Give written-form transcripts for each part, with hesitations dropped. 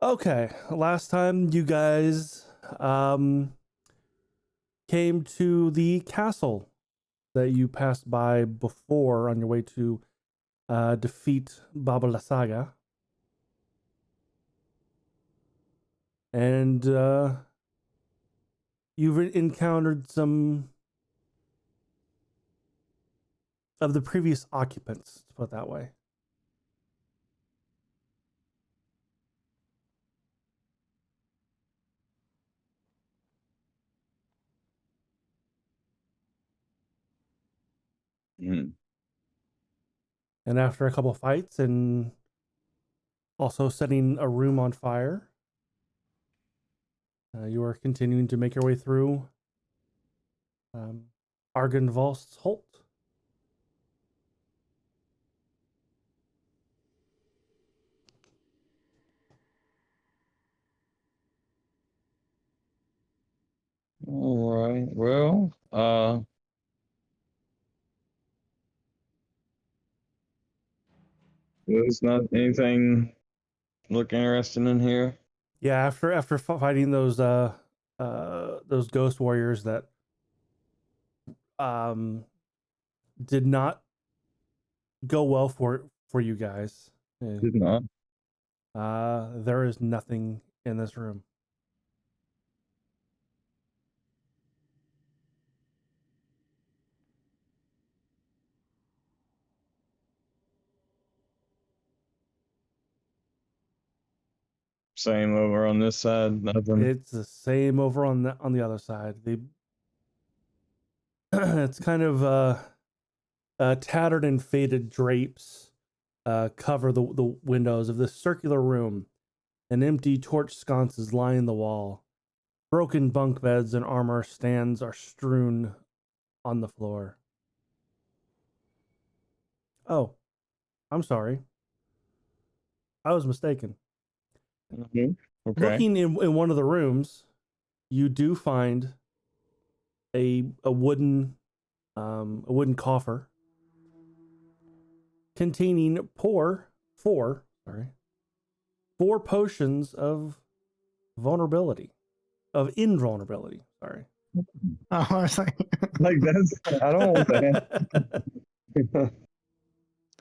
Okay, last time you guys um, came to the castle that you passed by before on your way to defeat Baba Lasaga. And you've encountered some of the previous occupants, to put it that way. Mm. And after a couple fights and also setting a room on fire, you are continuing to make your way through Argenvalst's Holt. All right. Well, there's not anything look interesting in here. Yeah, after fighting those ghost warriors that um did not go well for you guys. Did not. There is nothing in this room. Same over on this side. Nothing. It's the same over on the other side. The it's kind of tattered and faded drapes cover the windows of this circular room, and empty torch sconces line the wall. Broken bunk beds and armor stands are strewn on the floor. Oh, I'm sorry. I was mistaken. Mhm. Okay. Looking in one of the rooms, you do find a wooden coffer containing four potions of vulnerability, of invulnerability. Sorry. Oh, I was like, Like that's. I don't want that.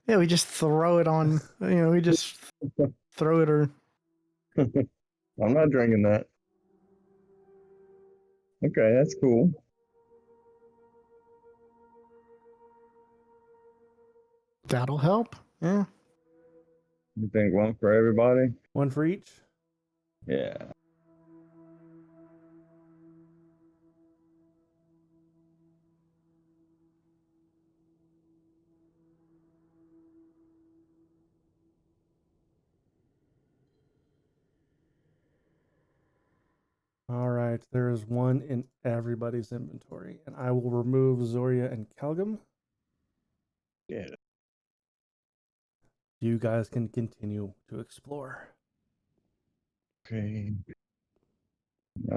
yeah, we just throw it on. We just throw it or I'm not drinking that. Okay, that's cool. that'll help. Yeah. You think one for everybody? One for each. Yeah. All right, there is one in everybody's inventory, and I will remove Zoria and Kelgum. Yeah. You guys can continue to explore. Okay. I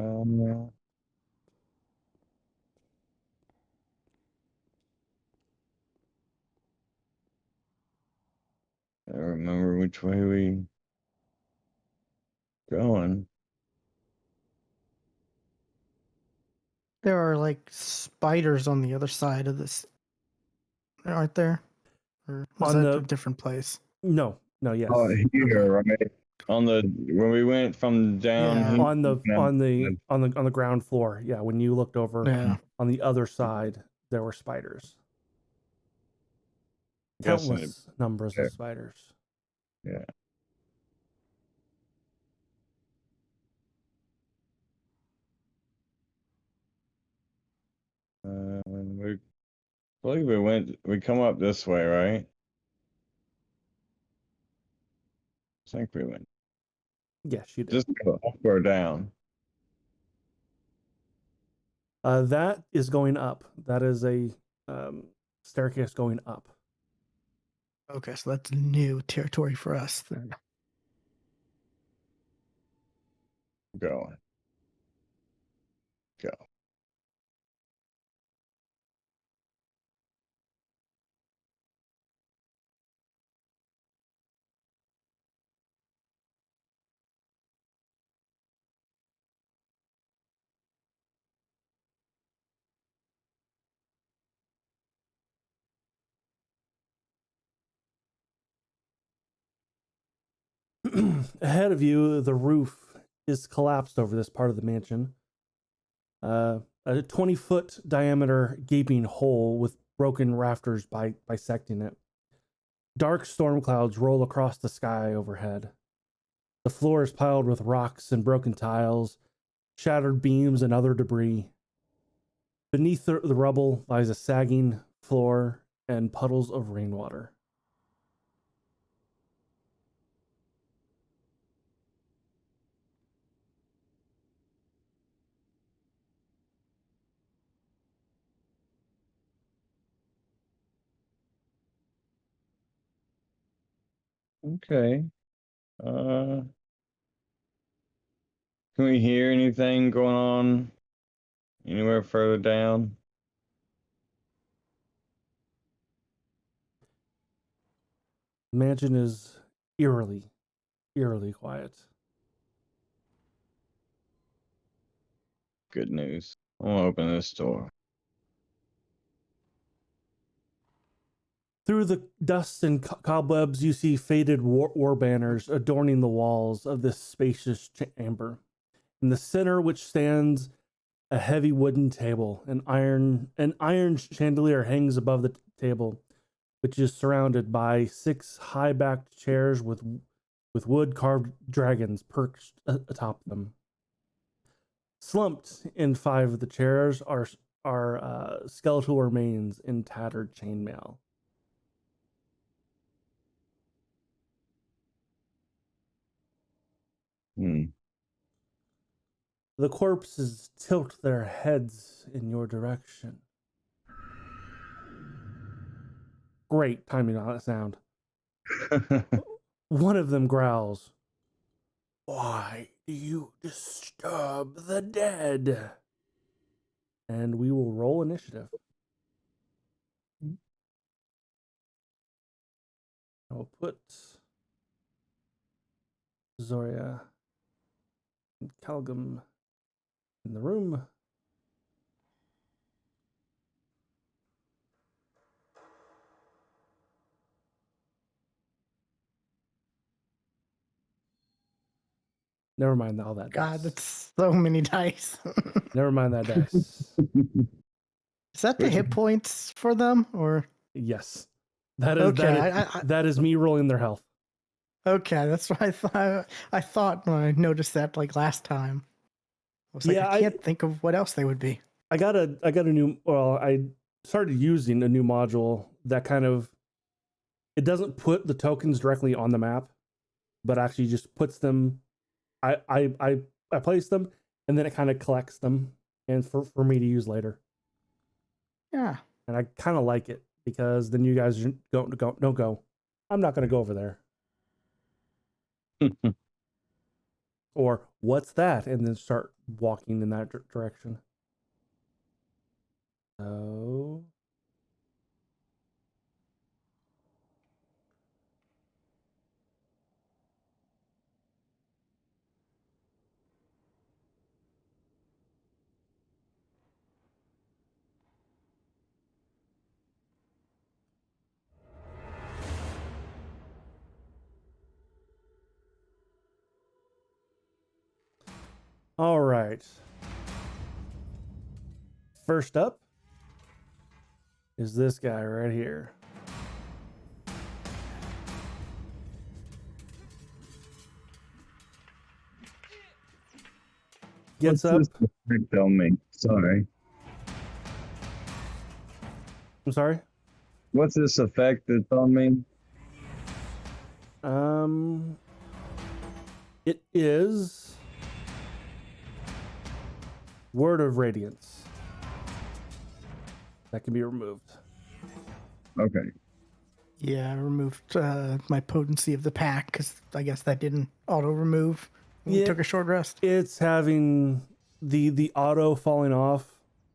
remember which way we going. There are like spiders on the other side of this, aren't there? Or was On that the a different place? no, yes. Oh, Okay. here, right? On the when we went from down Yeah. here. On the ground floor. Yeah, when you looked over Yeah. on the other side, there were spiders. Guessing it. Countless numbers Yeah. of spiders. Yeah. We believe we come up this way, right? I think we went. Yes, you did. Just go up or down. That is going up. That is a staircase going up. Okay, so that's new territory for us then. Going. Go. Ahead of you, the roof is collapsed over this part of the mansion. A 20-foot diameter gaping hole with broken rafters bisecting it. Dark storm clouds roll across the sky overhead. The floor is piled with rocks and broken tiles, shattered beams, and other debris. Beneath the rubble lies a sagging floor and puddles of rainwater. Okay. Uh, can we hear anything going on anywhere further down? The mansion is eerily quiet. Good news. I'm gonna open this door. Through the dust and cobwebs, you see faded war banners adorning the walls of this spacious chamber. In the center, which stands a heavy wooden table, an iron chandelier hangs above the table, which is surrounded by 6 high-backed chairs with wood carved dragons perched atop them. Slumped in 5 of the chairs are skeletal remains in tattered chainmail. Hmm. The corpses tilt their heads in your direction. Great timing on that sound. One of them growls, "Why do you disturb the dead?" And we will roll initiative. I will put Zoria and Calgum in the room. Never mind all that God, dice. that's so many dice. Never mind that dice. Is that the hit points for them, or Yes. That is okay? that is me rolling their health. Okay, that's what I thought. I thought when I noticed that like last time. I was like, Yeah, I can't think of what else they would be. I got a new, well, I started using a new module that kind of, it doesn't put the tokens directly on the map, but actually just puts them, I place them, and then it kind of collects them and for me to use later. Yeah. And I kind of like it because then you guys don't go. I'm not going to go over there. Or what's that? And then start walking in that direction. So all right. First up is this guy right here. Gets What's up. this effect on me? Sorry. I'm sorry. What's this effect that's on me? It is Word of Radiance. That can be removed. Okay. Yeah, I removed my potency of the pack because I guess that didn't auto remove when we Yeah. took a short rest. It's having the auto falling off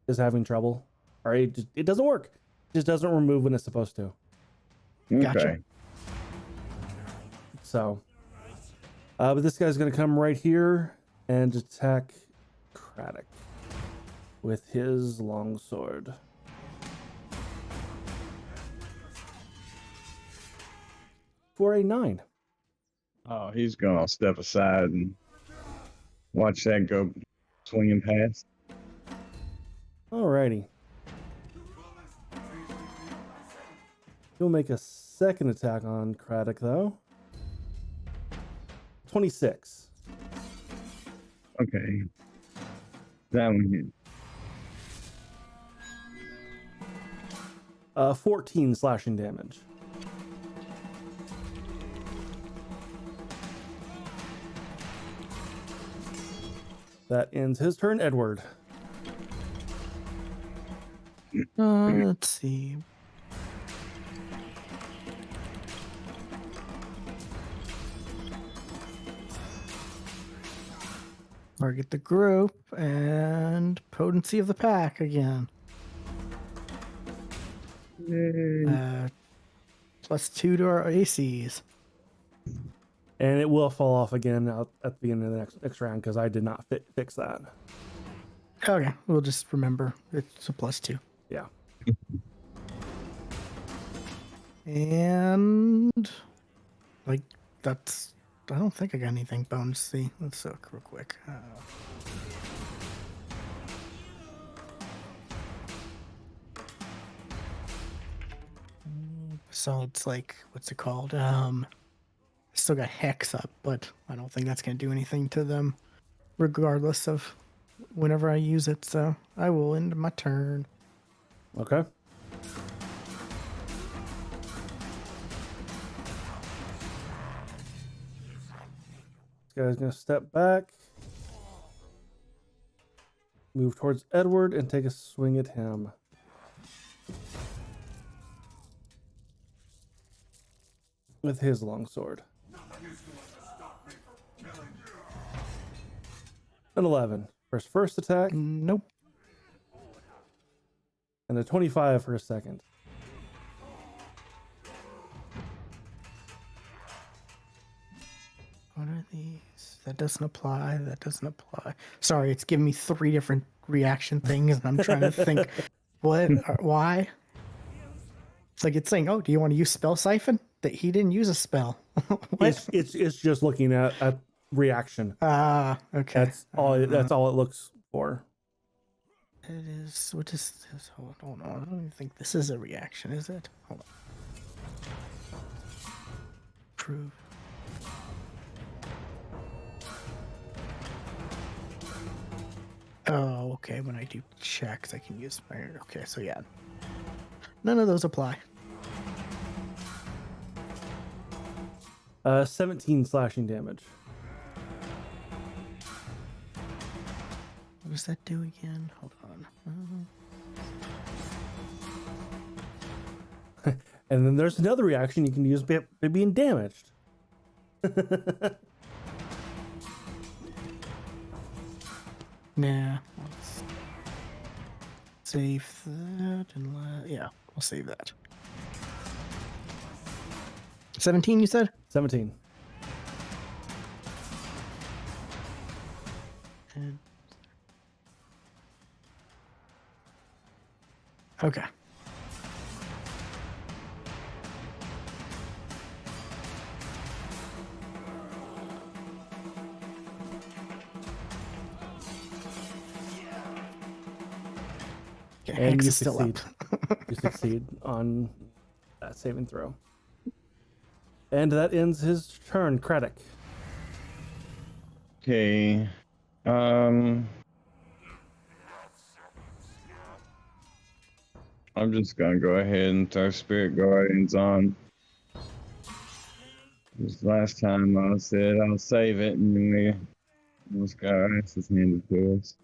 is having trouble. All right, it doesn't work. It just doesn't remove when it's supposed to. Okay. Gotcha. So, but this guy's gonna come right here and attack Craddock with his longsword. For a 9. Oh, he's gonna step aside and watch that go swinging past. Alrighty. He'll make a second attack on Craddock, though. 26. Okay. That one hit. 14 slashing damage. That ends his turn. Edward. Let's see. Target the group and potency of the pack again. Yay. +2 to our ACs. And it will fall off again out at the beginning of the next round because I did not fix that. Okay, we'll just remember it's a +2. Yeah. And like that's, I don't think I got anything bonusy. Let's look real quick. So it's like, what's it called? Still got Hex up, but I don't think that's gonna do anything to them, regardless of whenever I use it. So I will end my turn. Okay. This guy's going to step back, move towards Edward, and take a swing at him. With his longsword. An 11 for his first attack, Nope. and a 25 for his second. What are these? That doesn't apply. That doesn't apply. Sorry, it's giving me 3 different reaction things, and I'm trying to think what, why. It's like it's saying, "Oh, do you want to use spell siphon?" That he didn't use a spell. What? It's just looking at reaction. Ah, okay. That's all it looks for. It is. What is this? Hold on. I don't even think this is a reaction, is it? Hold on. Prove. Oh, okay. When I do checks, I can use my. Okay, so yeah. None of those apply. 17 slashing damage. What does that do again? Hold on. And then there's another reaction you can use by being damaged. Nah. Let's save that and yeah, I'll save that. 17, you said? 17. And... Okay. Okay, And Hex you is still up. succeed. You succeed on that saving throw. And that ends his turn. Craddock. Okay. I'm just gonna go ahead and throw Spirit Guardians on. This last time I said I'll save it, and then we almost got our asses handed to us.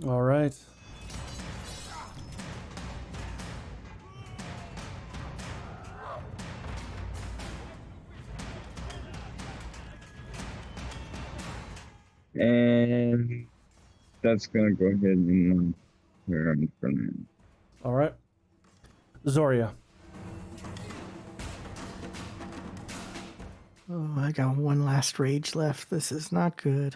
All right. And that's gonna go ahead and turn for now. All right. Zoria. Oh, I got one last rage left. This is not good.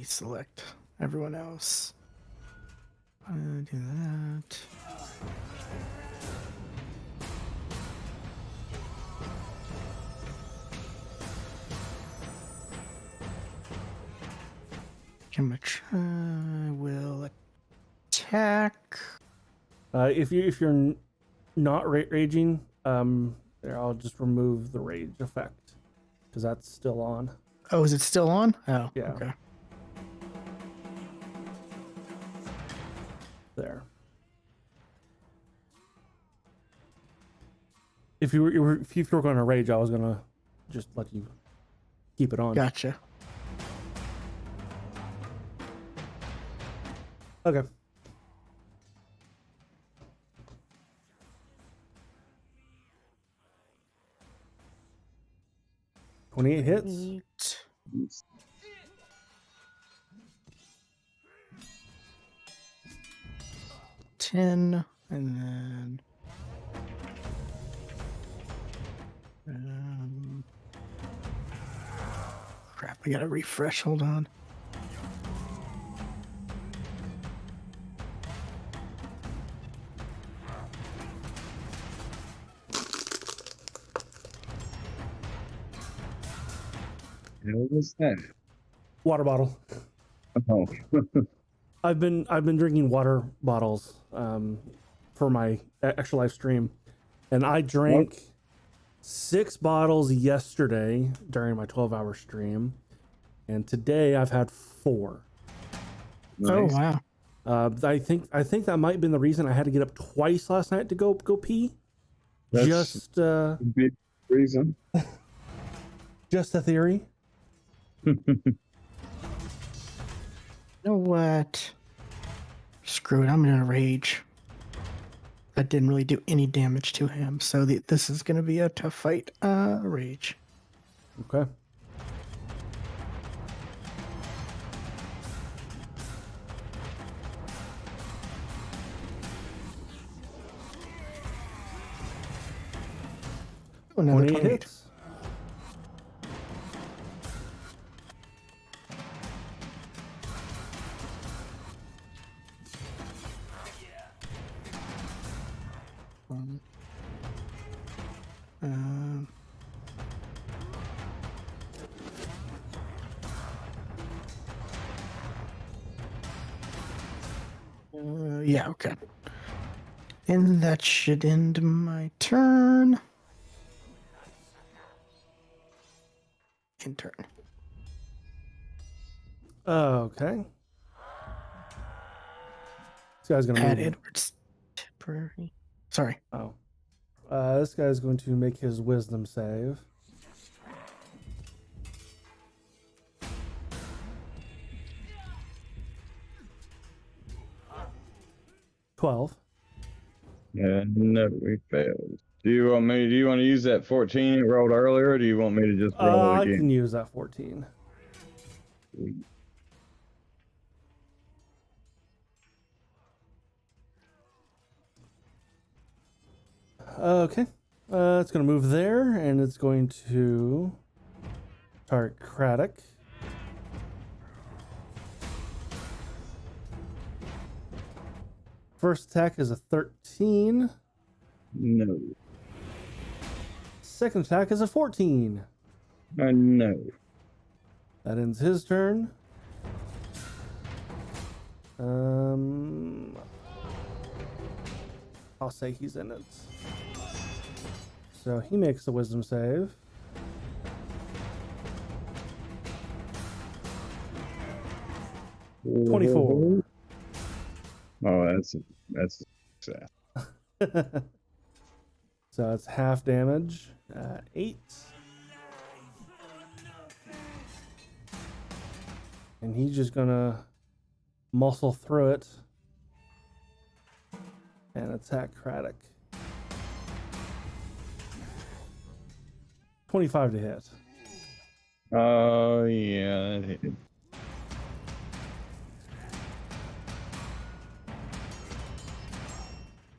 deselect everyone else. I'm gonna do that. I will attack. If you're not raging, there, I'll just remove the rage effect because that's still on. Oh, is it still on? Oh, Yeah. okay. There. If you were going to rage, I was gonna just let you keep it on. Gotcha. Okay. $28 hits. 10, and then crap, I gotta refresh. Hold on. What was that? Water bottle. Oh, I've been drinking water bottles for my extra life stream, and I drank 6 bottles yesterday during my 12-hour stream, and today I've had 4. Oh nice. wow. I think that might have been the reason I had to get up twice last night to go pee. That's Just a big reason. just a theory. You know what? Screw it. I'm gonna rage. That didn't really do any damage to him, so this is gonna be a tough fight. Rage. Okay. Oh, another 28 28. hits. Um, yeah, okay. And that should end my turn. In turn. Okay. This guy's gonna Add move. Edward's temporary. Sorry. Oh. This guy's going to make his wisdom save. $12. Yeah, no, we failed. Do you want to use that 14 it rolled earlier, or do you want me to just roll it I again? can use that 14. Okay. It's going to move there, and it's going to target Craddock. First attack is a 13. No. Second attack is a 14. No. That ends his turn. I'll say he's in it. So he makes the wisdom save. Oh, 24. Oh, that's sad. So it's half damage. 8. And he's just gonna muscle through it and attack Craddock. 25 to hit. Oh, yeah, that hit.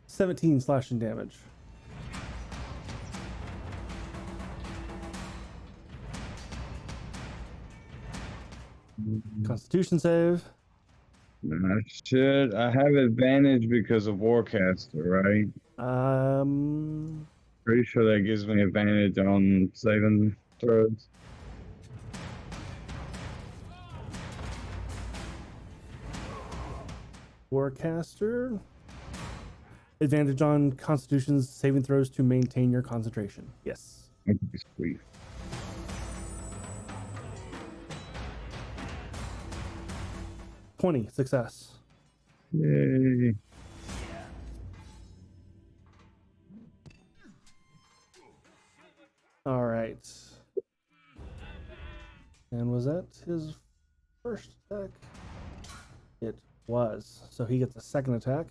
$17 slashing damage. Constitution save. I have advantage because of Warcaster, right? Pretty sure that gives me advantage on saving throws. Warcaster. Advantage on Constitution's saving throws to maintain your concentration. Yes. Okay, sweet. Success. Yay. All right. And was that his first attack? It was. So he gets a second attack.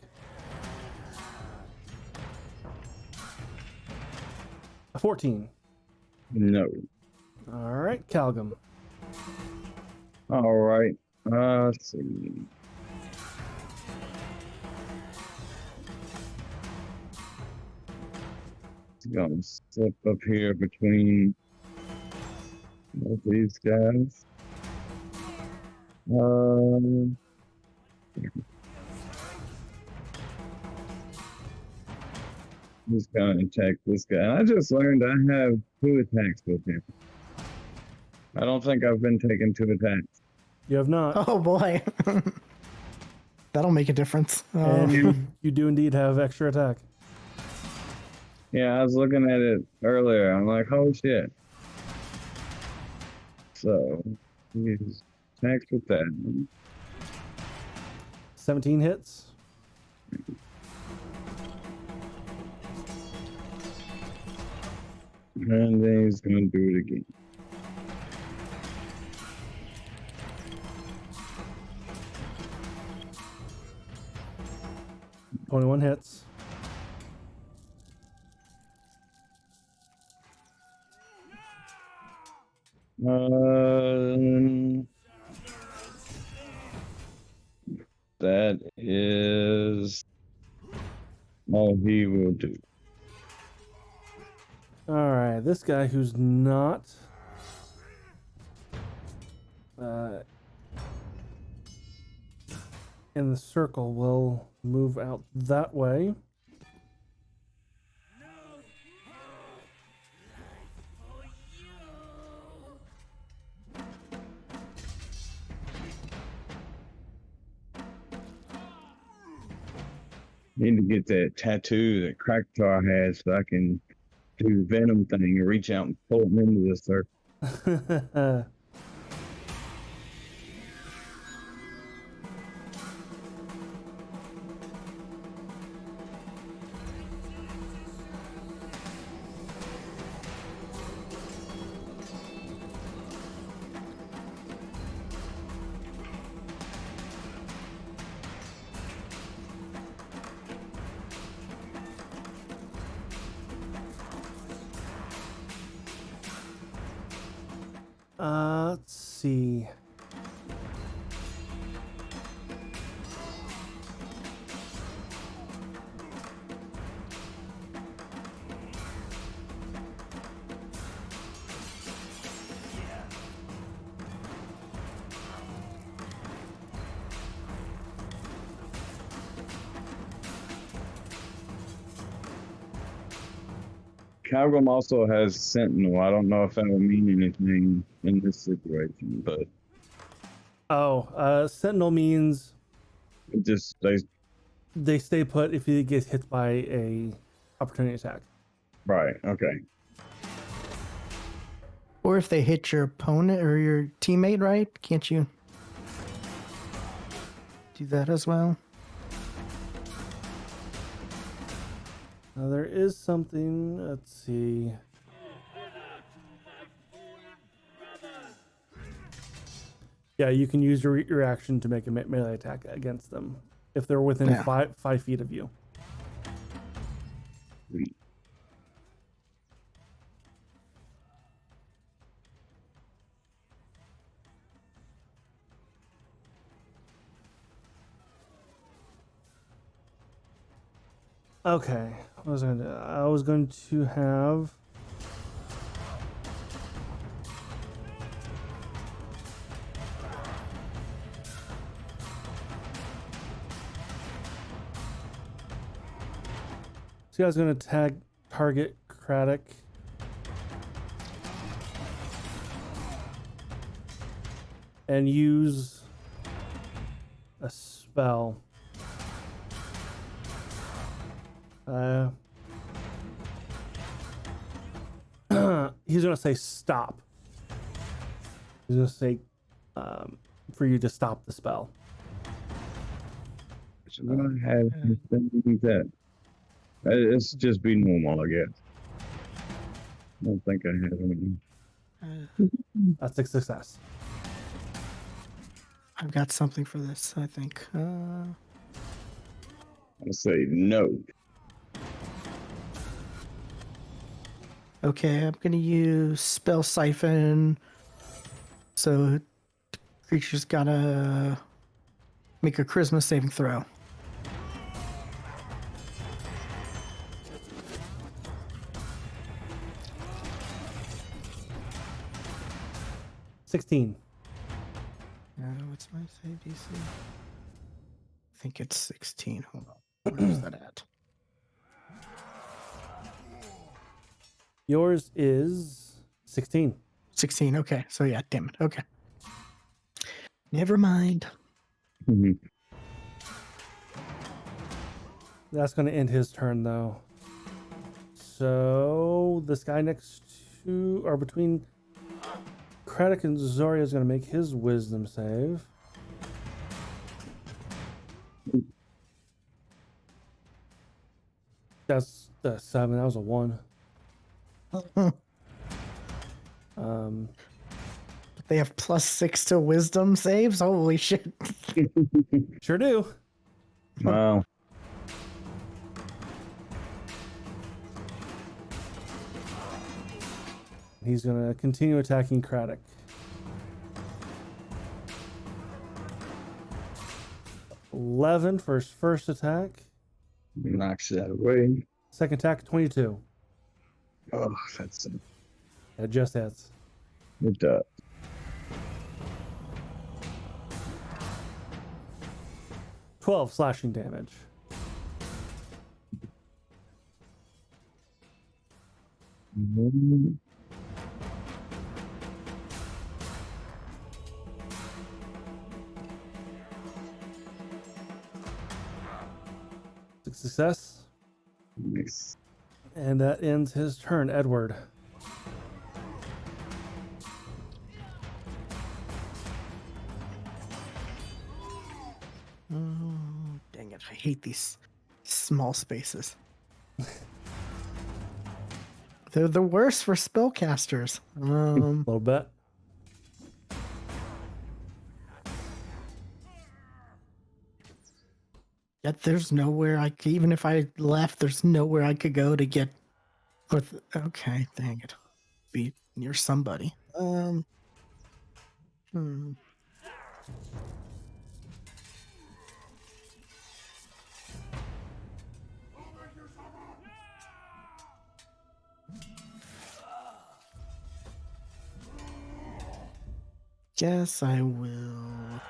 A 14. No. All right, Calgum. All right. Let's see. Gonna step up here between both these guys. Just gonna attack this guy. I just learned I have 2 attacks with him. I don't think I've been taking 2 attacks. You have not. Oh boy. That'll make a difference. And you do indeed have extra attack. Yeah, I was looking at it earlier. I'm like, oh shit. So, use attacks with that. 17 hits. And then he's gonna do it again. Twenty-one hits. That is all he will do. All right, this guy who's not in the circle will move out that way. Need to get that tattoo that Cracktar has so I can do Venom thing and reach out and pull him into the circle. Let's see. Calgrim also has Sentinel. I don't know if that will mean anything in this situation, but Sentinel means it just they stay put if you get hit by a opportunity attack. right. Okay. Or if they hit your opponent or your teammate, right? Can't you do that as well? Now there is something. Let's see. Yeah, you can use your action to make a melee attack against them if they're within Yeah. 5 feet of you. Sweet. Okay, what was I going to do? I was going to have. So you guys are gonna target Craddock. And use a spell. He's gonna say stop. He's gonna say for you to stop the spell. So I have things that it's just be normal, I guess. I don't think I have anything. That's a success. I've got something for this, I think. I'll say no. Okay, I'm gonna use spell siphon. So creature's gotta make a charisma saving throw. $16. What's my save DC? I think it's 16. Hold on. Where's that at? Yours is 16. 16. Okay. So yeah, damn it. Okay. Never mind. Mhm. That's going to end his turn, though. So this guy next to, or between Craddock and Zoria is going to make his wisdom save. That's the 7. That was a 1. They have +6 to wisdom saves. Holy shit. Sure do. Wow. He's going to continue attacking Craddock. 11 for his first attack. Knocks that away. Second attack, 22. Oh, that's It just hits. it does. 12 slashing damage. Success. Nice. And that ends his turn, Edward. Oh, dang it. I hate these small spaces. They're the worst for spellcasters. A little bit. Yet there's nowhere I could, even if I left, there's nowhere I could go to get with. Okay, dang it. Be near somebody. Hmm. Guess I will.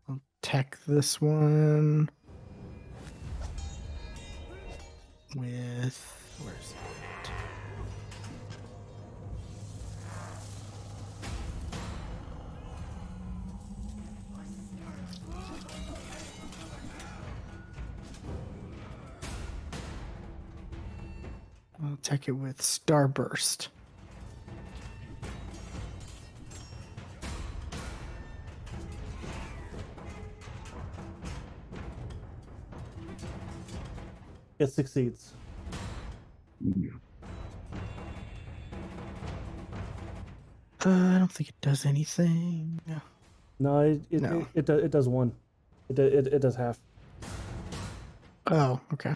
I'll tech this one with. Where's it? I'll attack it with Starburst. It succeeds. I don't think it does anything. No, No. It does 1. It does half. Oh, okay.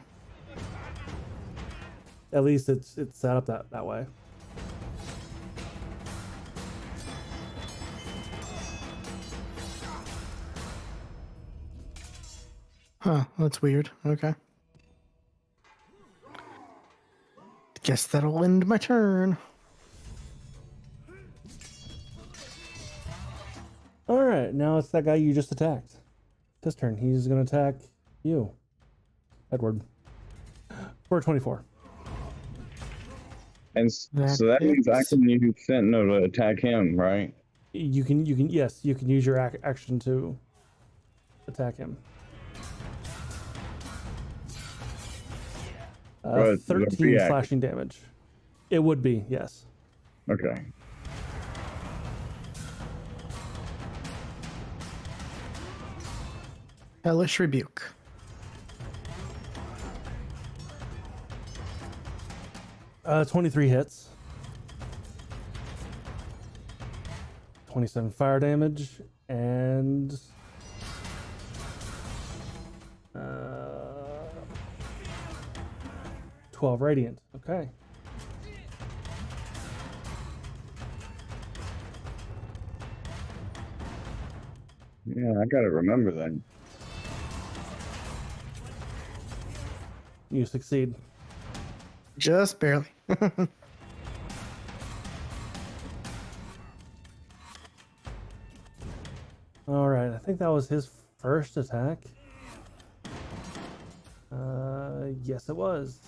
At least it's set up that way. Huh, that's weird. Okay. Guess that'll end my turn. All right, now it's that guy you just attacked. His turn. He's going to attack you, Edward, for 24. And so that means I can use Sentinel to attack him, right? You can yes, you can use your action to attack him. But 13 slashing damage. It would be, yes. Okay. Hellish Rebuke. Uh, 23 hits. 27 fire damage and 12 radiant. Okay. Yeah, I gotta remember that. You succeed. Just barely. All right, I think that was his first attack. Yes, it was.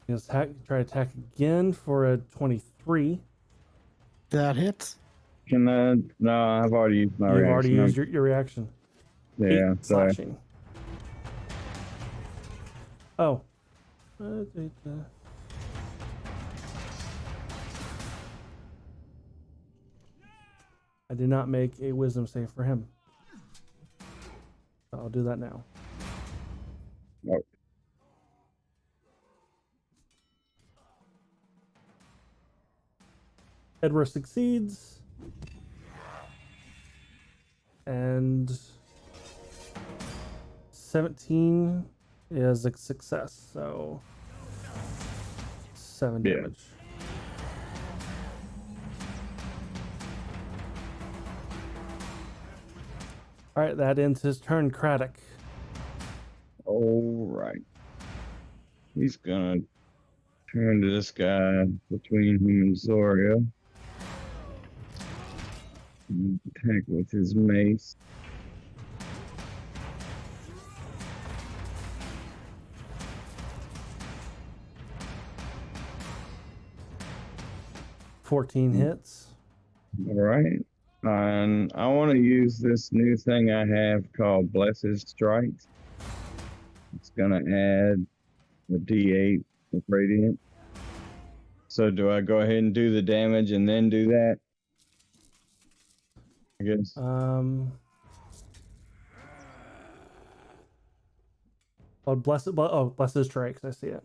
He'll try to attack again for a 23. That hits. Can I? No, I've already used my You've reaction. already used your reaction. Yeah, 8 sorry. slashing. Oh. I did not make a wisdom save for him. I'll do that now. Oh. Edward succeeds. And 17 is a success, so 7 Yeah. damage. All right, that ends his turn. Craddock. All right. He's gonna turn to this guy between him and Zoria. And attack with his mace. $14 hits. All right. And I want to use this new thing I have called Blessed Strikes. It's gonna add a D8 of radiant. So do I go ahead and do the damage and then do that? I guess. Oh, blessed strikes. I see it.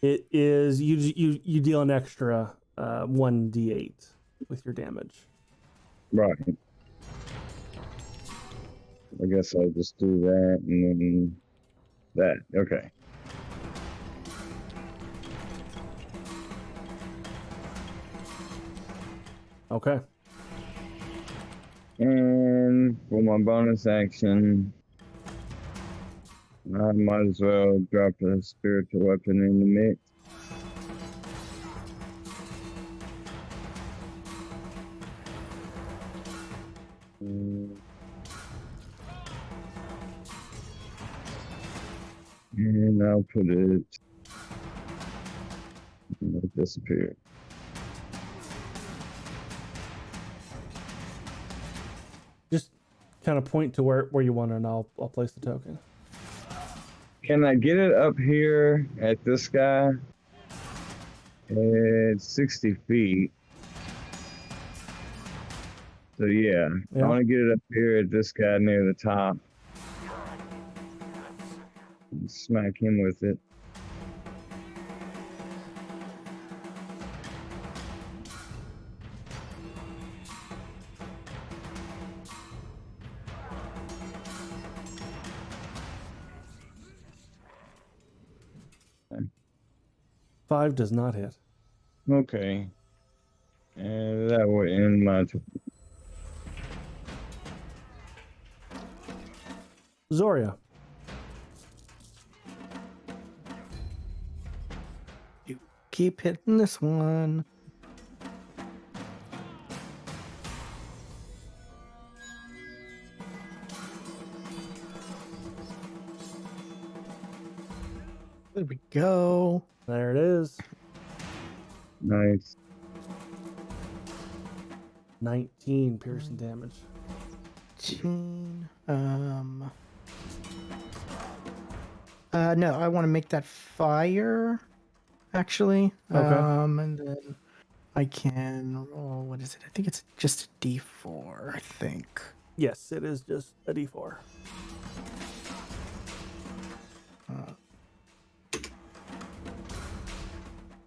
It is you deal an extra 1d8 with your damage. Right. I guess I'll just do that and then that. Okay. Okay. And for my bonus action, I might as well drop a spiritual weapon in the mix. And I'll put it. It'll disappear. Just kind of point to where you want it, and I'll place the token. Can I get it up here at this guy? It's 60 feet. So yeah, I want to get it up here at this guy near the top. And smack him with it. Five does not hit. Okay. And that will end my Zoria. You keep hitting this one. There we go. There it is. nice. 19 piercing damage. 18. No, I want to make that fire, actually. Okay. And then I can roll, what is it? I think it's just a D4, I think. Yes, it is just a d4.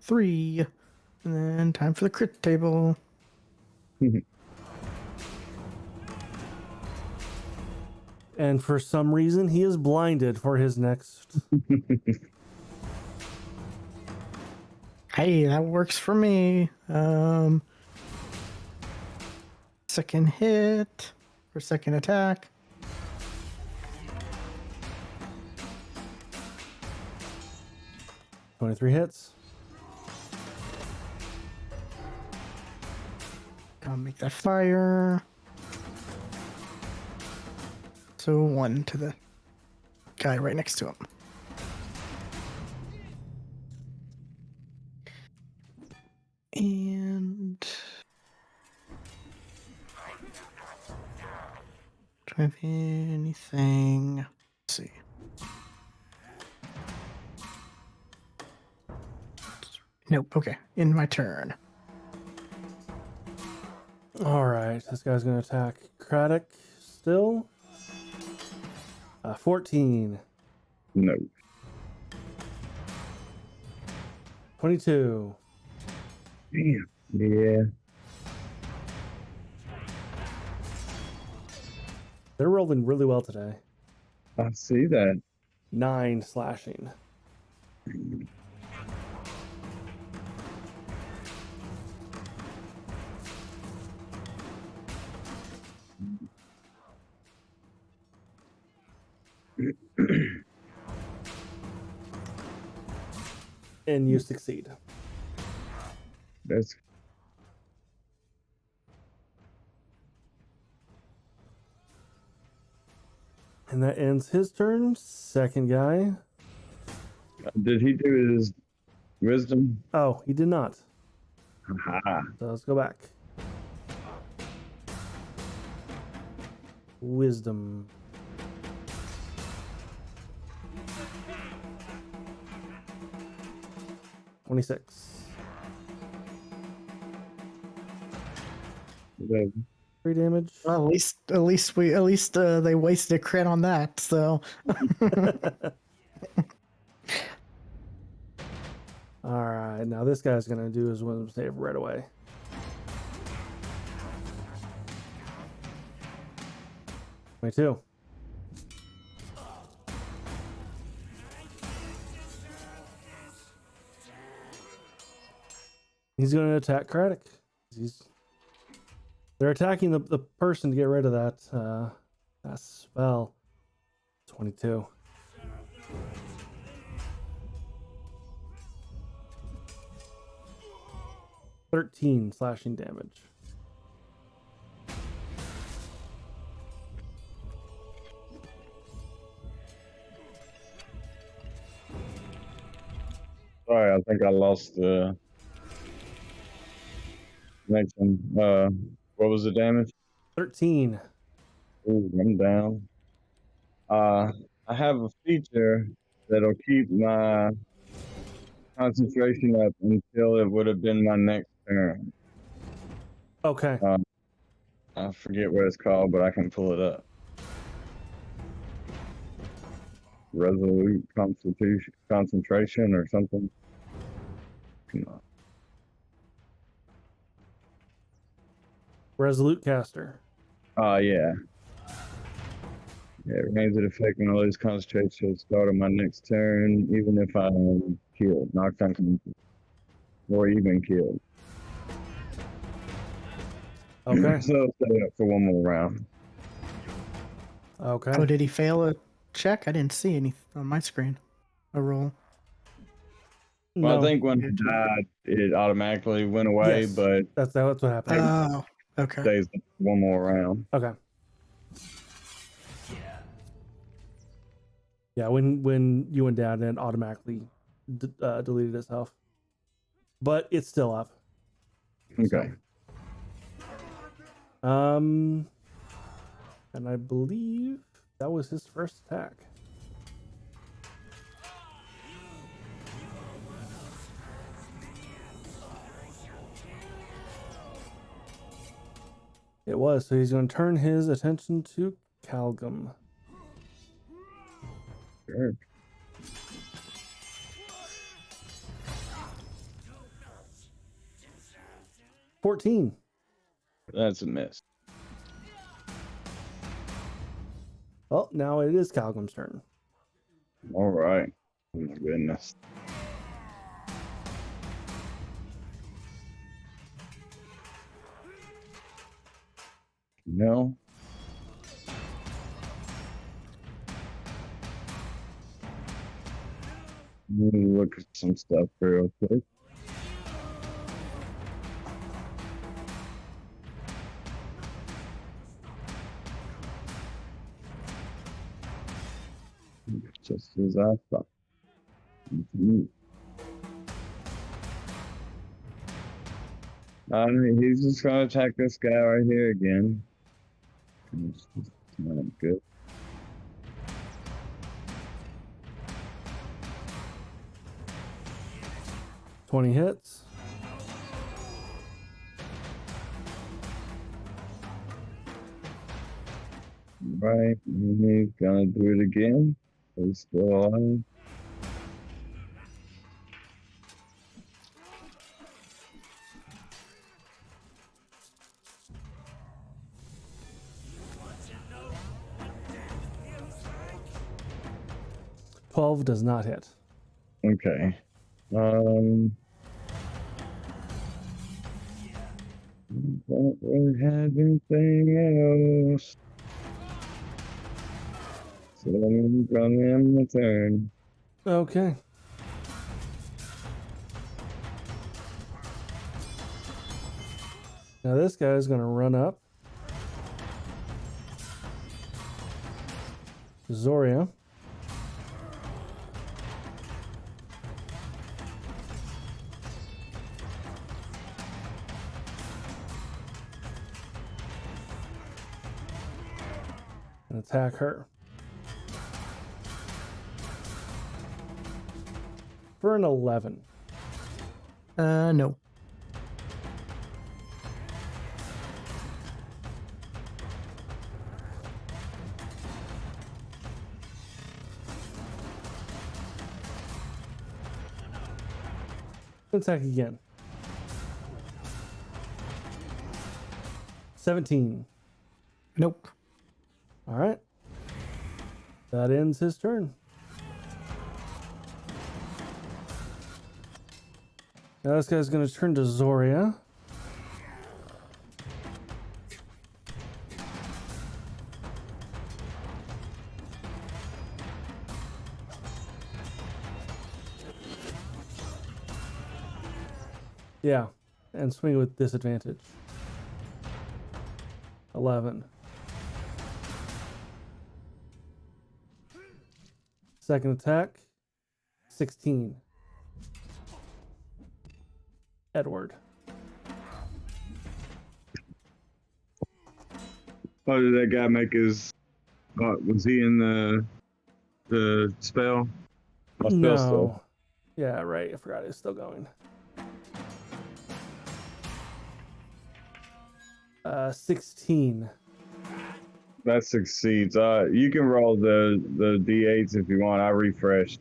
3. And then time for the crit table. And for some reason, he is blinded for his next. Hey, that works for me. Second hit for second attack. $23 hits. I'll make that fire. So 1 to the guy right next to him. And do I have anything? Let's see. Nope. Okay. In my turn. All right, this guy's going to attack Craddock still. 14. No. 22. Damn. Yeah. They're rolling really well today. I see that. 9 slashing. And you succeed. That's And that ends his turn. Second guy. did he do his wisdom? Oh, he did not. Haha. So let's go back. Wisdom. $26. Whatever. 3 damage. Well, at least they wasted a crit on that. So All right, now this guy's gonna do his wisdom save right away. Me too. He's gonna attack Craddock. They're attacking the person to get rid of that spell. 22. $13 slashing damage. Sorry, I think I lost the next one. What was the damage? 13. Ooh, I'm down. I have a feature that'll keep my concentration up until it would have been my next turn. Okay. I forget what it's called, but I can pull it up. Resolute concentration or something. Come on. Resolute caster. Yeah. Yeah, it remains in effect when I lose concentration at the start of my next turn, even if I'm killed, knocked unconscious, or even killed. Okay. So stay up for one more round. Okay. Oh, did he fail a check? I didn't see any on my screen. A roll. Well, I No. think when Yeah. he died, it automatically went away, Yes. but That's what happened. Oh, okay. stays up for one more round. Okay. Yeah, when you went down, it automatically deleted itself, but it's still up. Okay. And I believe that was his first attack. It was, so he's going to turn his attention to Calgum. Sure. $14. That's a miss. Well, now it is Calgum's turn. All right. Oh my goodness. No. Let me look at some stuff real quick. Just as I thought. Mhm. He's just gonna attack this guy right here again. It's just not good. $20 hits. Right, and he's gonna do it again. He's still alive. $12 does not hit. Okay. Don't really have anything else. So I'm gonna end my turn. Okay. Now this guy is going to run up. Zoria. And attack her. For an 11. No. Attack again. 17. Nope. All right. That ends his turn. Now this guy's going to turn to Zoria. Yeah, and swing with disadvantage. 11. Second attack, 16. Edward. Oh, did that guy make his? Was he in the spell? My spell still. No. Yeah, right. I forgot it's still going. 16. That succeeds. You can roll the d8s if you want. I refreshed.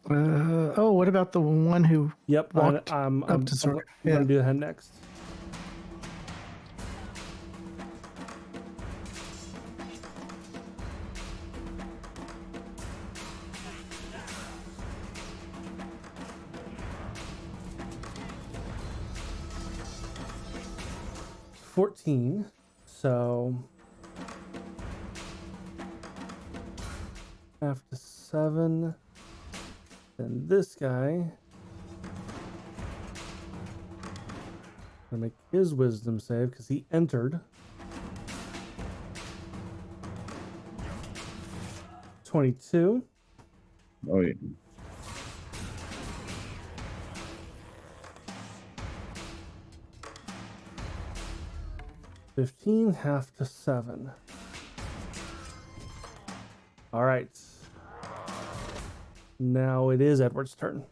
Oh, what about the one who Yep, walked I'm up to Zora? I'm gonna do that next. 14. So half to 7. Then this guy gonna make his wisdom save because he entered. 22. Oh yeah. Half to 7. All right. Now it is Edward's turn.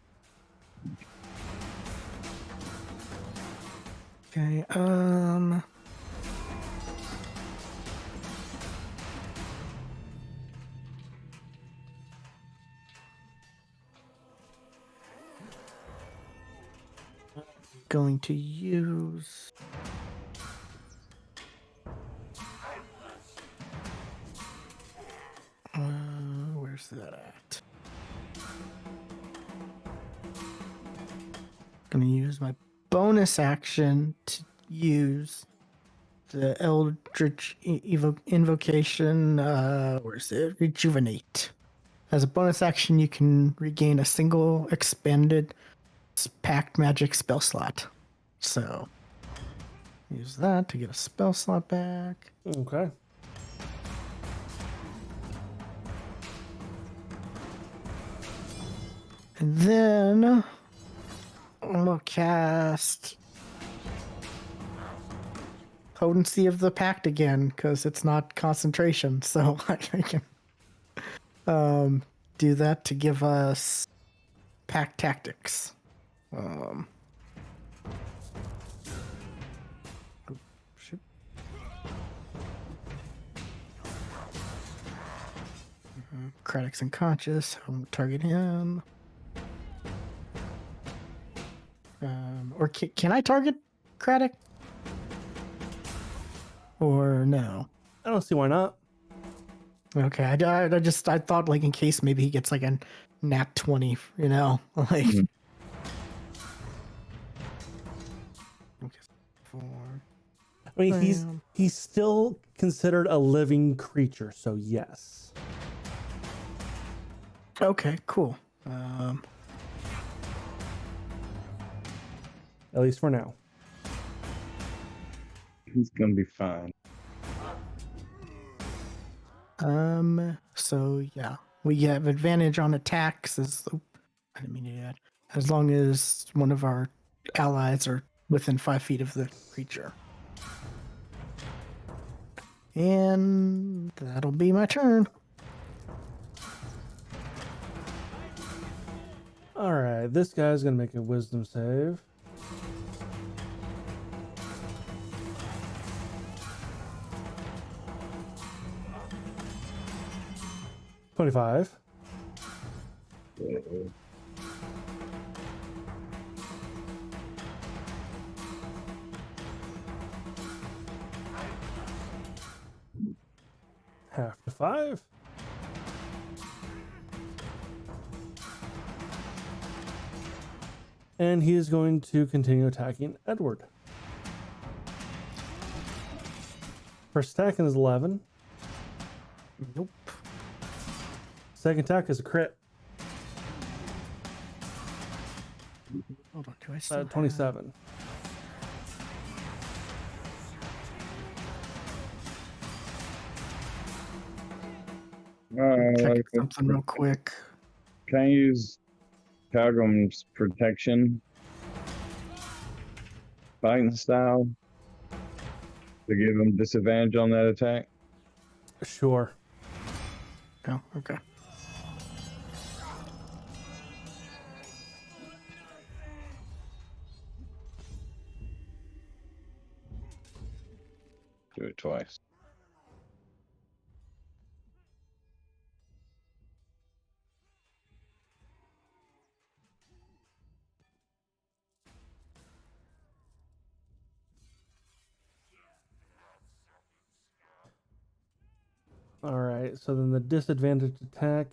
Okay. Going to use. Where's that at? Gonna use my bonus action to use the Eldritch invocation. Where's it? Rejuvenate. As a bonus action, you can regain a single expended packed magic spell slot. So use that to get a spell slot back. Okay. And then we'll cast Potency of the Pact again, because it's not concentration. So I can do that to give us Pact Tactics. Shoot. Craddock's unconscious. I'm target him. Or can I target Craddock? Or no? I don't see why not. Okay, I thought like in case maybe he gets like a nat 20, you know, like. Mhm. Okay, 4. I mean, Bam. he's still considered a living creature, so yes. Okay, cool. At least for now. He's gonna be fine. So yeah, we have advantage on attacks I didn't mean to do that. As long as one of our allies are within 5 feet of the creature. And that'll be my turn. All right, this guy's gonna make a wisdom save. $25. Half to 5. And he is going to continue attacking Edward. First attack is 11. Nope. Second attack is a crit. Hold on, do I still 27. check something real quick? Can I use Pilgrim's protection, fighting style, to give him disadvantage on that attack? Sure. Oh, okay. Do it twice. All right, so then the disadvantaged attack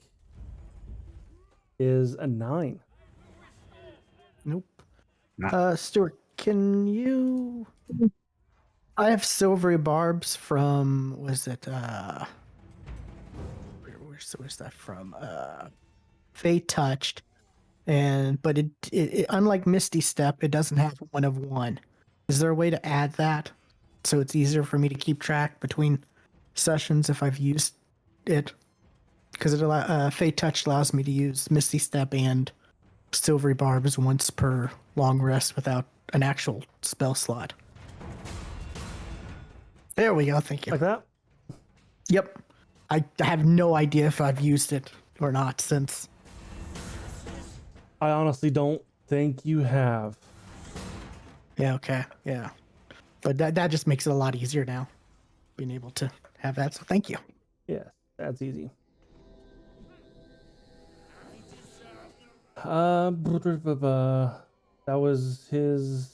is a 9. Nope. Nah. Stuart, can you I have silvery barbs from, was it, where's that from? Fate Touched. But it unlike Misty Step, it doesn't have one of one. Is there a way to add that so it's easier for me to keep track between sessions if I've used it? Because Fate Touch allows me to use Misty Step and Silvery Barbs once per long rest without an actual spell slot. There we go. Thank you. Like that? Yep. I have no idea if I've used it or not since. I honestly don't think you have. Yeah, okay. Yeah. But that just makes it a lot easier now, being able to have that. So thank you. Yes, that's easy. That was his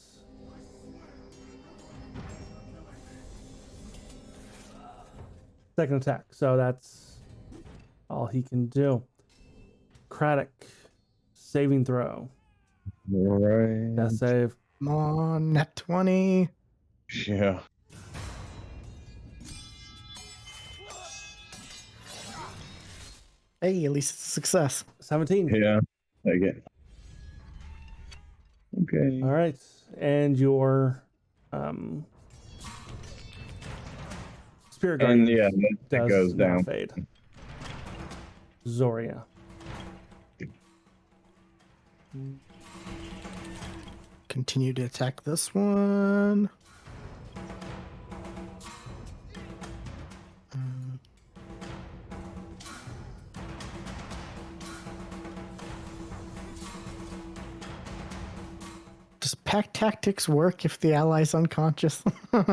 second attack, so that's all he can do. Craddock, saving throw. All right. Death save. Come on, net 20. Yeah. Hey, at least it's a success. 17. Yeah. Take it. Okay. All right, and your spirit guardian And yeah, that does goes now down. fade. Zoria. Continue to attack this one. Does pack tactics work if the ally's unconscious? Let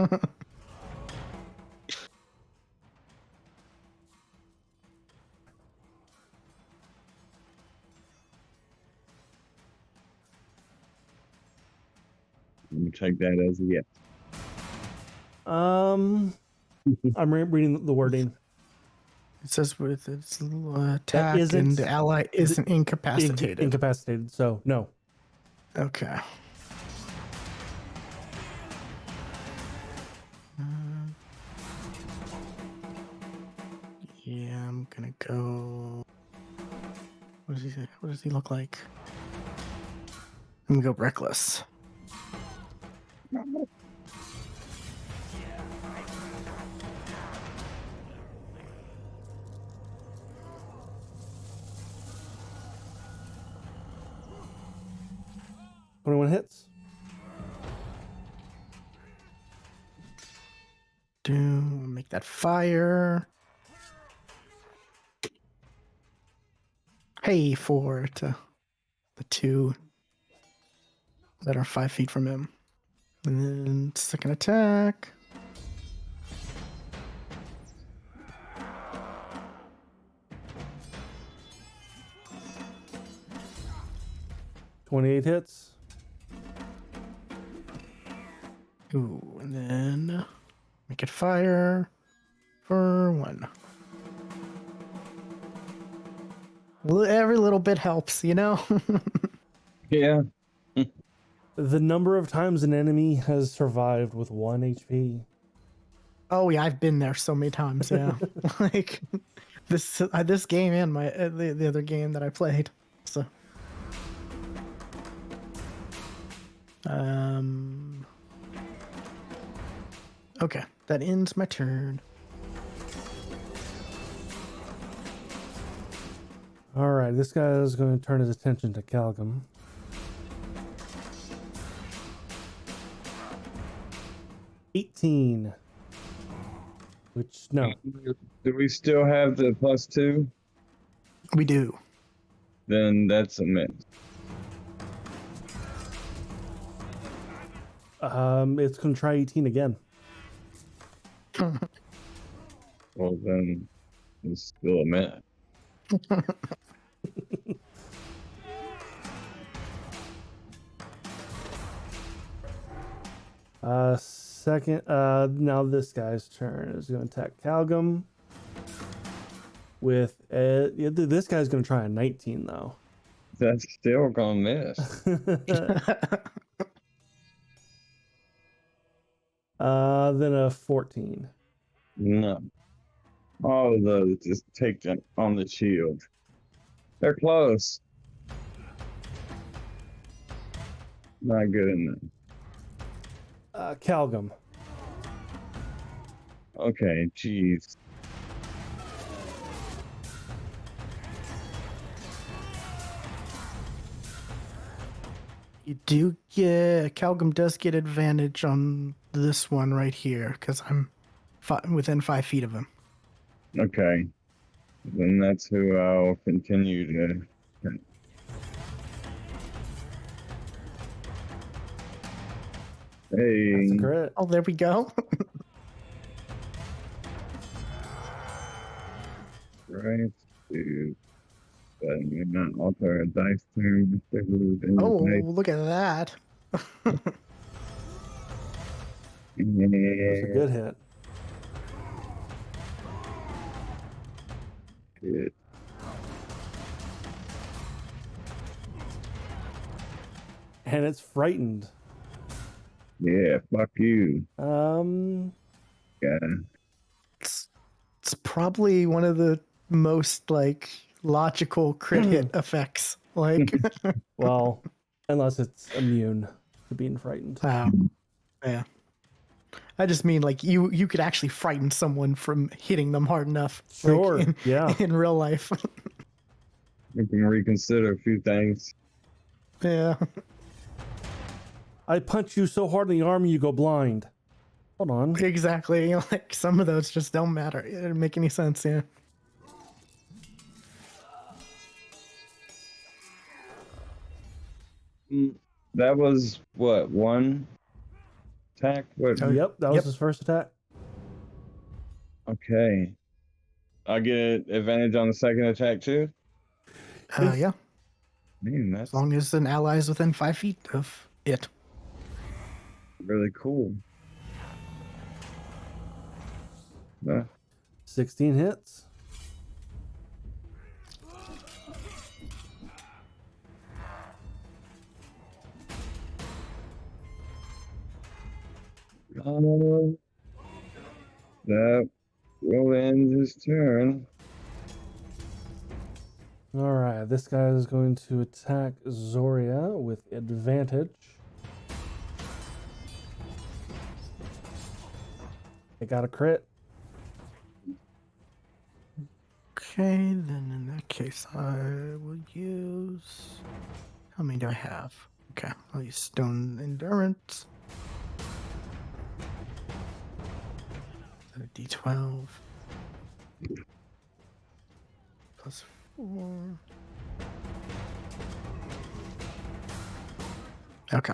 me take that as a yes. I'm reading the wording. It says with its attack isn't- and the ally isn't incapacitated. Incapacitated, so no. Okay. Yeah, I'm gonna go. What does he look like? I'm gonna go reckless. Twenty-one hits. Make that fire. Hey, for the two that are 5 feet from him. And then second attack. $28 hits. Ooh, and then make it fire for 1. Every little bit helps, you know? Yeah. The number of times an enemy has survived with 1 HP. Oh yeah, I've been there so many times. Yeah, like this game and my the other game that I played. So, okay, that ends my turn. All right, this guy is going to turn his attention to Calgum. $18. Which, no. Do we still have the +2? We do. Then that's a miss. It's going to try 18 again. Well, then it's still a miss. Second, now this guy's turn is going to attack Calgum with this guy's going to try a 19 though. That's still gonna miss. Then a 14. No. All of those just take them on the shield. They're close. Not good enough. Calgum. Okay, jeez. You do get Calgum does get advantage on this one right here because I'm within 5 feet of him. Okay. Then that's who I'll continue to. That's a Hey, crit. Oh, there we go. right. Dude. But you're not alter a dice turn. Oh, look at that. It was a good hit. Good. And it's frightened. Yeah, fuck you. It's, Yeah. it's probably one of the most like logical crit hit effects. Like, Well, unless it's immune to being frightened. wow, yeah. I just mean like you could actually frighten someone from hitting them hard enough. Sure, Like yeah. in real life. We can reconsider a few things. Yeah. I punch you so hard in the arm you go blind. Hold on. Exactly. Like some of those just don't matter. It doesn't make any sense. Yeah. That was what, one attack? What? Oh, Yep, that was yep. his first attack. Okay. I get advantage on the second attack too? Yeah. Man, As that's long as an ally is within 5 feet of it. really cool. 16 hits. That will end his turn. All right, this guy is going to attack Zoria with advantage. I got a crit. Okay, then in that case, I will use. How many do I have? Okay, I'll use Stone Endurance. D12. Plus 4. Okay.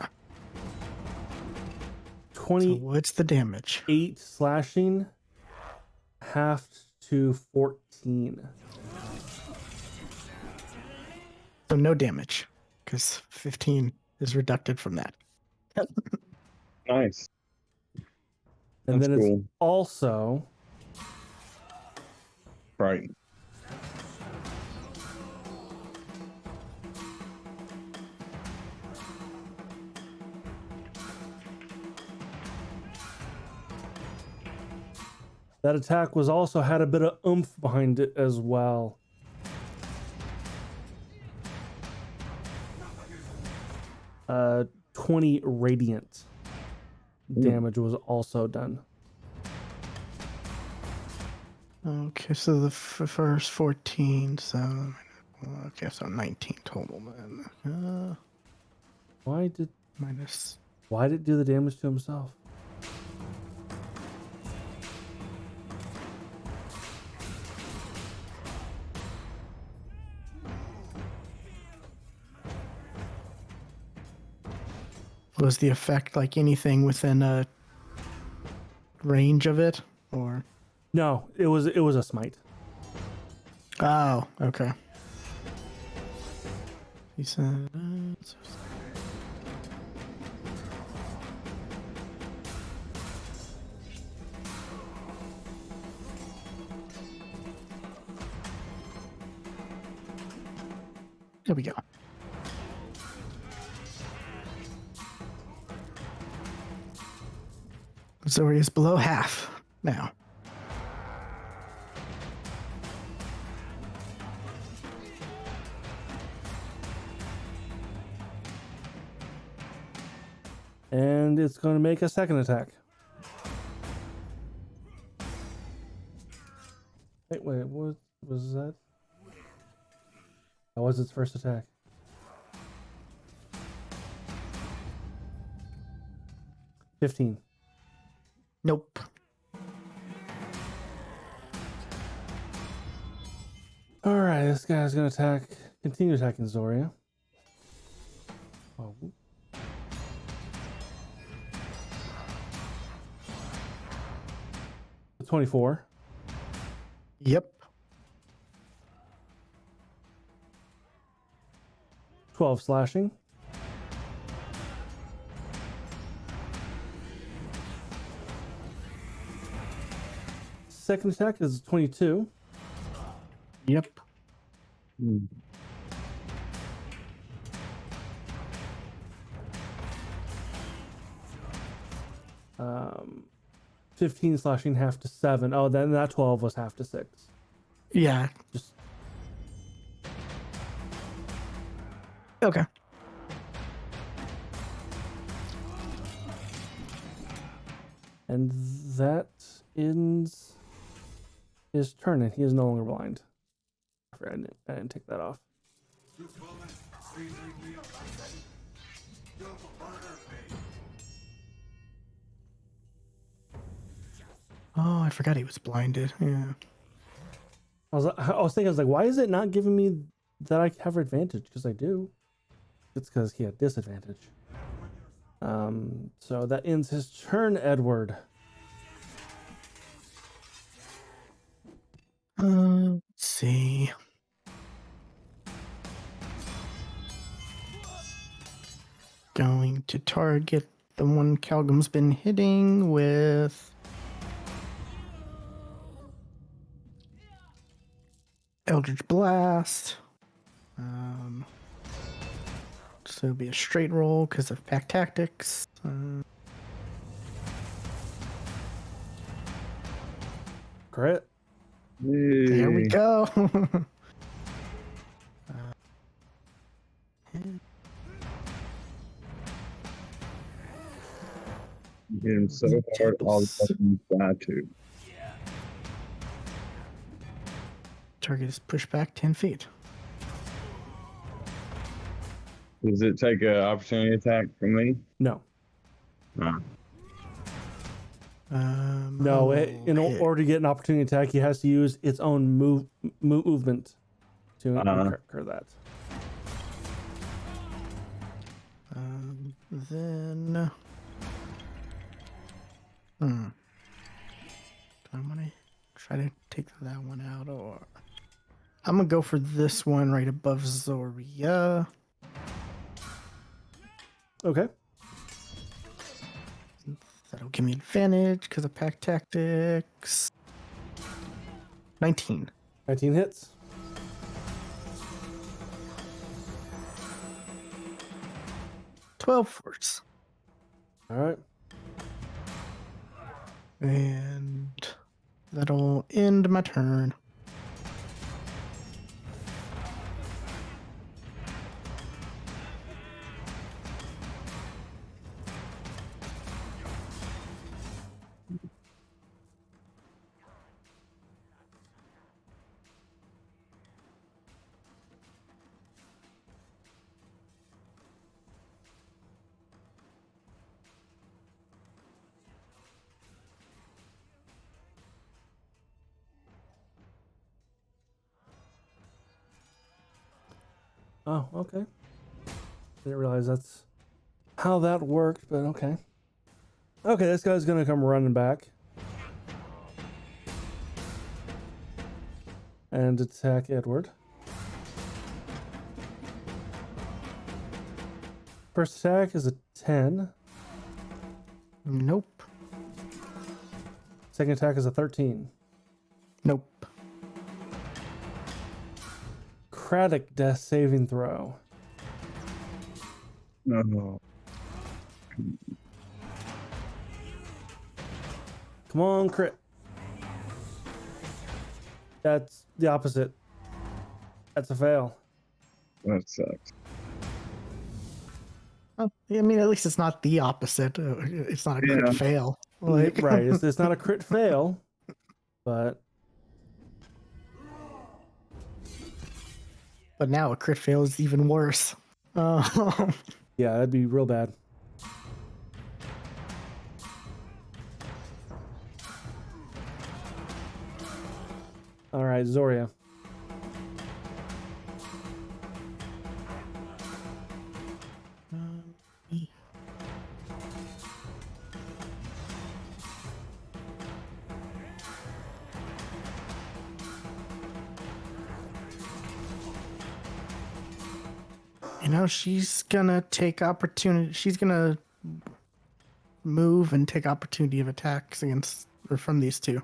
So 28 what's the damage? slashing, halved to 14. So no damage, because 15 is reducted from that. Nice. And That's then cool. it's also Right. that attack was also had a bit of oomph behind it as well. Uh, 20 radiant damage was also done. Okay, so the first 14, so okay, so 19 total then. Why did Minus. it do the damage to himself? Was the effect like anything within a range of it, or? No, it was a smite. Oh, okay. He said. There we go. Zori is below half now. And it's going to make a second attack. Wait, what was that? That was its first attack. $15. Nope. All right, this guy's going to continue attacking Zoria. Oh. 24. Yep. 12 slashing. Second attack is 22. Yep. Hmm. 15 slashing, half to 7. Oh, then that 12 was half to 6. Yeah. Just Okay. and that ends his turn, and he is no longer blind. I didn't take that off. Oh, I forgot he was blinded. Yeah. I was thinking, why is it not giving me that I have advantage? Because I do. It's because he had disadvantage. So that ends his turn, Edward. Let's see. Going to target the one Calgum's been hitting with Eldritch Blast. So it'll be a straight roll because of pack tactics. Crit. There we Yay. go. You hit him so hard, all the buttons die too. Target is pushed back 10 feet. Does it take an opportunity attack from me? No. No. No, in hit. order to get an opportunity attack, he has to use its own movement to incur that. Then... Do I want to try to take that one out, or... I'm going to go for this one right above Zoria. Okay. That'll give me advantage because of pack tactics. 19. 19 hits. Force. All right. And that'll end my turn. Oh, okay. Didn't realize that's how that worked, but okay. Okay, this guy's gonna come running back and attack Edward. First attack is a 10. Nope. Second attack is a 13. Nope. Craddock death saving throw. No. Come on, crit. That's the opposite. That's a fail. That sucks. Oh, I mean, at least it's not the opposite. It's not a crit Yeah. fail. Yeah, Like, right. It's not a crit fail, but but now a crit fail is even worse. yeah, that'd be real bad. All right, Zoria. You know, she's gonna take opportunity. She's gonna move and take opportunity of attacks against or from these two.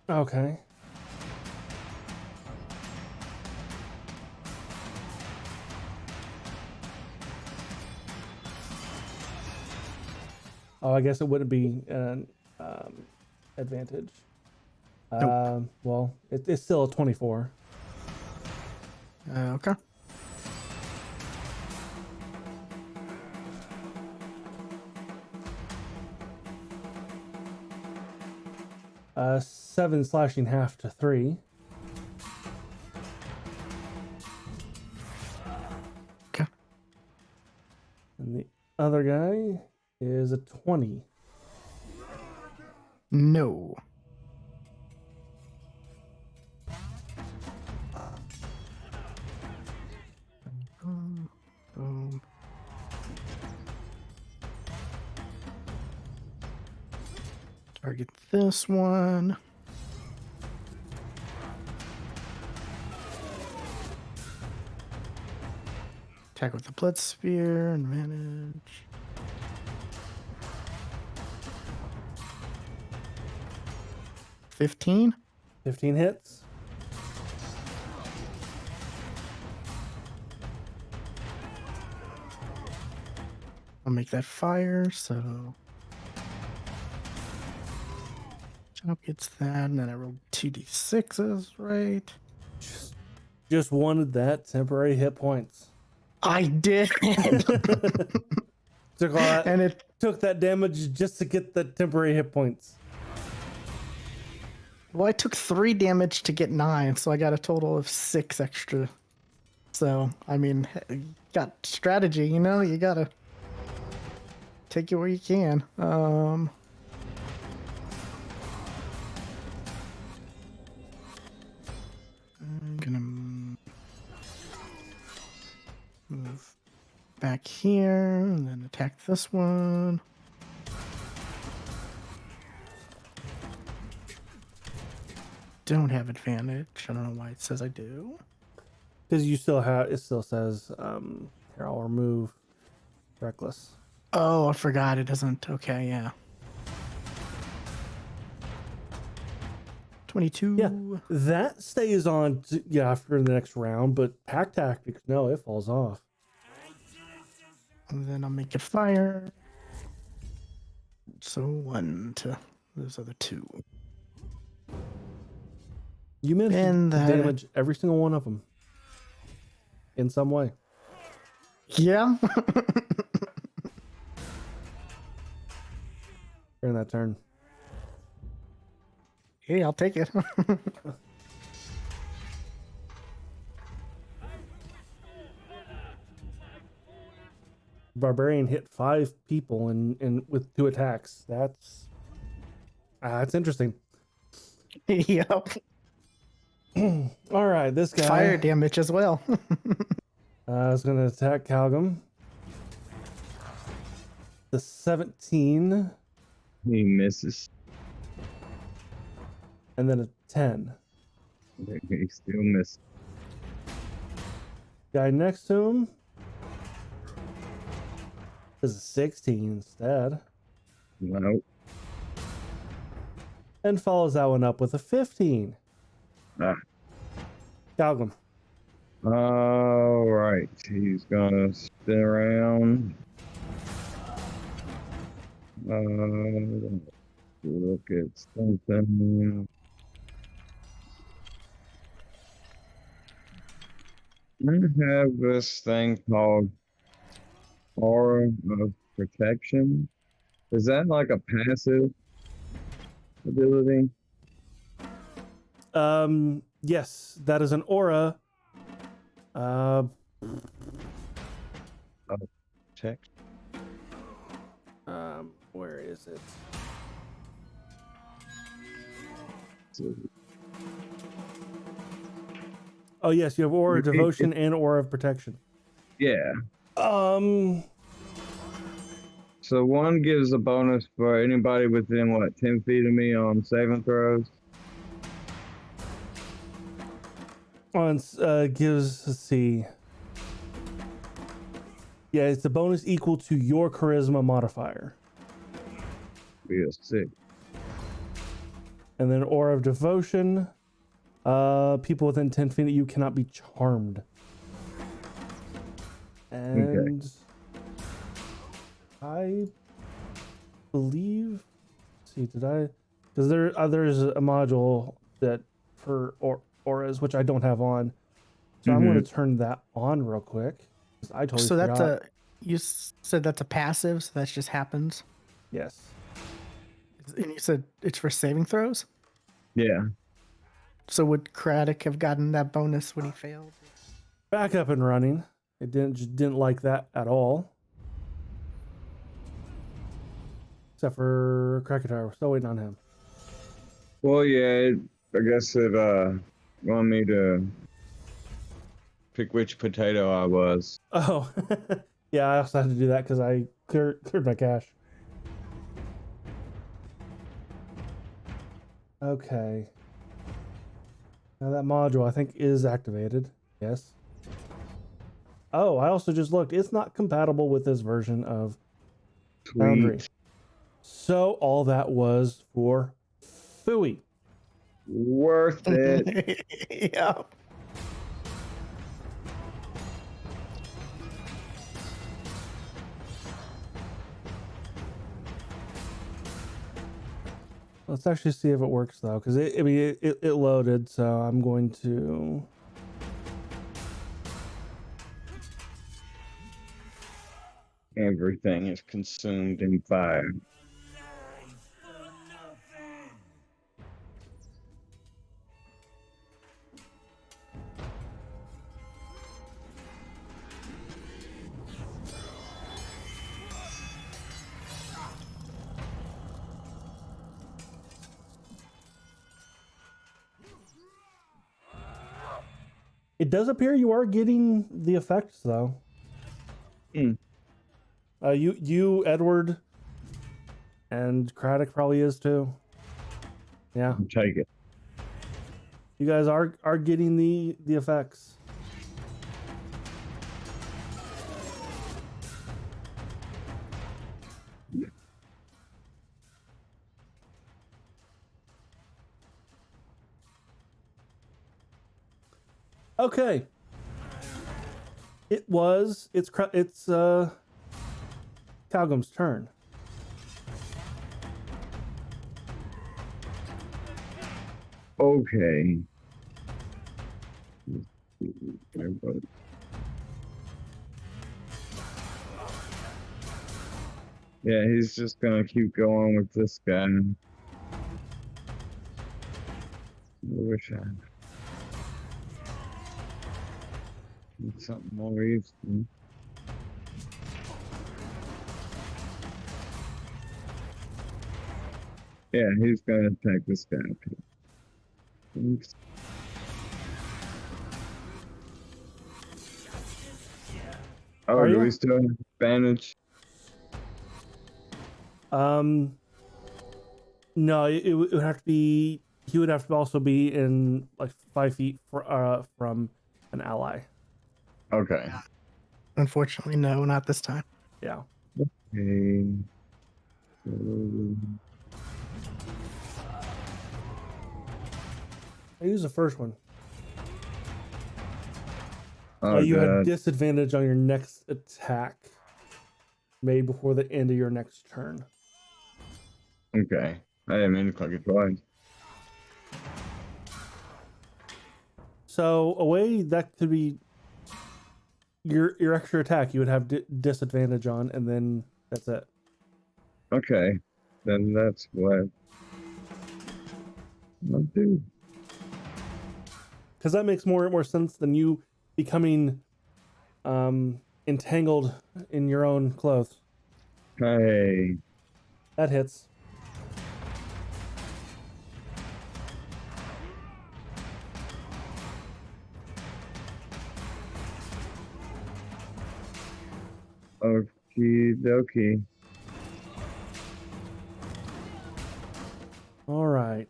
Okay. Oh, I guess it wouldn't be an advantage. Nope. Well, it's still a 24. Okay. Seven slashing half to 3. Okay. And the other guy is a 20. No. Boom. Target this one. Attack with the blood spear, advantage. $15. 15 hits. I'll make that fire, so Chop gets that, and then I rolled 2d6s, right? Just wanted that temporary hit points. I did. Took all that, And it took that damage just to get the temporary hit points. Well, I took 3 damage to get 9, so I got a total of 6 extra. So, I mean, got strategy, you know? You gotta take it where you can. I'm gonna move back here and then attack this one. Don't have advantage. I don't know why it says I do. Because you still have, it still says, here, I'll remove reckless. Oh, I forgot it doesn't. Okay, yeah. 22. Yeah, that stays on, after the next round, but Pack Tactics, no, it falls off. And then I'll make it fire. So 1 to those other 2. You managed And to that- damage every single one of them in some way. Yeah. During that turn. Hey, I'll take it. Barbarian hit 5 people in with 2 attacks. That's interesting. Yep. All right, this guy Fire damage as well. is going to attack Calgum. The 17 He misses. and then a 10. He still misses. Guy next to him is a 16 instead, Nope. and follows that one up with a 15. Ah. Calgum. All right. He's gonna spin around Look at something. I have this thing called Aura of Protection. Is that like a passive ability? Yes, that is an aura. Protect. Where is it? Oh yes, you have aura of devotion and aura of protection. Yeah. Um, So one gives a bonus for anybody within what 10 feet of me on saving throws. gives, let's see. Yeah, it's a bonus equal to your charisma modifier. Be a 6. And then aura of devotion. People within 10 feet of you cannot be charmed. And I believe, let's see, did I? Because there's a module that for auras, which I don't have on. So I'm going to turn that on real quick. I totally So forgot. that's you said that's a passive, so that just happens. Yes. And you said it's for saving throws? Yeah. So would Craddock have gotten that bonus when he failed? Back up and running. It didn't like that at all. Except for Krakatoa. We're still waiting on him. Well, yeah, I guess it wanted me to pick which potato I was. Oh, yeah, I also had to do that because I cleared my cache. Okay. Now that module, I think, is activated. Yes. Oh, I also just looked. It's not compatible with this version of Foundry. So all that was for Fooey. Worth it. Yeah. Let's actually see if it works though, because it loaded. So I'm going to. Everything is consumed in fire. It does appear you are getting the effects though. You, Edward, and Craddock probably is too. Yeah. Take it. You guys are getting the effects. Okay. It's Calgum's turn. Okay. Yeah, he's just gonna keep going with this guy. I wish I did something more useful. Yeah, he's gonna attack this guy up here. Oops. Oh, do we still have advantage? No, it would have to be. He would have to also be in like 5 feet from an ally. Okay. Unfortunately, no, not this time. Yeah. Okay. I use the first one. Oh, You God. had disadvantage on your next attack made before the end of your next turn. Okay. I didn't mean to click it twice. So a way that could be your extra attack you would have disadvantage on, and then that's it. Okay. Then that's what I'll do. Because that makes more sense than you becoming entangled in your own clothes. Hey. That hits. Okie dokie. All right.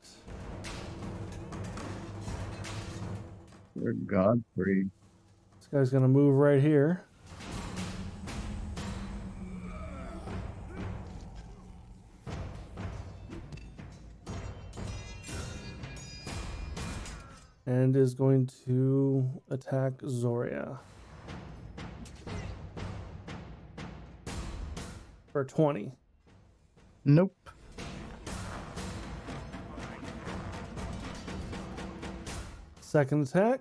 You're Godfrey. This guy's gonna move right here. And is going to attack Zoria. For 20. Nope. Second attack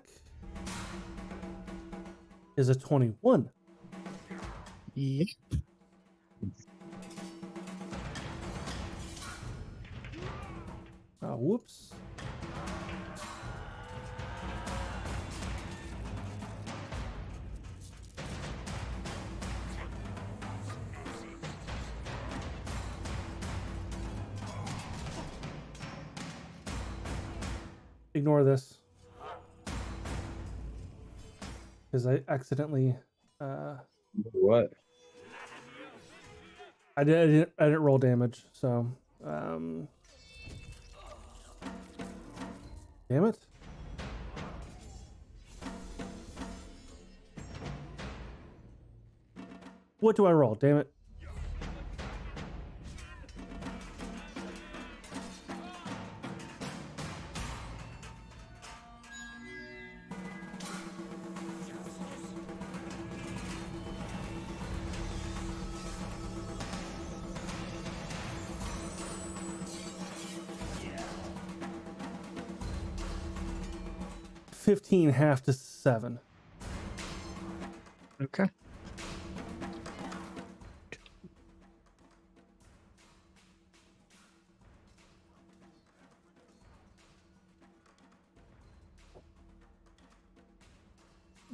is a 21. Yep. Whoops. Ignore this. Because I accidentally What? I didn't roll damage, so damn it. What do I roll? Damn it. $15 half to 7. Okay.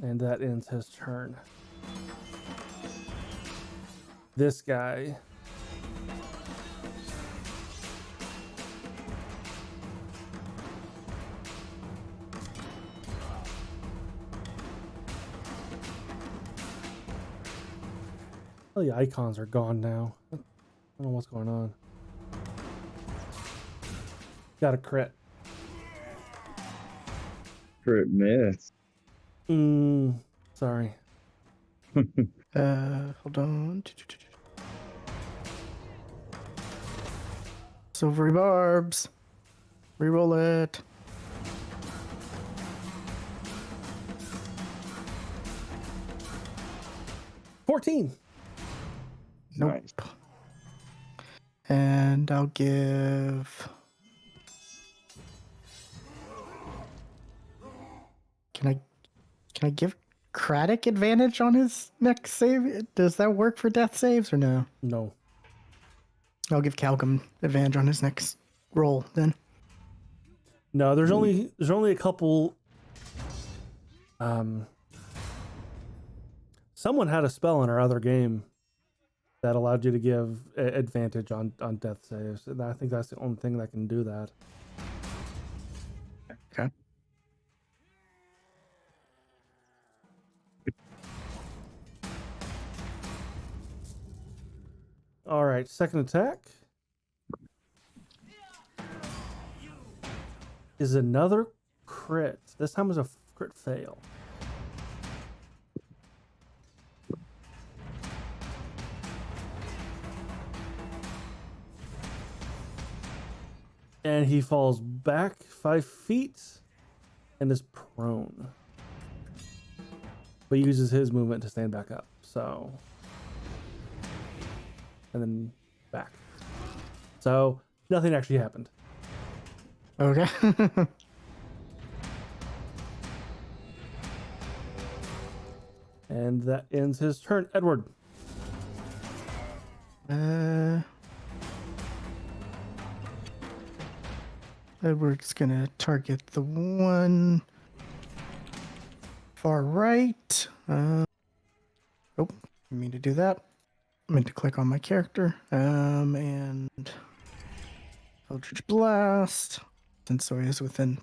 And that ends his turn. This guy. Oh, the icons are gone now. I don't know what's going on. Got a crit. Crit miss. Sorry. Hold on. Silvery barbs. Reroll it. $14. Nope. Nice. And I'll give. Can I give Craddock advantage on his next save? Does that work for death saves or no? No. I'll give Calcum advantage on his next roll then. No, there's only a couple. Someone had a spell in our other game that allowed you to give advantage on death saves. And I think that's the only thing that can do that. Okay. All right, second attack is another crit. This time is a crit fail. And he falls back 5 feet and is prone. But uses his movement to stand back up. So. And then back. So Nothing actually happened. Okay. And that ends his turn. Edward. Edward's gonna target the one far right. Oh, I mean to do that. I meant to click on my character. And Eldritch Blast. Since Zoya is within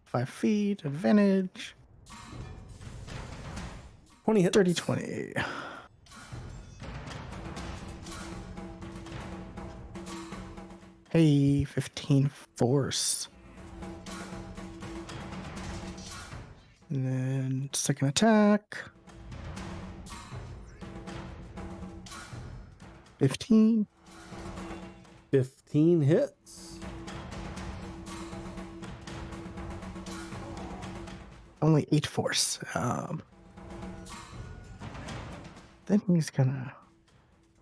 5 feet, advantage. 20 hits. 30, 20. Hey, 15 force. And then second attack. 15. 15 hits. Only 8 force. Then he's gonna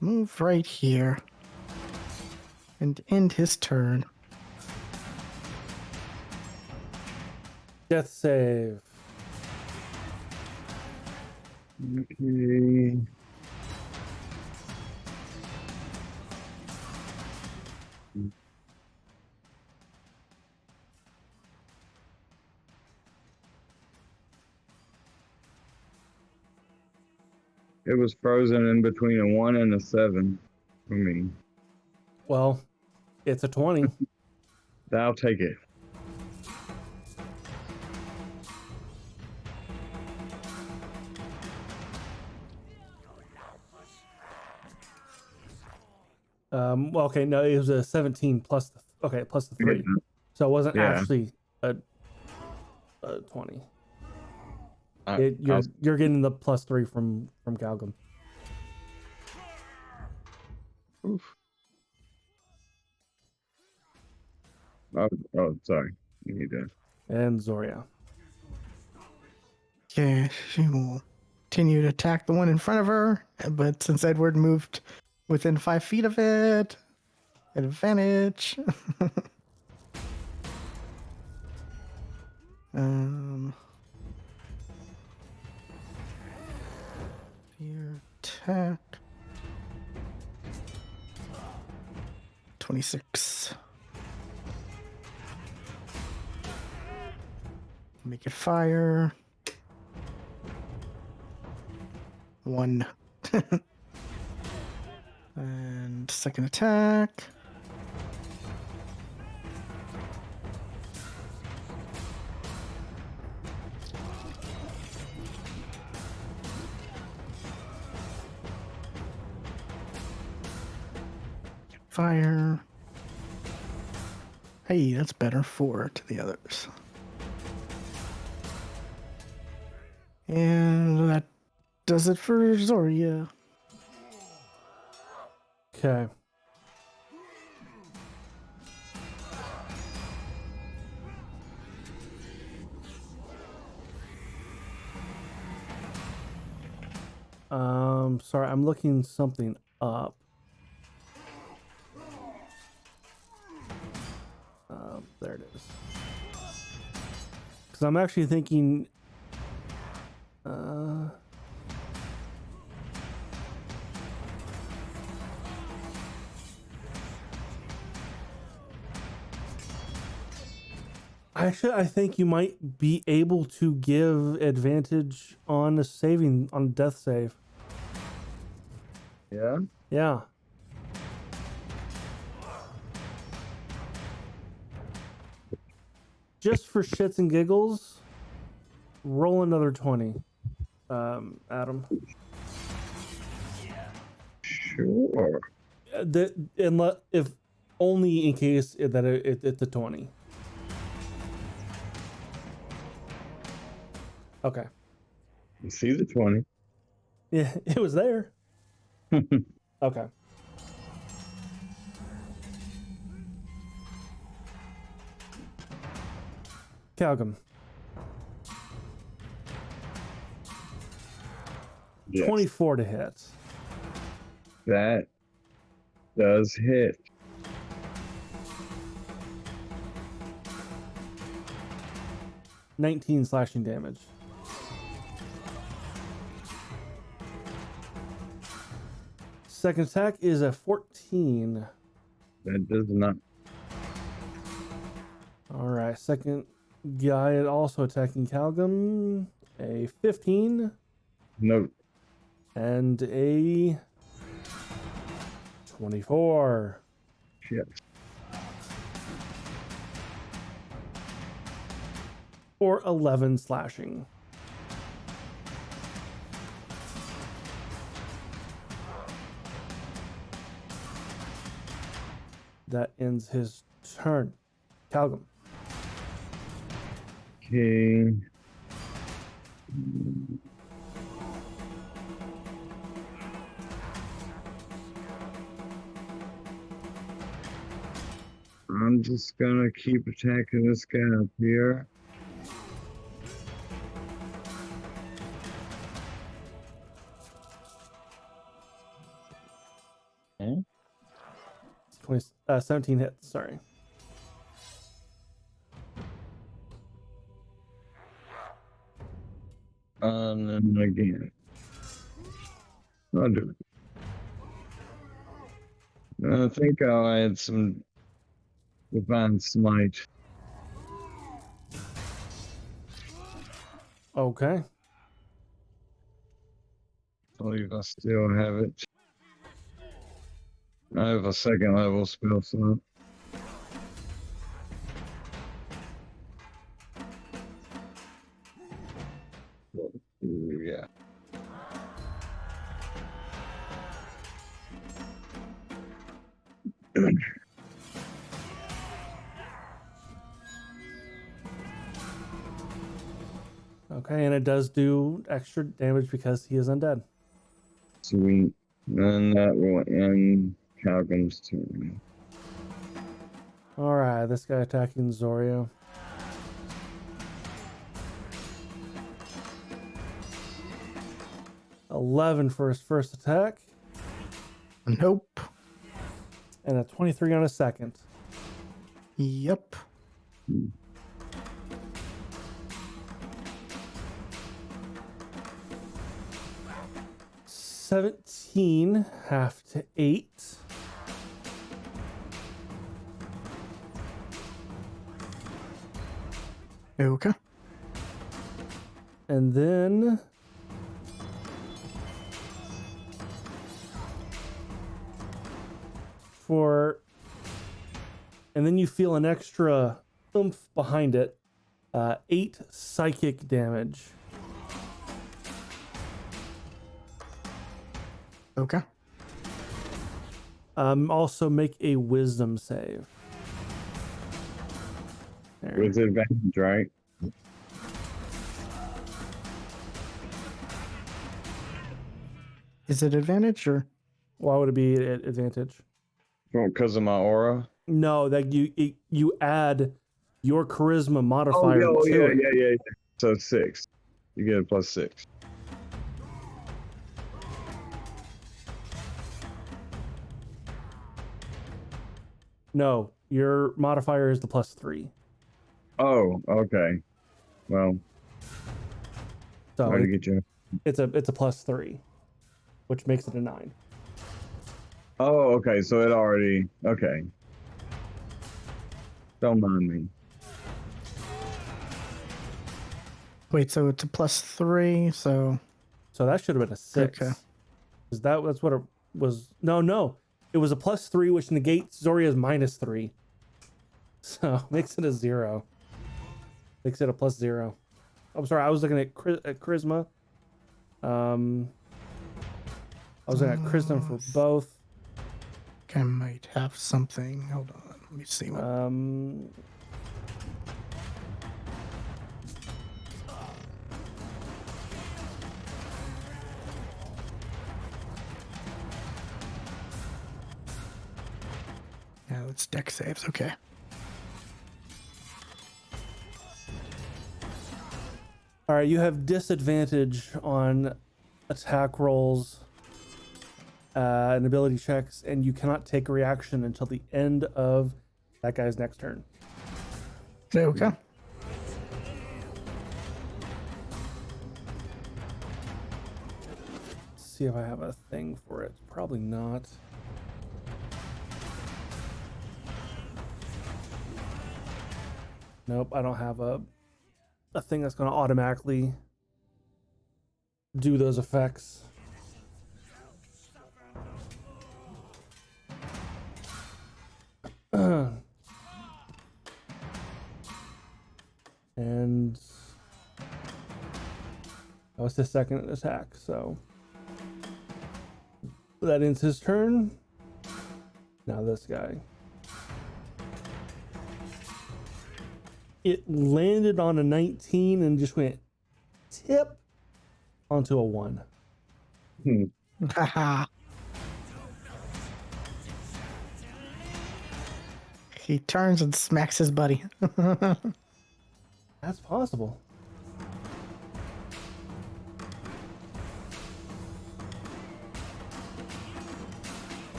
move right here and end his turn. Death save. Okay. It was frozen in between a 1 and a 7 for me. Well, it's a 20. I'll take it. Well, okay, no, it was a 17 plus the, plus the 3. Yeah. So it wasn't Yeah. actually a 20. I- You're getting the plus 3 from Galgum. Oof. Oh, sorry. You need to. And Zoria. Yeah, she will continue to attack the one in front of her, but since Edward moved within 5 feet of it, at advantage. Fear attack. 26. Make it fire. 1. And second attack. Fire. Hey, that's better. 4 to the others. And that does it for Zoria. Okay. Sorry, I'm looking something up. There it is. Because I'm actually thinking. Actually, I think you might be able to give advantage on a saving on a death save. Yeah? Yeah. Just for shits and giggles, roll another 20. Adam. Sure. If only in case that it's a 20. Okay. You see the 20. Yeah, it was there. Okay. Calgum. Yes. 24 to hit. That does hit. 19 slashing damage. Second attack is a 14. That does not. All right, second guy also attacking Calgum. A 15 Nope. and a 24. Shit. Or 11 slashing. That ends his turn. Calgum. Okay. I'm just gonna keep attacking this guy up here. Okay. 17 hits, sorry. And then again. I'll do it. I think I'll add some Divine Smite. Okay. I believe I still have it. I have a second level spell slot. Yeah. Okay, and it does do extra damage because he is undead. Sweet. And that will end Calgum's turn. All right, this guy attacking Zoria. $11 for his first attack, Nope. and a 23 on his second. Yep. $17, half to 8. Okay. And then and then you feel an extra oomph behind it. 8 psychic damage. Okay. Also make a wisdom save. There. With advantage, right? Is it advantage or? Why would it be at advantage? Because of my aura? No, that you add your charisma modifier to it. Yeah. So 6. You get a +6. No, your modifier is the +3. Oh, okay. Well, So try to get you. it's a +3, which makes it a 9. Oh, okay. So it already. Okay. Don't mind me. Wait, so it's a +3, so So that should have been a 6. Okay. Because that's what it was. No. It was a +3, which negates Zoria's -3. So makes it a 0. Makes it a +0. I'm sorry, I was looking at charisma. I was looking at charisma for both. I might have something. Hold on. Let me see what. Yeah, it's deck saves. Okay. All right, you have disadvantage on attack rolls and ability checks, and you cannot take a reaction until the end of that guy's next turn. Okay. see if I have a thing for it. Probably not. Nope, I don't have a thing that's going to automatically do those effects. And that was his second attack, so that ends his turn. Now this guy. It landed on a 19 and just went tip onto a 1. Haha. He turns and smacks his buddy. That's possible.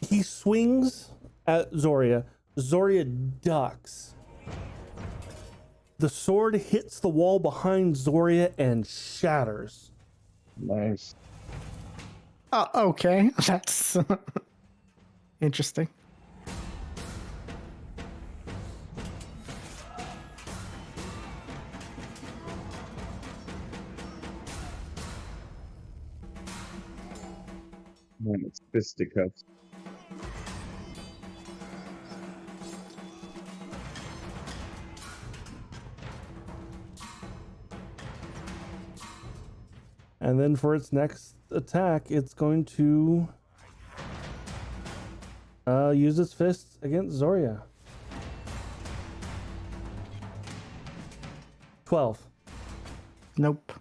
He swings at Zoria. Zoria ducks. The sword hits the wall behind Zoria and shatters. Nice. Okay, that's interesting. Nice. Fisticuffs. And then for its next attack, it's going to use its fists against Zoria. 12. Nope.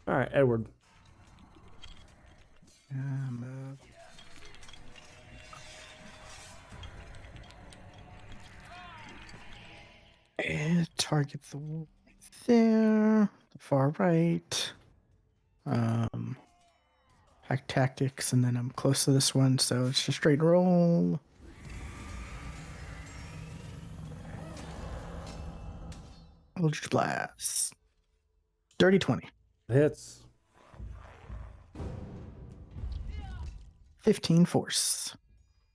All right, Edward. And target the wall there, the far right. Hack tactics, and then I'm close to this one, so it's just straight roll. Eldritch Blast. Dirty 20. Hits. 15 force.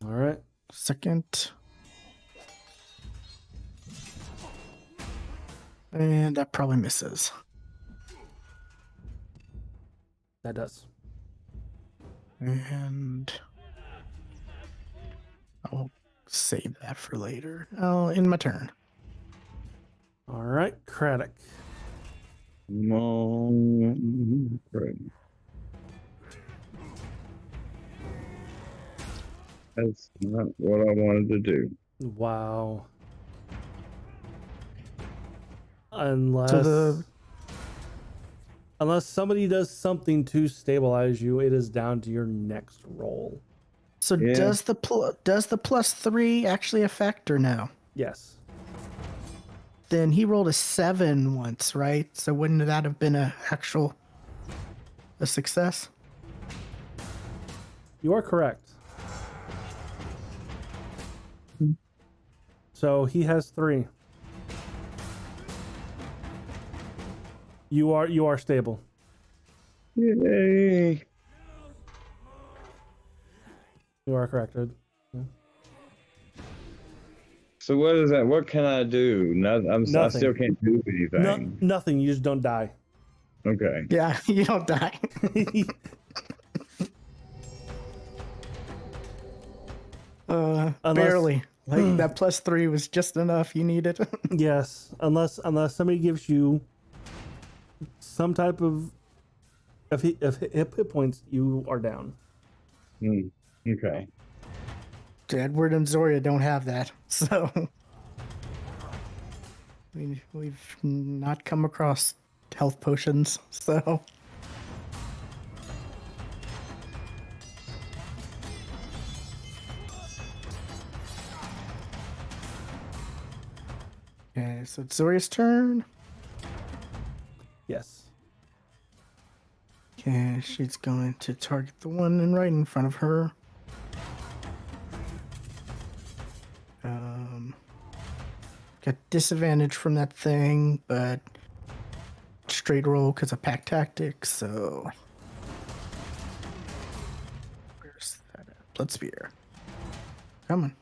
All right. Second. And that probably misses. That does. And I'll save that for later. Oh, in my turn. All right, Craddock. Right. That's not what I wanted to do. Wow. Unless So unless somebody does something to stabilize you, it is down to your next roll. So Yeah. does the +3 actually affect or no? Yes. Then he rolled a 7 once, right? So wouldn't that have been a success? You are correct. So he has 3. You are stable. Yay! You are corrected. So what is that? What can I do? I Nothing. still can't do anything. Nothing. You just don't die. Okay. Yeah, you don't die. Unless- Barely. Like that +3 was just enough you needed. Yes, unless somebody gives you some type of hit points, you are down. Okay. Edward and Zoria don't have that, so we've not come across health potions. So okay, so it's Zoria's turn. Yes. Okay, she's going to target the one right in front of her. Got disadvantage from that thing, but straight roll because of pack tactics. So where's that at? Blood spear. Come on.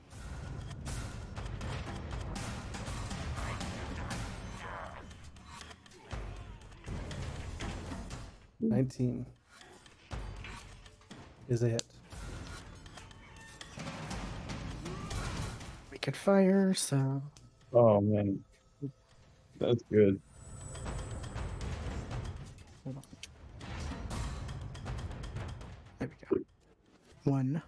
Mm. 19 is a hit. We could fire, so Oh man, that's good. hold on. There we go. 1.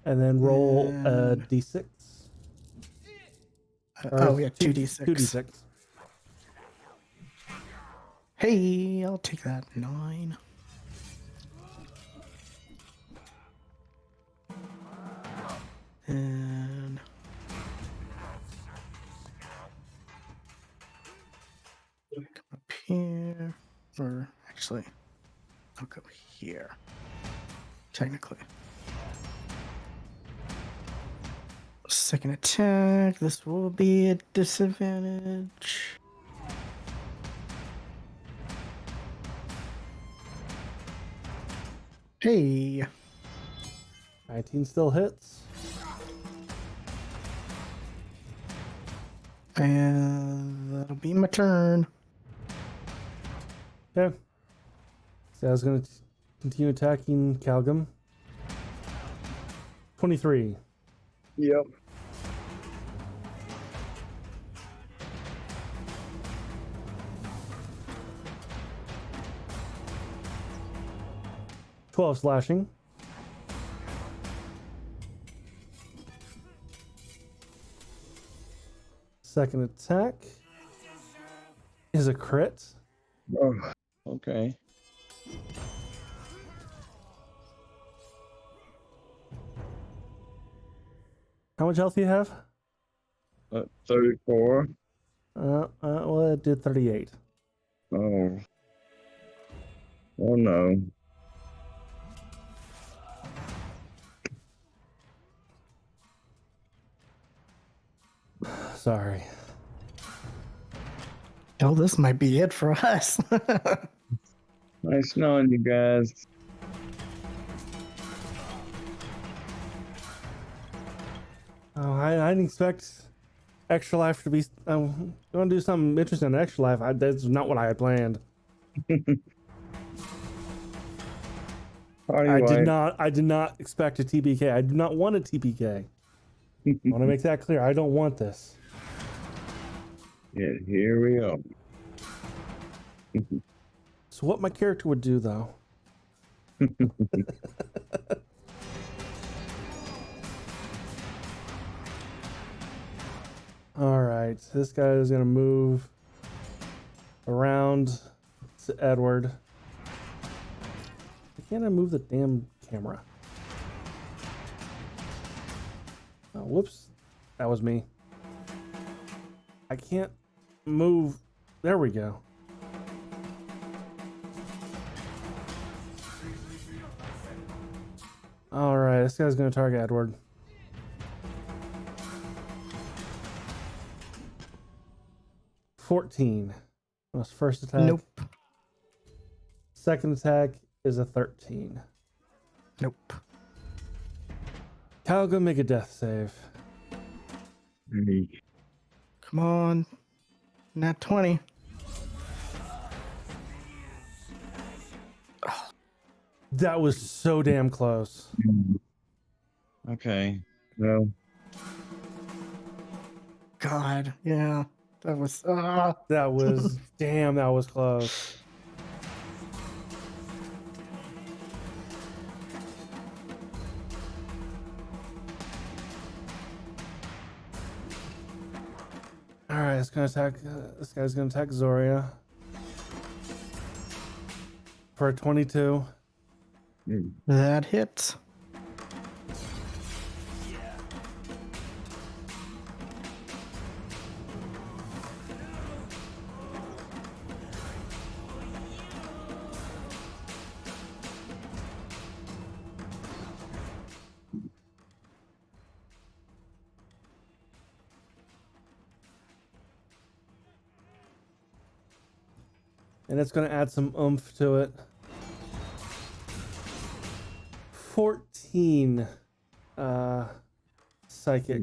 And then roll a And- d6. oh yeah, 2d6. 2d6. Hey, I'll take that. 9. And come up here, or actually, I'll go here. Technically, second attack. This will be a disadvantage. Hey, 19 still hits. and that'll be my turn. Okay. So I was going to continue attacking Calgum. 23. Yep. Slashing. Second attack is a crit. Oh, okay. How much health do you have? 34. Well, it did 38. Oh. Oh no. Sorry. Oh, this might be it for us. Nice knowing you guys. Oh, I didn't expect Extra Life to be. I'm going to do something interesting in Extra Life. That's not what I had planned. I did not expect a TPK. I do not want a TPK. I want to make that clear. I don't want this. Yeah, here we go. So what my character would do, though. All right, this guy is gonna move around to Edward. Why can't I move the damn camera? Oh, whoops, that was me. I can't move. There we go. All right, this guy's gonna target Edward. $14. That's first attack. Nope. Second attack is a 13. Nope. Calga, make a death save. Hey. Come on. Nat 20. That was so damn close. Okay. Well, God, yeah. That was That was damn. That was close. All right, it's gonna attack. This guy's gonna attack Zoria for a 22. that hits. And it's going to add some oomph to it. 14 psychic.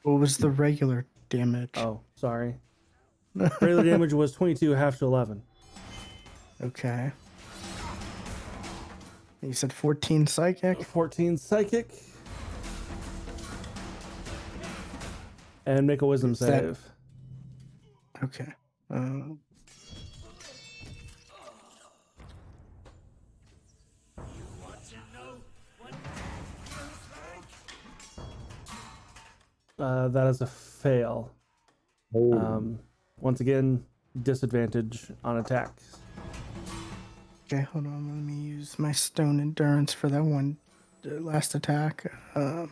What was the regular damage? Oh, sorry. Regular damage was 22, half to 11. Okay. You said 14 psychic? 14 psychic. And make a wisdom Is that- save. Okay. That is a fail. Oh, Once again, disadvantage on attacks. Okay, hold on. Let me use my stone endurance for that one last attack. Of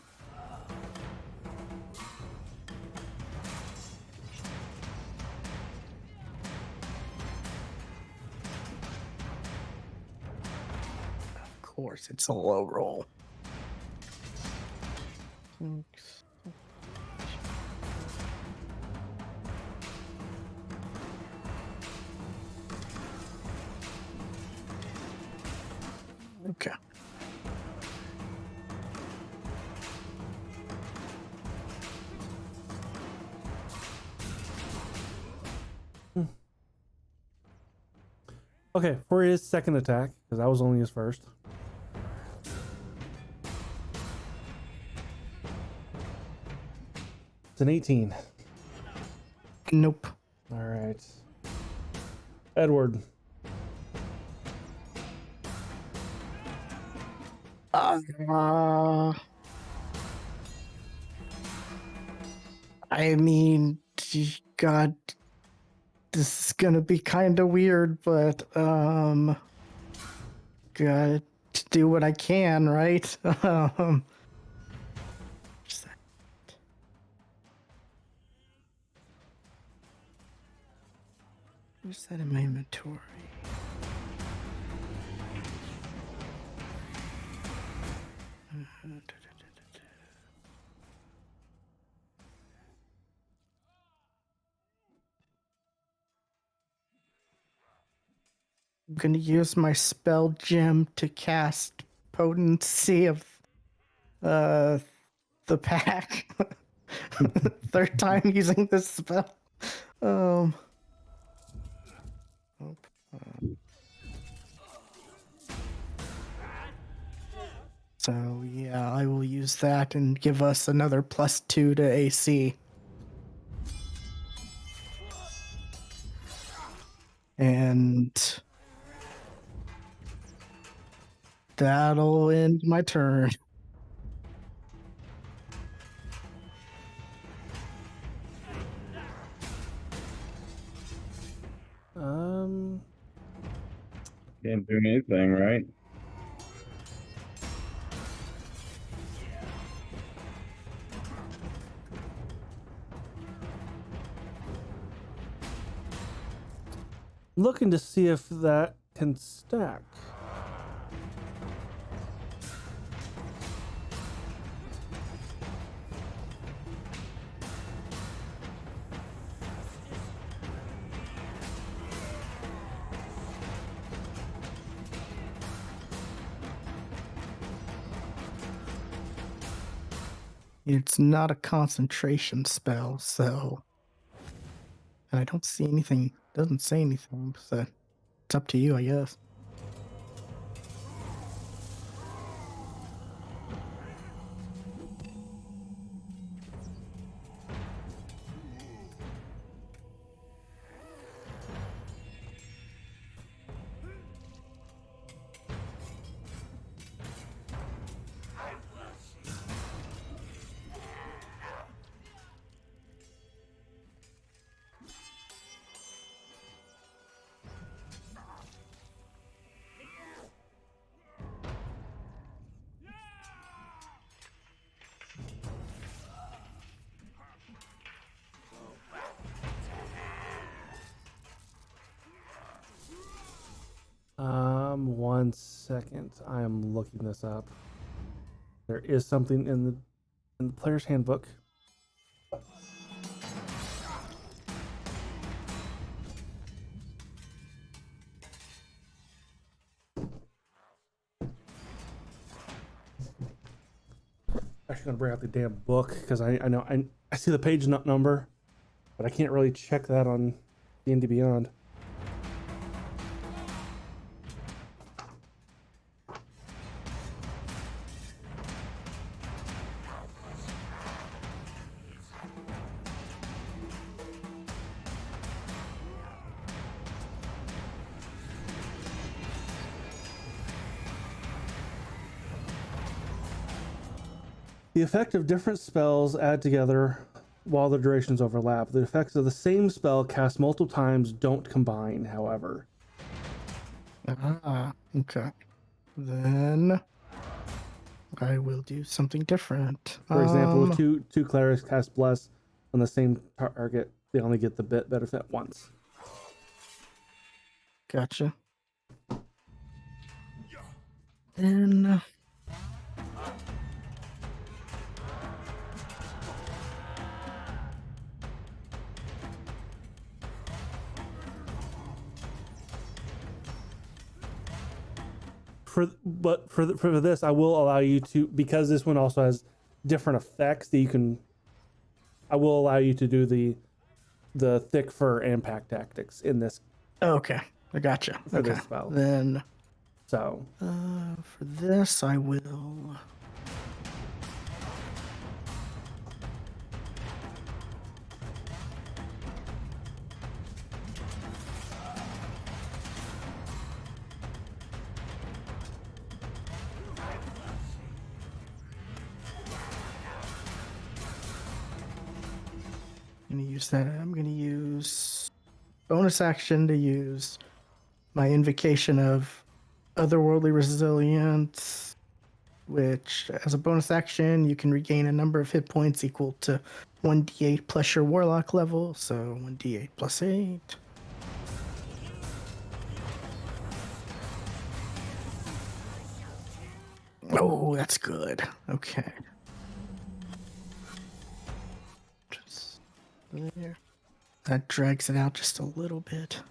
course, it's a low roll. Okay. Okay, for his second attack, because that was only his first. It's an 18. Nope. All right. Edward. I mean, God, this is gonna be kind of weird, but gotta do what I can, right? Just that- Where's that in my inventory? I'm gonna use my spell gem to cast potency of the pack. Third time using this spell. Um nope. So yeah, I will use that and give us another +2 to AC. And that'll end my turn. can't do anything, right? Looking to see if that can stack. It's not a concentration spell, so. And I don't see anything, doesn't say anything, so it's up to you, I guess. One second. I am looking this up. There is something in the player's handbook. actually gonna bring out the damn book because I know I see the page number, but I can't really check that on D&D Beyond. The effect of different spells add together while the durations overlap. The effects of the same spell cast multiple times don't combine, however. Okay. Then I will do something different. For example, if two clerics cast Bless on the same target, they only get the benefit once. Gotcha. Then For this, I will allow you to, because this one also has different effects that you can. I will allow you to do the thick fur and pack tactics in this. okay, I gotcha. For okay, this spell. then So for this I will. I'm gonna use bonus action to use my invocation of otherworldly resilience, which as a bonus action you can regain a number of hit points equal to 1d8 plus your warlock level, so 1d8 plus 8. Oh, that's good. Okay. Just there. That drags it out just a little bit.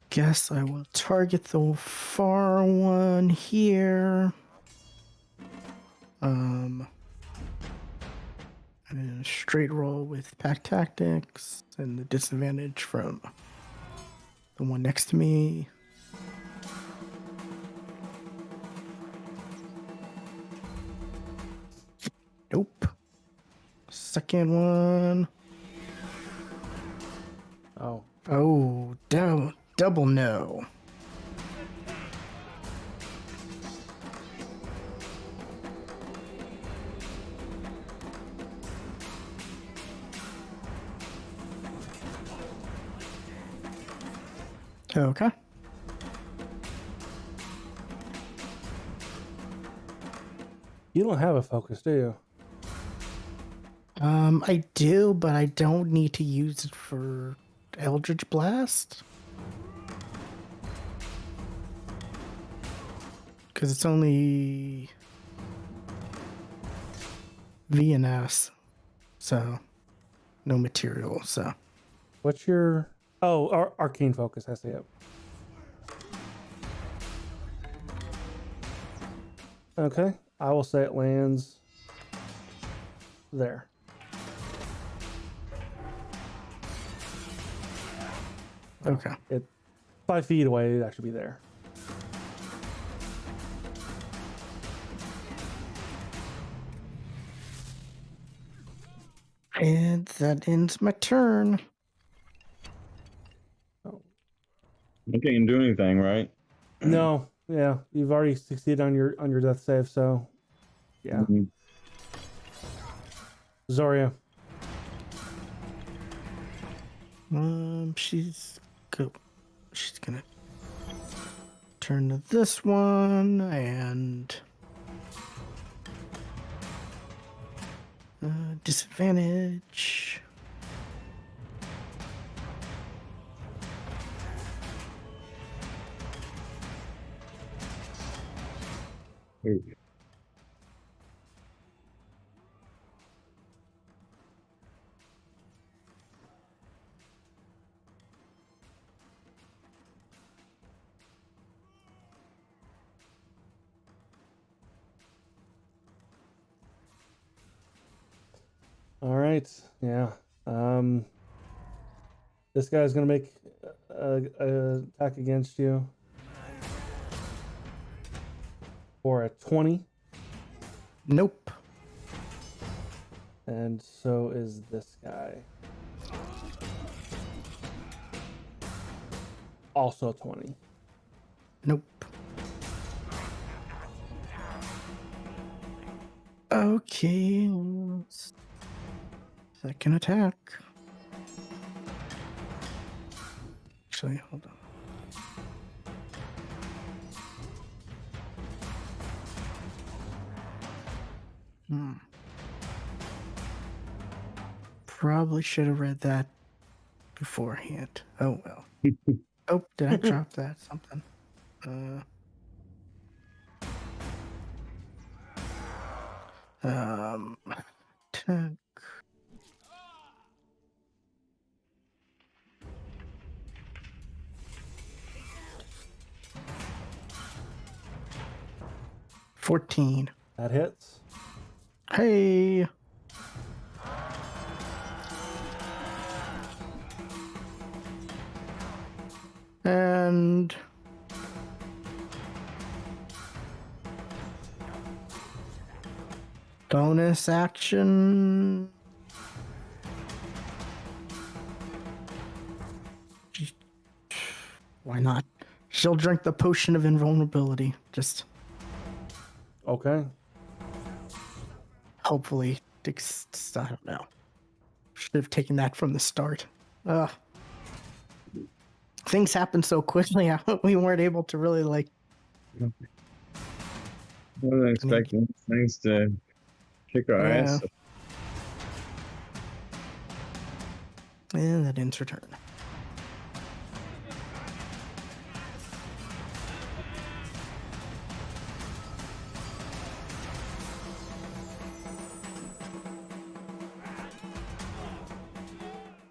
Guess I will target the far one here. And a straight roll with pack tactics and the disadvantage from the one next to me. Nope. Second one. oh, Oh, double no. Okay. you don't have a focus, do you? I do, but I don't need to use it for Eldritch Blast. Because it's only V and S. So, no material, so. What's your arcane focus? I see it. Okay, I will say it lands there. Okay. It 5 feet away. That should be there. And that ends my turn. I can't do anything, right? No, yeah, you've already succeeded on your death save, so yeah. Mhm. Zoria. She's gonna turn to this one and Disadvantage. Ooh. All right. Yeah. This guy's gonna make a attack against you for a 20, Nope. and so is this guy. Also 20. Nope. Okay. Second attack. Actually, hold on. Probably should have read that beforehand. Oh well. Oh, did I drop that? Something. Attack. $14. That hits. Hey. And bonus action. Why not? She'll drink the potion of invulnerability. Just Okay. hopefully, I don't know. Should have taken that from the start. Things happen so quickly. We weren't able to really like. Wasn't expecting things to kick our Yeah. ass. And that ends her turn.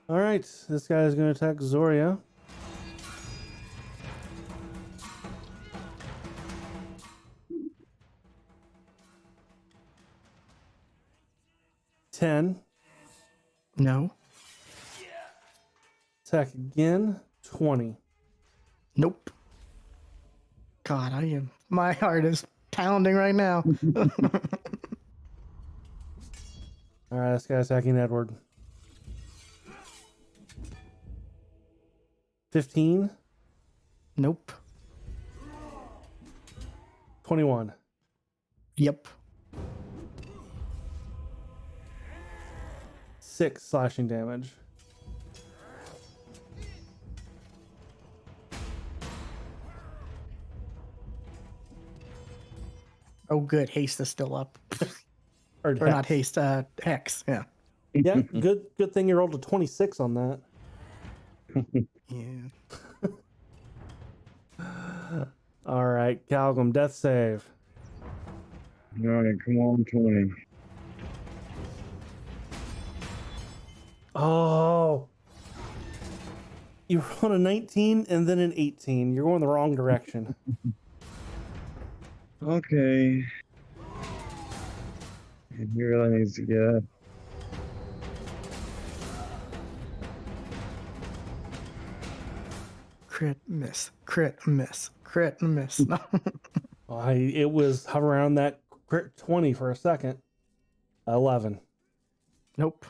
All right. This guy is going to attack Zoria. $10. No. Attack again. 20. Nope. God, my heart is pounding right now. All right. This guy's attacking Edward. 15. Nope. 21. Yep. 6 slashing damage. Oh, good. Haste is still up. Or Not haste, hex. Yeah. Yeah, good thing you rolled a 26 on that. Yeah. All right, Calgum, death save. All right, come on, 20. Oh. You rolled a 19 and then an 18. You're going the wrong direction. Okay. And he really needs to get up. Crit miss. Crit miss. Crit miss. No. It was hovering around that crit 20 for a second. 11. Nope.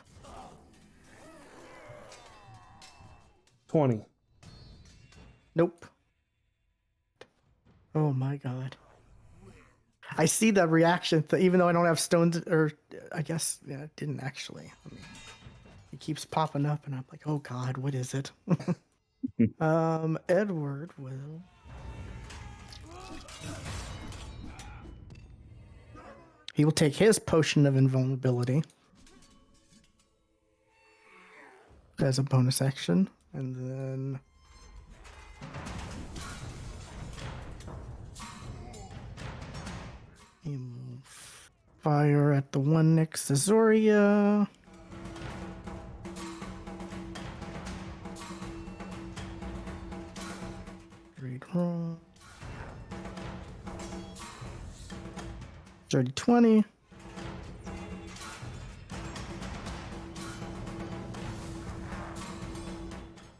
20. Nope. Oh my god. I see the reaction, even though I don't have stones, or I guess, yeah, it didn't actually. I mean, it keeps popping up, and I'm like, oh god, what is it? Edward will. He will take his potion of invulnerability. as a bonus action, and then he will fire at the one next to Zoria. Great roll. Dirty 20.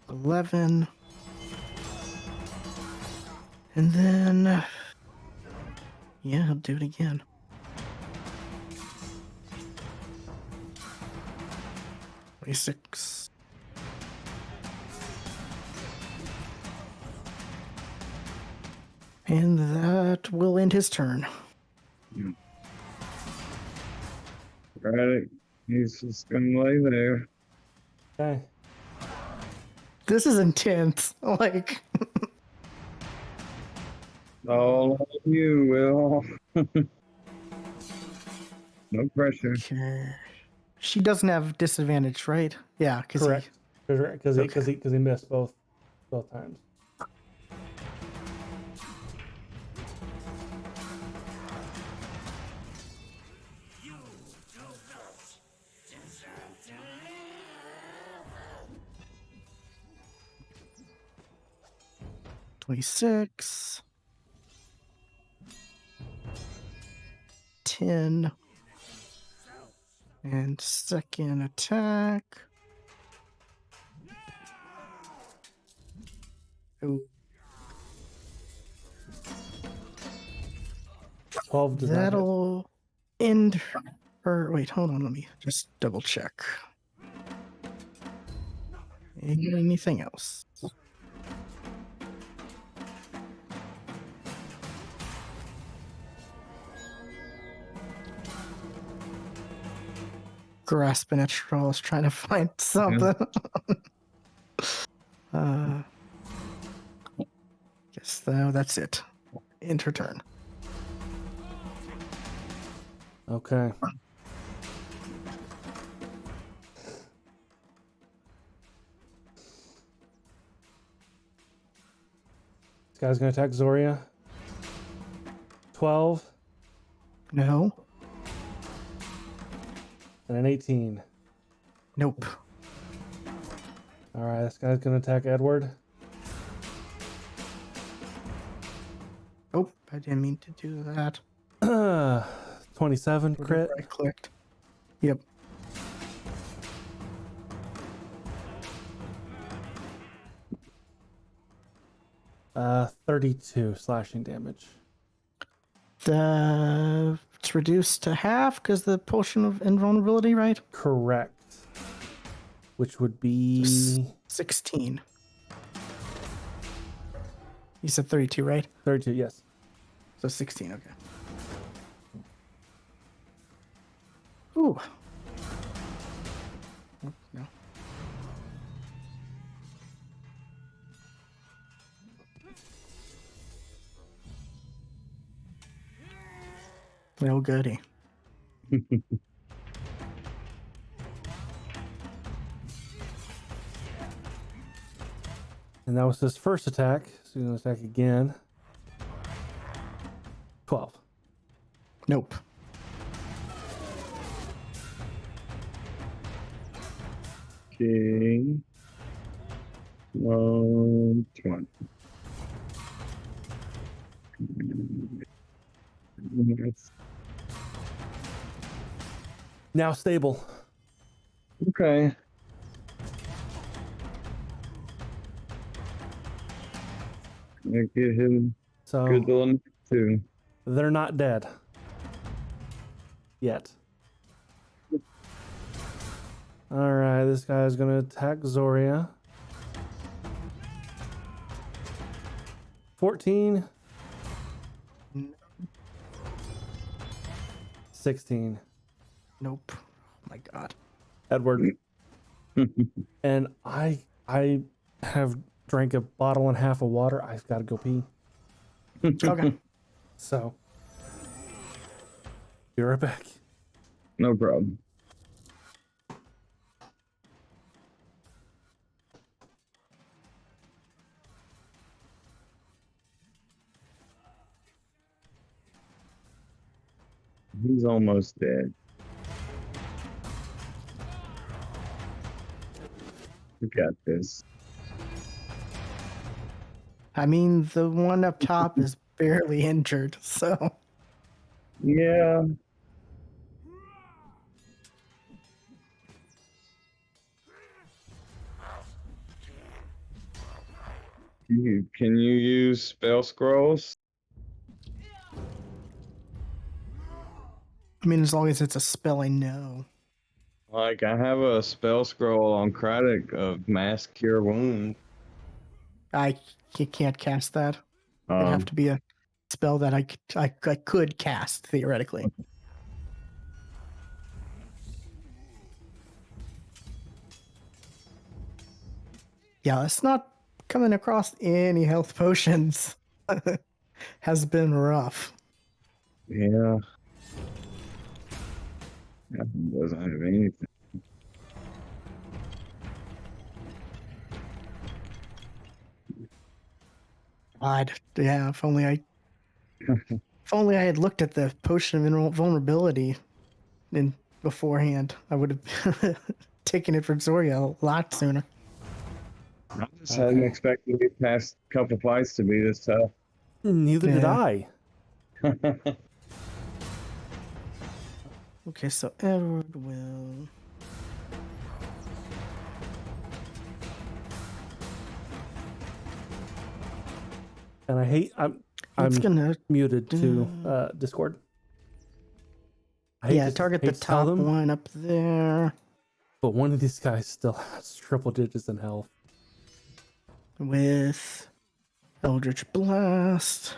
$11. And then, yeah, I'll do it again. $26. And that will end his turn. Right. He's just gonna lay there. Okay. This is intense. Like, All on you, Will. No pressure. okay. She doesn't have disadvantage, right? Yeah, because Correct. Because Okay. he missed both times. he 26. 10. And second attack. Ooh, 12 does not hit. that'll end her. Wait, hold on. Let me just double check. Anything else? Grasping at straws, trying to find something. Guess that's it. End her turn. Okay. This guy's gonna attack Zoria. 12 No. and an 18. Nope. All right, this guy's gonna attack Edward. Oh, I didn't mean to do that. 27 crit. I clicked. Yep. Uh, 32 slashing damage. It's reduced to half because the potion of invulnerability, right? Correct. Which would be 16. You said 32, right? 32. Yes. So 16, okay. Ooh. Oh, no. No goody. And that was his first attack. So he's gonna attack again. 12. Nope. Okay. 120. Yes. Now stable. Okay. I get him So good little too. they're not dead yet. All right, this guy's gonna attack Zoria. 14. 16. Nope. Oh my god. Edward. And I have drank a bottle and a half of water. I've got to go pee. Okay. So be right back. No problem. almost dead. We got this. I mean, the one up top is barely injured, so Yeah. Can you use spell scrolls? I mean, as long as it's a spell, I know. Like I have a spell scroll on Craddock of Mass Cure Wound. I can't cast that. It'd have to be a spell that I could cast theoretically. Yeah, it's not coming across any health potions. Has been rough. Yeah. That doesn't have anything. God, yeah. If only I had looked at the potion of invulnerability in beforehand, I would have taken it from Zoria a lot sooner. I just hadn't expected these past couple fights to be this tough. Neither did Yeah. I. Okay, so Edward will. And I hate I'm It's gonna muted to Discord. I hate to target the tell top them, one up there but one of these guys still has triple digits in health. with Eldritch Blast.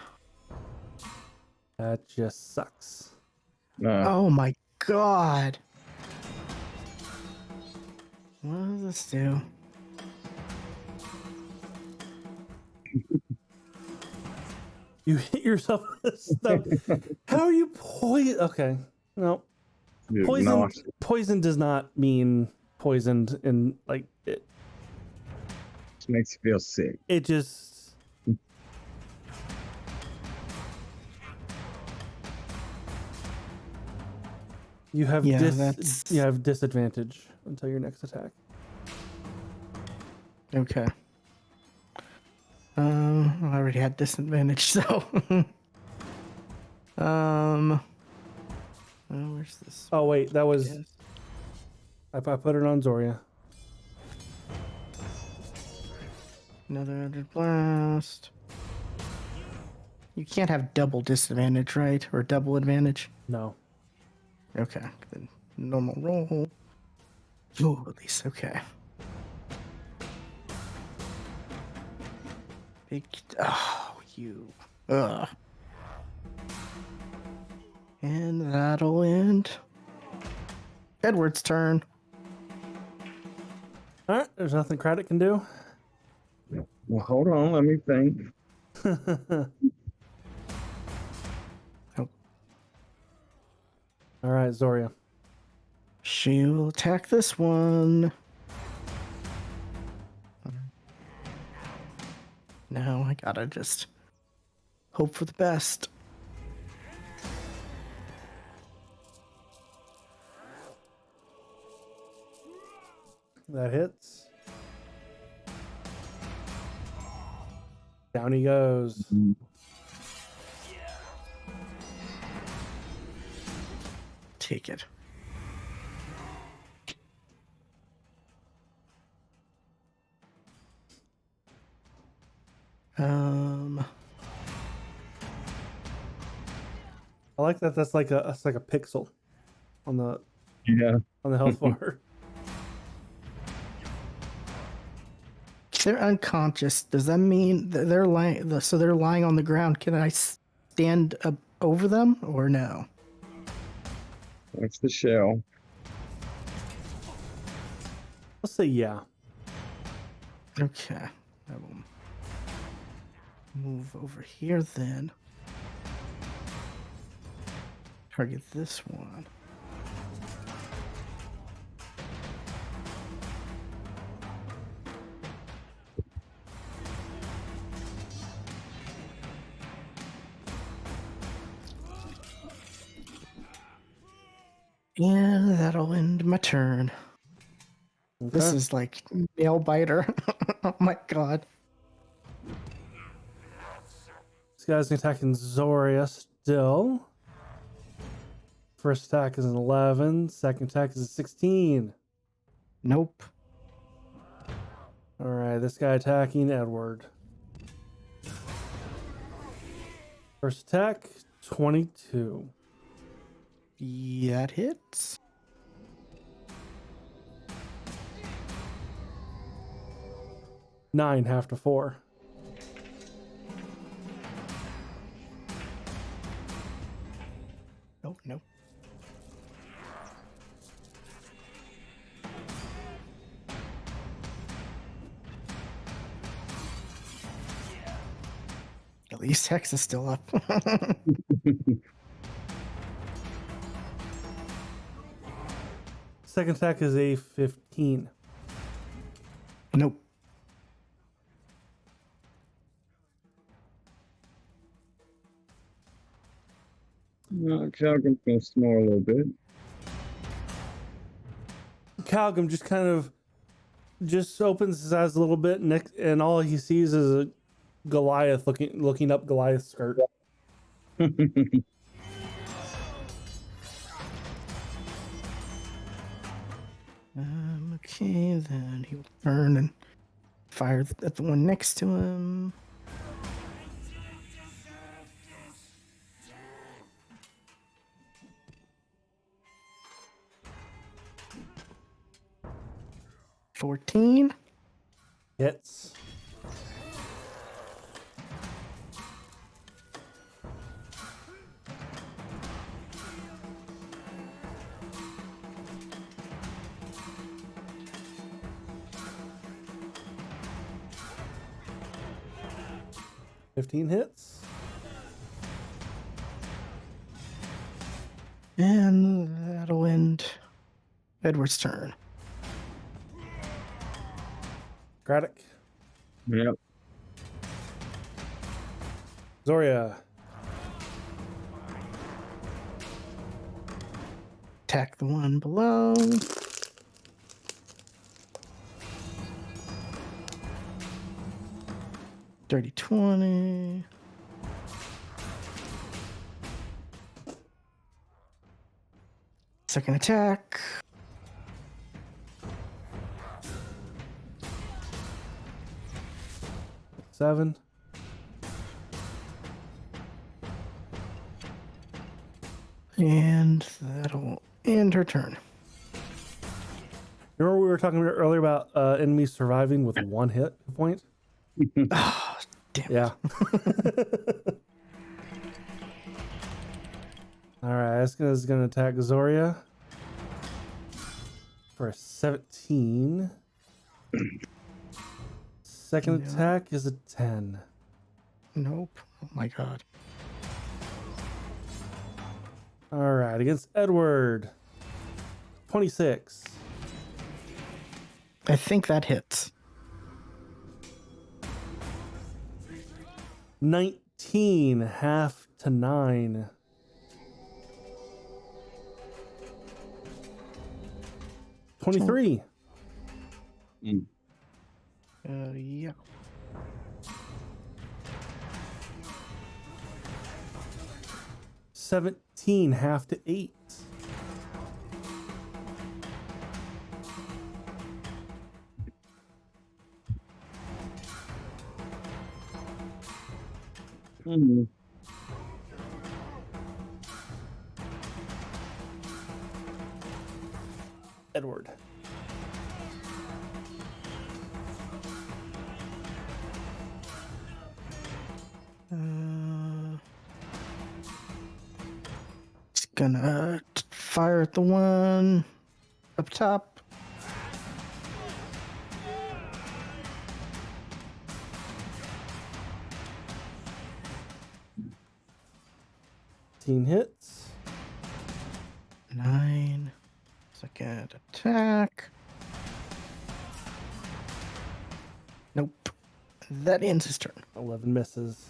That just sucks. Oh my god! What does this do? You hit yourself with this stuff. How are you poison? Okay, no. Dude, Poison. nauseous. Poison does not mean poisoned, and like it. Just makes you feel sick. It just. You have that's you have disadvantage until your next attack. okay. I already had disadvantage, so. Oh, where's this? Oh wait, that was. Yes. I put it on Zoria. Another Eldritch Blast. You can't have double disadvantage, right? Or double advantage? No. Okay. Then normal roll. Oh, at least okay. Big. Oh, you. Ugh. And that'll end. Edward's turn. All right, there's nothing Craddock can do. Well, hold on, let me think. All right, Zoria. She will attack this one. Now I gotta just hope for the best. That hits. Down he goes. Take it. I like that. That's like a pixel on the health bar. They're unconscious. Does that mean that they're lying? So they're lying on the ground. Can I stand up over them or no? That's the shell. Let's say yeah. Okay. I will move over here then. Target this one. And that'll end my turn. This Okay. is like nail biter. Oh my god. This guy's attacking Zoria still. First attack is an 11. Second attack is a 16. Nope. All right, this guy attacking Edward. First attack, 22. Yeah, that hits. Nine, half to 4. Nope, nope. At least Hex is still up. Second attack is a 15. Nope. Calgrim's gonna snore a little bit. Calgrim just kind of just opens his eyes a little bit, and all he sees is a Goliath looking up Goliath's skirt. Okay, then he will turn and fire at the one next to him. $14. Hits. Hits. And that'll end Edward's turn. Craddock. Yep. Zoria. Attack the one below. Dirty 20. Second attack. Seven. And that'll end her turn. Remember we were talking earlier about enemies surviving with one hit point? Oh, damn. Yeah. All right, this guy's gonna attack Zoria for a 17. Second Yeah. attack is a 10. Nope. Oh my god. All right, against Edward, 26. I think that hits. 19, half to 9. $23. Yeah. $17, half to 8. Mhm. Edward. Just gonna fire at the one up top. Hits. 9. Second attack. Nope. That ends his turn. 11 misses.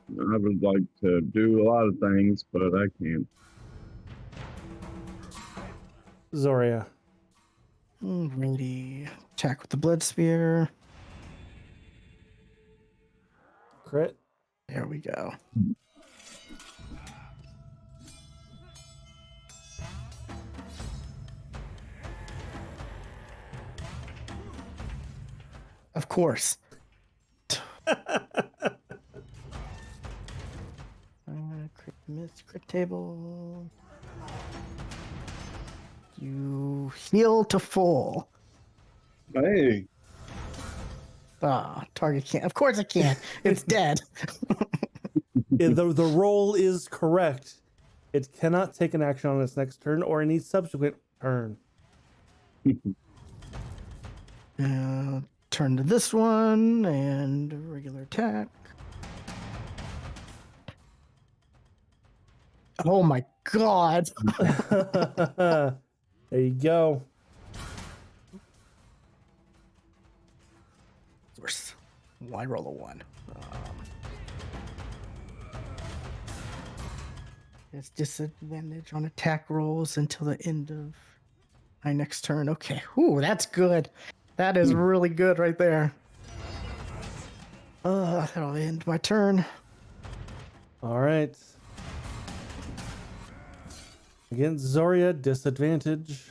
I would like to do a lot of things, but I can't. Zoria. Alrighty. Attack with the blood spear. Crit. There we go. Of course. Crit miss, crit table. You heal to full. Hey, Ah, target can't. Of course it can't. It's dead. The roll is correct. It cannot take an action on its next turn or any subsequent turn. Turn to this one and regular attack. Oh my god. There you go. Of course. Why roll a 1? It's disadvantage on attack rolls until the end of my next turn. Okay. Ooh, that's good. That is really good right there. That'll end my turn. All right. Against Zoria, disadvantage.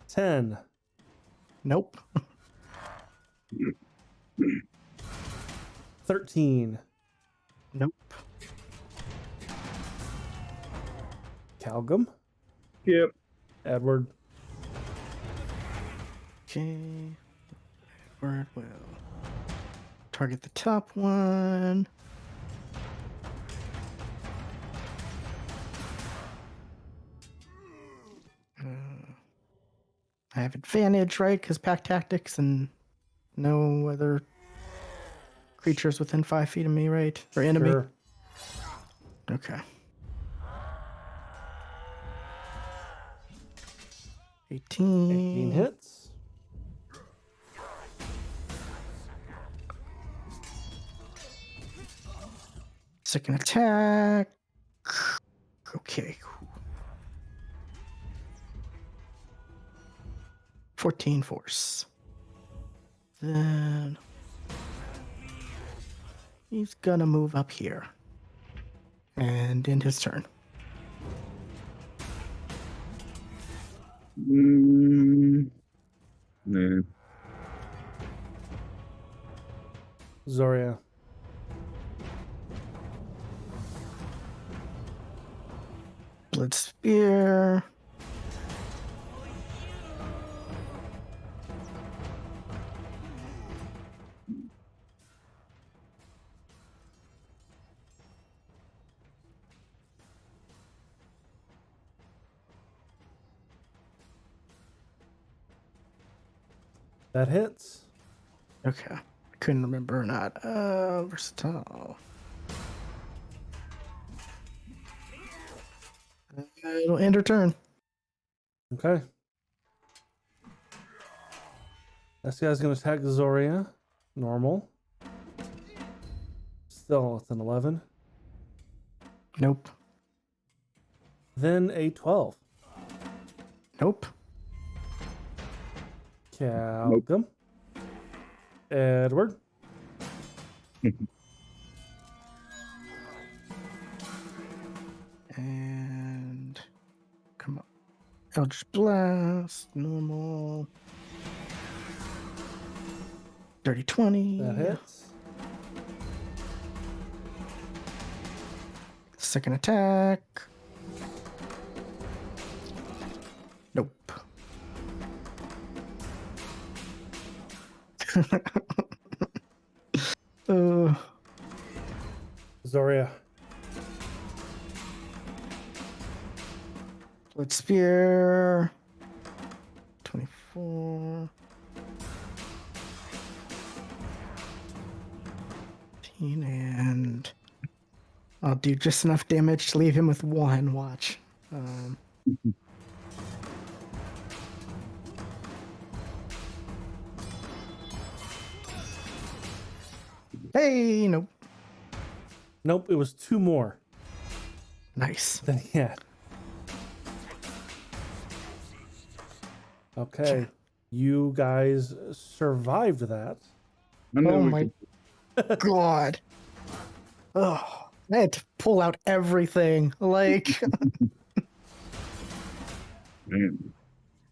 10. Nope. 13. Nope. Calgum. yep. Edward. Okay. Edward will target the top one. I have advantage, right? Because pack tactics and no other creatures within 5 feet of me, right? Or enemy. Sure. Okay. 18 hits. Second attack. Okay. 14 force. Then he's gonna move up here and end his turn. Yeah. Zoria. Blood spear. That hits. Okay. Couldn't remember or not. Versatile. It'll end her turn. Okay. This guy's going to attack Zoria. Normal. Still, it's an 11. Nope. Then a 12. Nope. Calgum. Edward. And come on. Eldritch Blast. Normal. Dirty 20. That hits. Second attack. Nope. Zoria. Blood Spear. 24. 15, and I'll do just enough damage to leave him with 1. Watch. Hey, nope. Nope, it was 2 more Nice. than he had. Okay, you guys survived that. I knew Oh we my could. god. Oh, I had to pull out everything. Like, Man,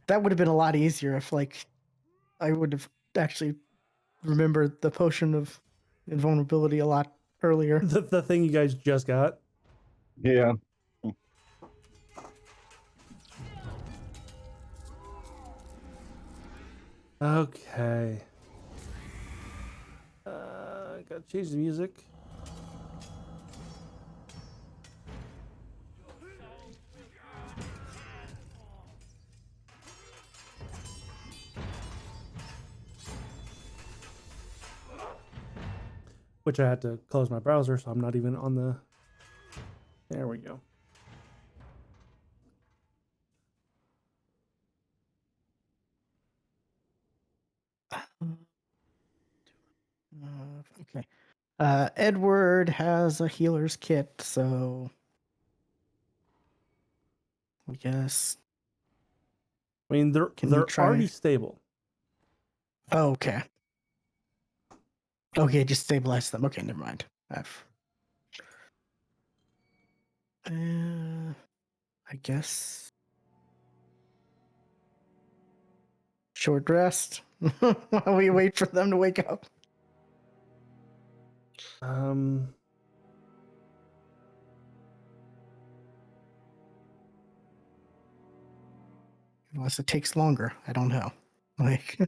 that would have been a lot easier if, like, I would have actually remembered the potion of invulnerability a lot earlier. The thing you guys just got. yeah. Okay. Gotta change the music. Which I had to close my browser, so I'm not even on the. There we go. Okay. Edward has a healer's kit, so I guess. I mean, Can we they're try? already stable. Oh, okay. Okay, just stabilize them. Okay, never mind. I guess. Short rest while we wait for them to wake up. Um. Unless it takes longer. I don't know. Like,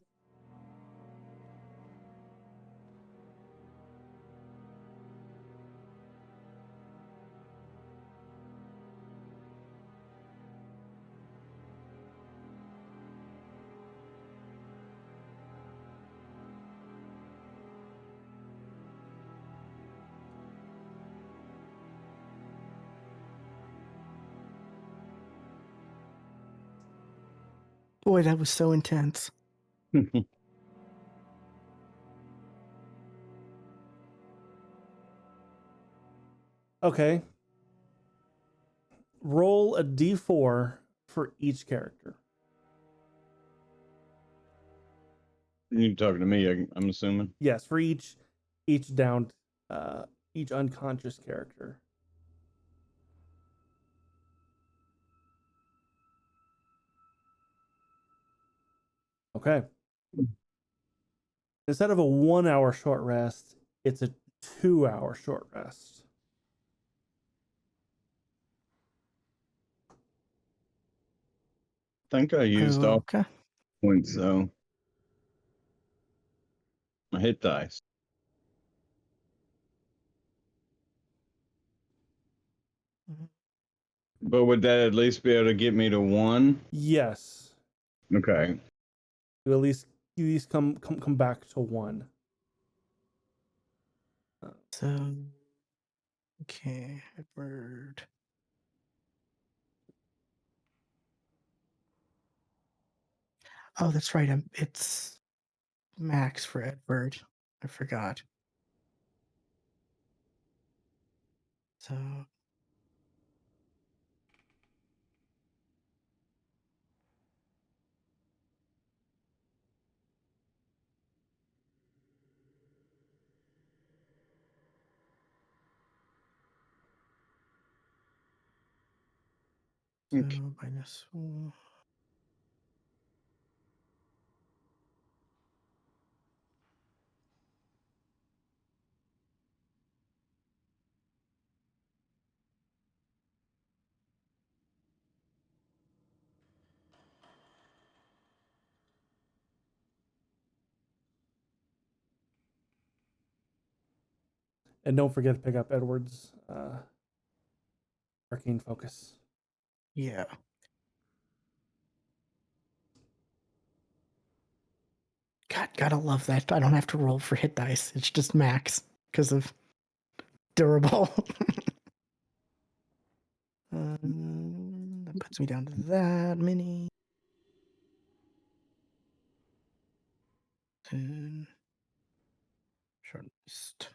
boy, that was so intense. Okay. Roll a d4 for each character. You talking to me? I'm assuming. Yes, for each downed, each unconscious character. Okay. Instead of a 1 hour short rest, it's a 2 hour short rest. I think I used all Okay. points though. My hit dice. But would that at least be able to get me to 1? Yes. Okay. You at least come back to 1. So, okay, Edward. Oh, that's right. It's max for Edward. I forgot. So, Okay. minus 1. And don't forget to pick up Edward's arcane focus. Yeah. God, gotta love that. I don't have to roll for hit dice. It's just max because of durable. That puts me down to that many. 10. Short list.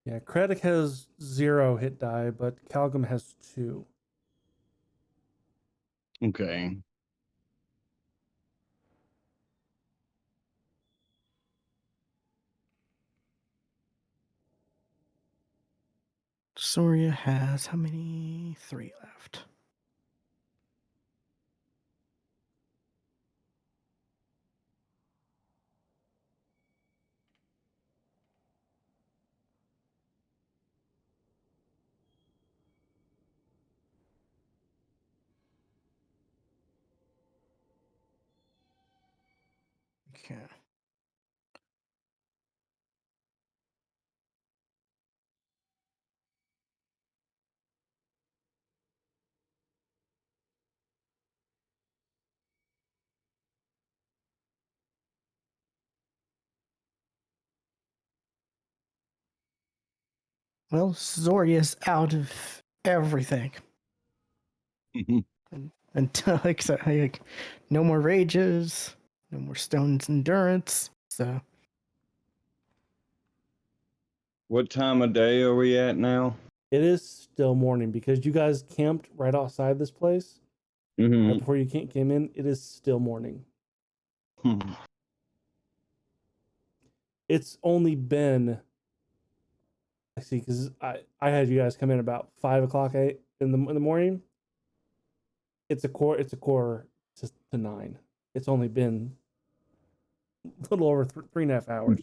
Yeah, Kraddock has 0 hit die, but Calgum has 2. Okay. Soria has how many? 3 left. Okay. Well, Zoria's out of everything. Until like no more rages, no more stones endurance. So What time of day are we at now? It is still morning because you guys camped right outside this place right before you came in. It is still morning. It's only been, I see, because I had you guys come in about 5 o'clock in the morning. It's a quarter to 9. It's only been a little over 3.5 hours.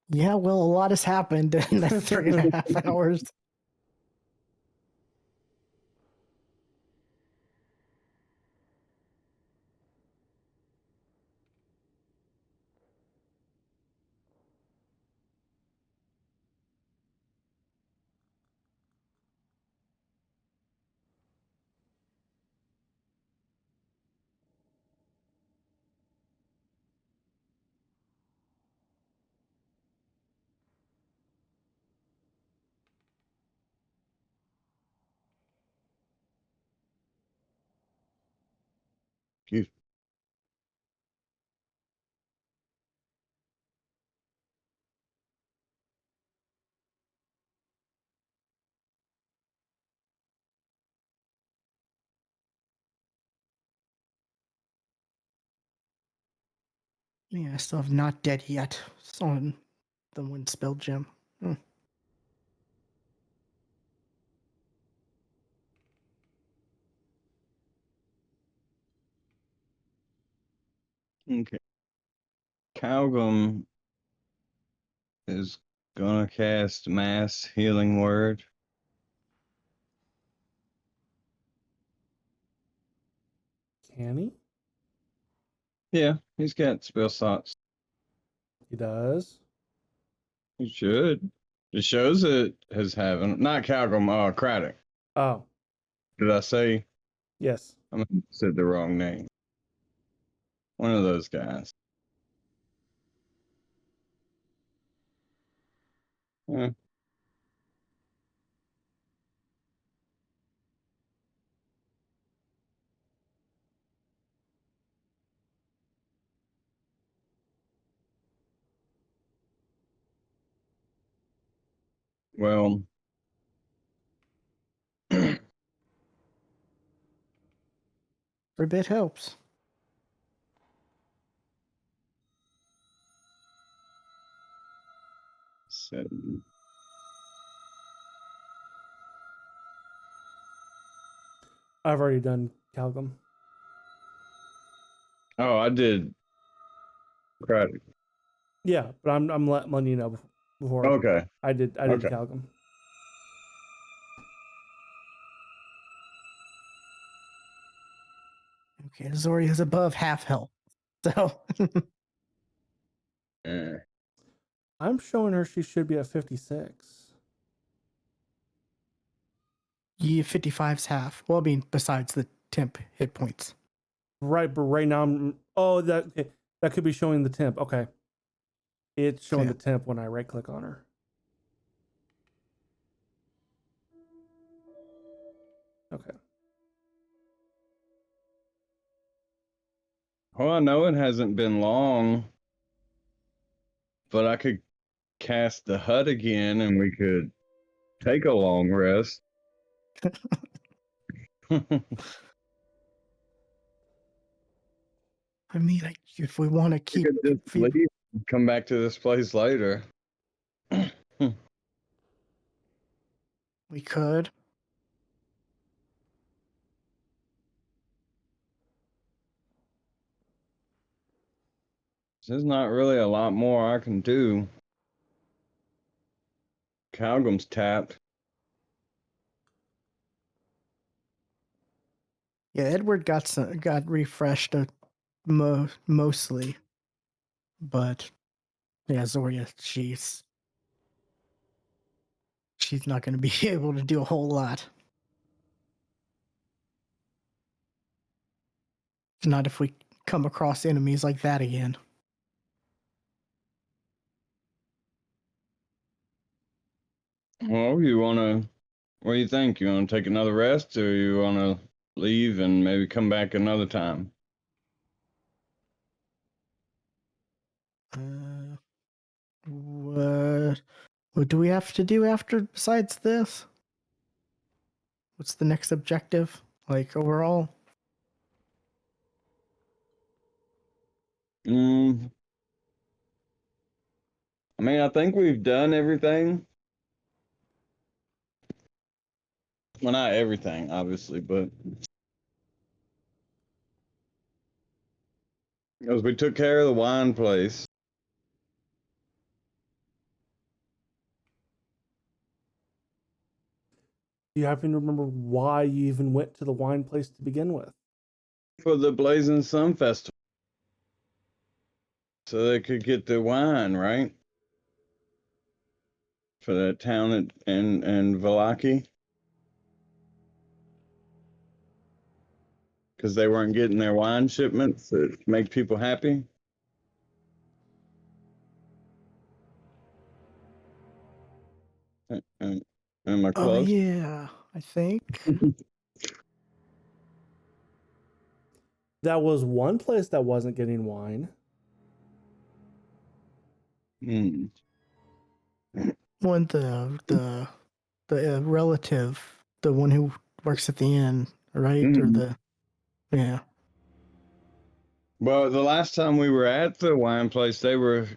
yeah, well, a lot has happened in that 3.5 hours. Excuse Yeah, I still have not dead yet. It's on the one spell gem. Okay. Calgum is gonna cast Mass Healing Word. Can he? Yeah, he's got spell slots. He does. He should. It shows it as having not Calgum, Craddock. Oh, Did I say? yes. I said the wrong name. One of those guys. Yeah. Well, Every bit helps. seven. I've already done Calgum. Oh, I did Craddock. Yeah, but I'm letting you know before Okay. I did Okay. Calgum. Okay, Zoria's above half health. So Eh. I'm showing her she should be at 56. yeah, 55's half. Well, I mean, besides the temp hit points. Right, but right now that could be showing the temp. Okay. It's showing Okay. the temp when I right click on her. Okay. Well, I know it hasn't been long, but I could cast the hut again and we could take a long rest. I mean, if we want to We keep, could just leave and come back to this place later. we could. There's not really a lot more I can do. Calgum's tapped. Yeah, Edward got refreshed mostly, but yeah, Zoria, she's not going to be able to do a whole lot. Not if we come across enemies like that again. Well, what do you think? You want to take another rest or you want to leave and maybe come back another time? What do we have to do after besides this? What's the next objective? Like overall? Mm, I mean, I think we've done everything. Well, not everything, obviously, but because we took care of the wine place. Do you happen to remember why you even went to the wine place to begin with? For the Blazing Sun Festival. So they could get the wine, right? For that town in Valaki. Because they weren't getting their wine shipments that make people happy. Am I Oh close? yeah, I think. That was one place that wasn't getting wine. Hmm. One the relative, the one who works at the inn, right? Or Mhm. the yeah. Well, the last time we were at the wine place, they were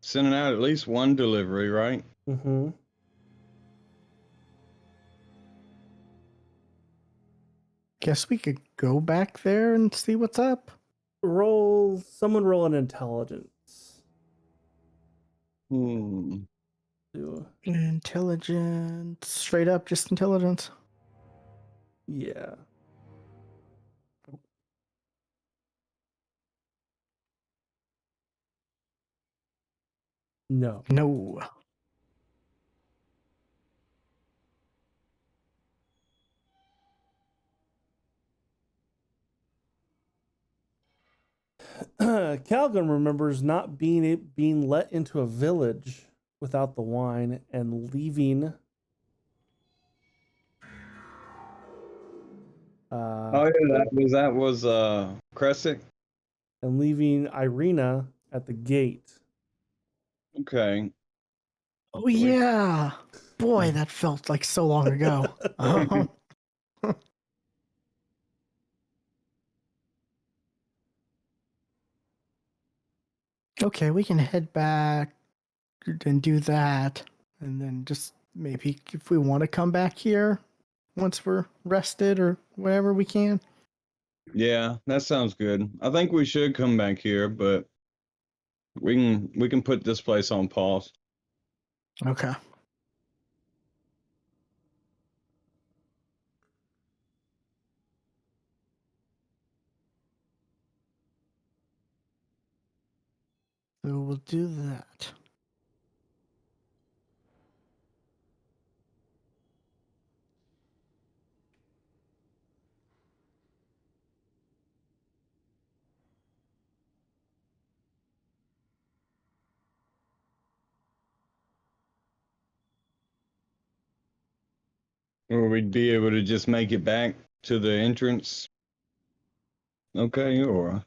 sending out at least one delivery, right? Mm-hmm. Guess we could go back there and see what's up. Someone roll an intelligence. Hmm. Intelligence, straight up, just intelligence. Yeah. No. No. Calgon remembers not being let into a village without the wine and leaving. Oh yeah, that was Crescent. And leaving Irina at the gate. Okay. Oh yeah. Boy, that felt like so long ago. Okay, we can head back and do that, and then just maybe if we want to come back here once we're rested or whatever we can. Yeah, that sounds good. I think we should come back here, but we can put this place on pause. Okay. So we'll do that. Or we'd be able to just make it back to the entrance. Okay, or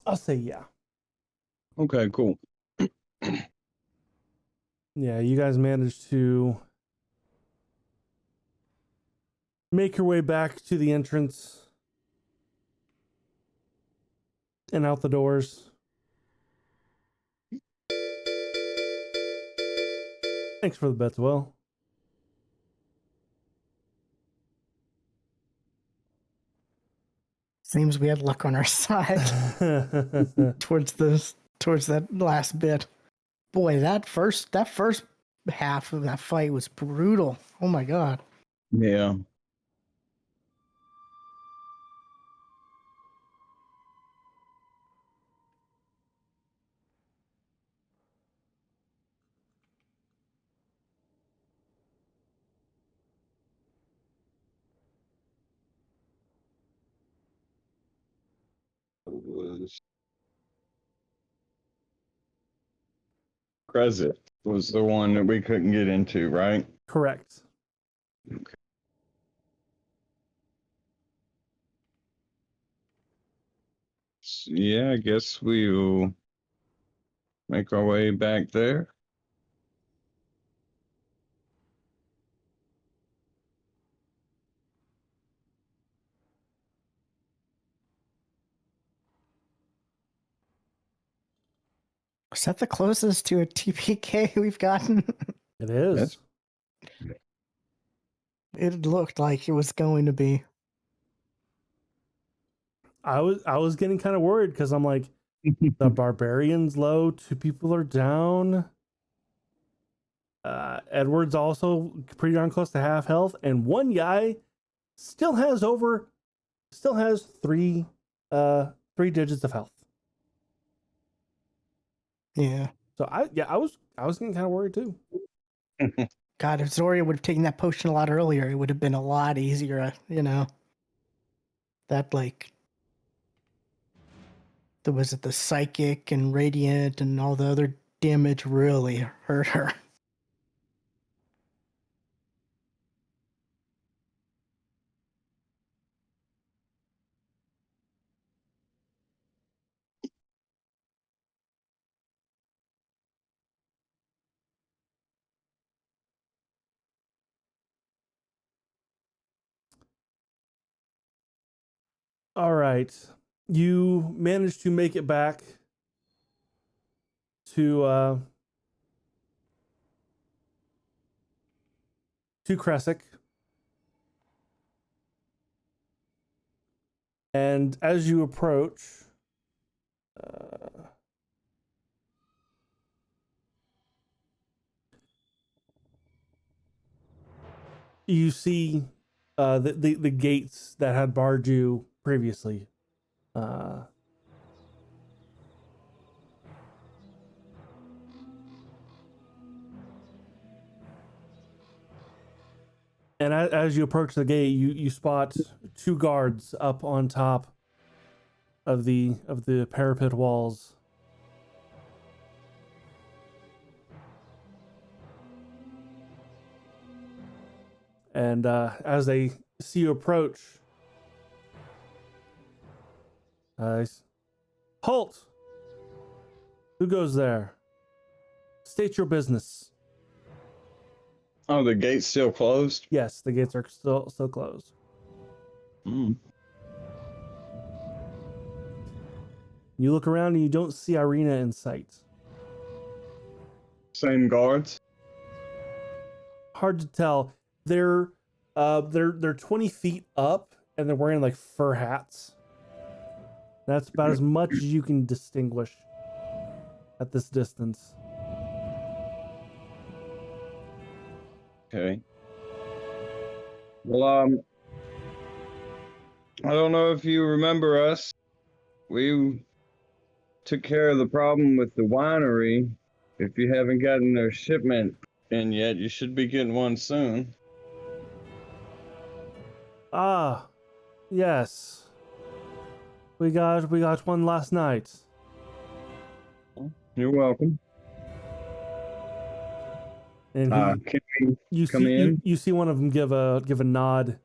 I'll say yeah. Okay, cool. Yeah, you guys managed to make your way back to the entrance and out the doors. Thanks for the bets, Will. Seems we had luck on our side towards that last bit. Boy, that first half of that fight was brutal. Oh my god. Yeah. It was Crescent was the one that we couldn't get into, right? Correct. Okay. So, yeah, I guess we'll make our way back there. Is that the closest to a TPK we've gotten? It is. That's It looked like it was going to be. I was getting kind of worried because I'm like, the barbarian's low, 2 people are down. Edward's also pretty darn close to half health, and one guy still has 3 digits of health. Yeah. So I was getting kind of worried too. God, if Zoria would have taken that potion a lot earlier, it would have been a lot easier, That, was it the psychic and radiant and all the other damage really hurt her. All right, you managed to make it back to Kresic. And as you approach, you see the gates that had barred you previously. And as you approach the gate, you spot 2 guards up on top of the parapet walls. And as they see you approach, halt! Who goes there? State your business. Oh, the gate's still closed? Yes, the gates are still closed. Mm. You look around and you don't see Irina in sight. Same guards? Hard to tell. They're 20 feet up and they're wearing like fur hats. That's about as much as you can distinguish at this distance. Okay. Well, I don't know if you remember us. We took care of the problem with the winery. If you haven't gotten their shipment in yet, you should be getting one soon. Ah, yes. We got one last night. You're welcome. And Can we you come see in? you see one of them give a nod,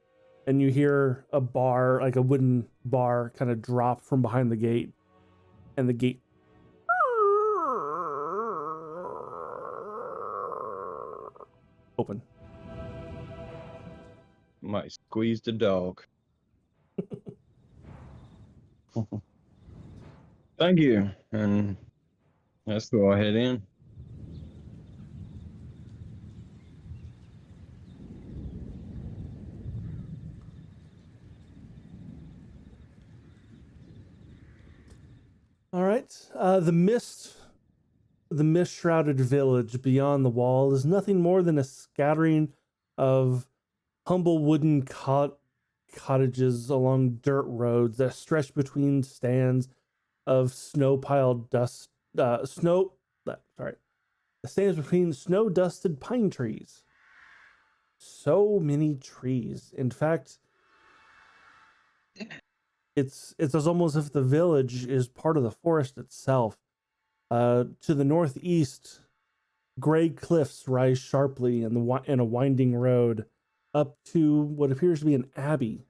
and you hear a bar, like a wooden bar, kind of drop from behind the gate. and the gate open. Might squeeze the dog. Thank you. And let's go ahead in. All right. The mist shrouded village beyond the wall is nothing more than a scattering of humble wooden cottages along dirt roads that stretch between stands of snow-piled dust. Stands between snow-dusted pine trees. So many trees. In fact, it's as almost if the village is part of the forest itself. To the northeast, gray cliffs rise sharply in a winding road up to what appears to be an abbey.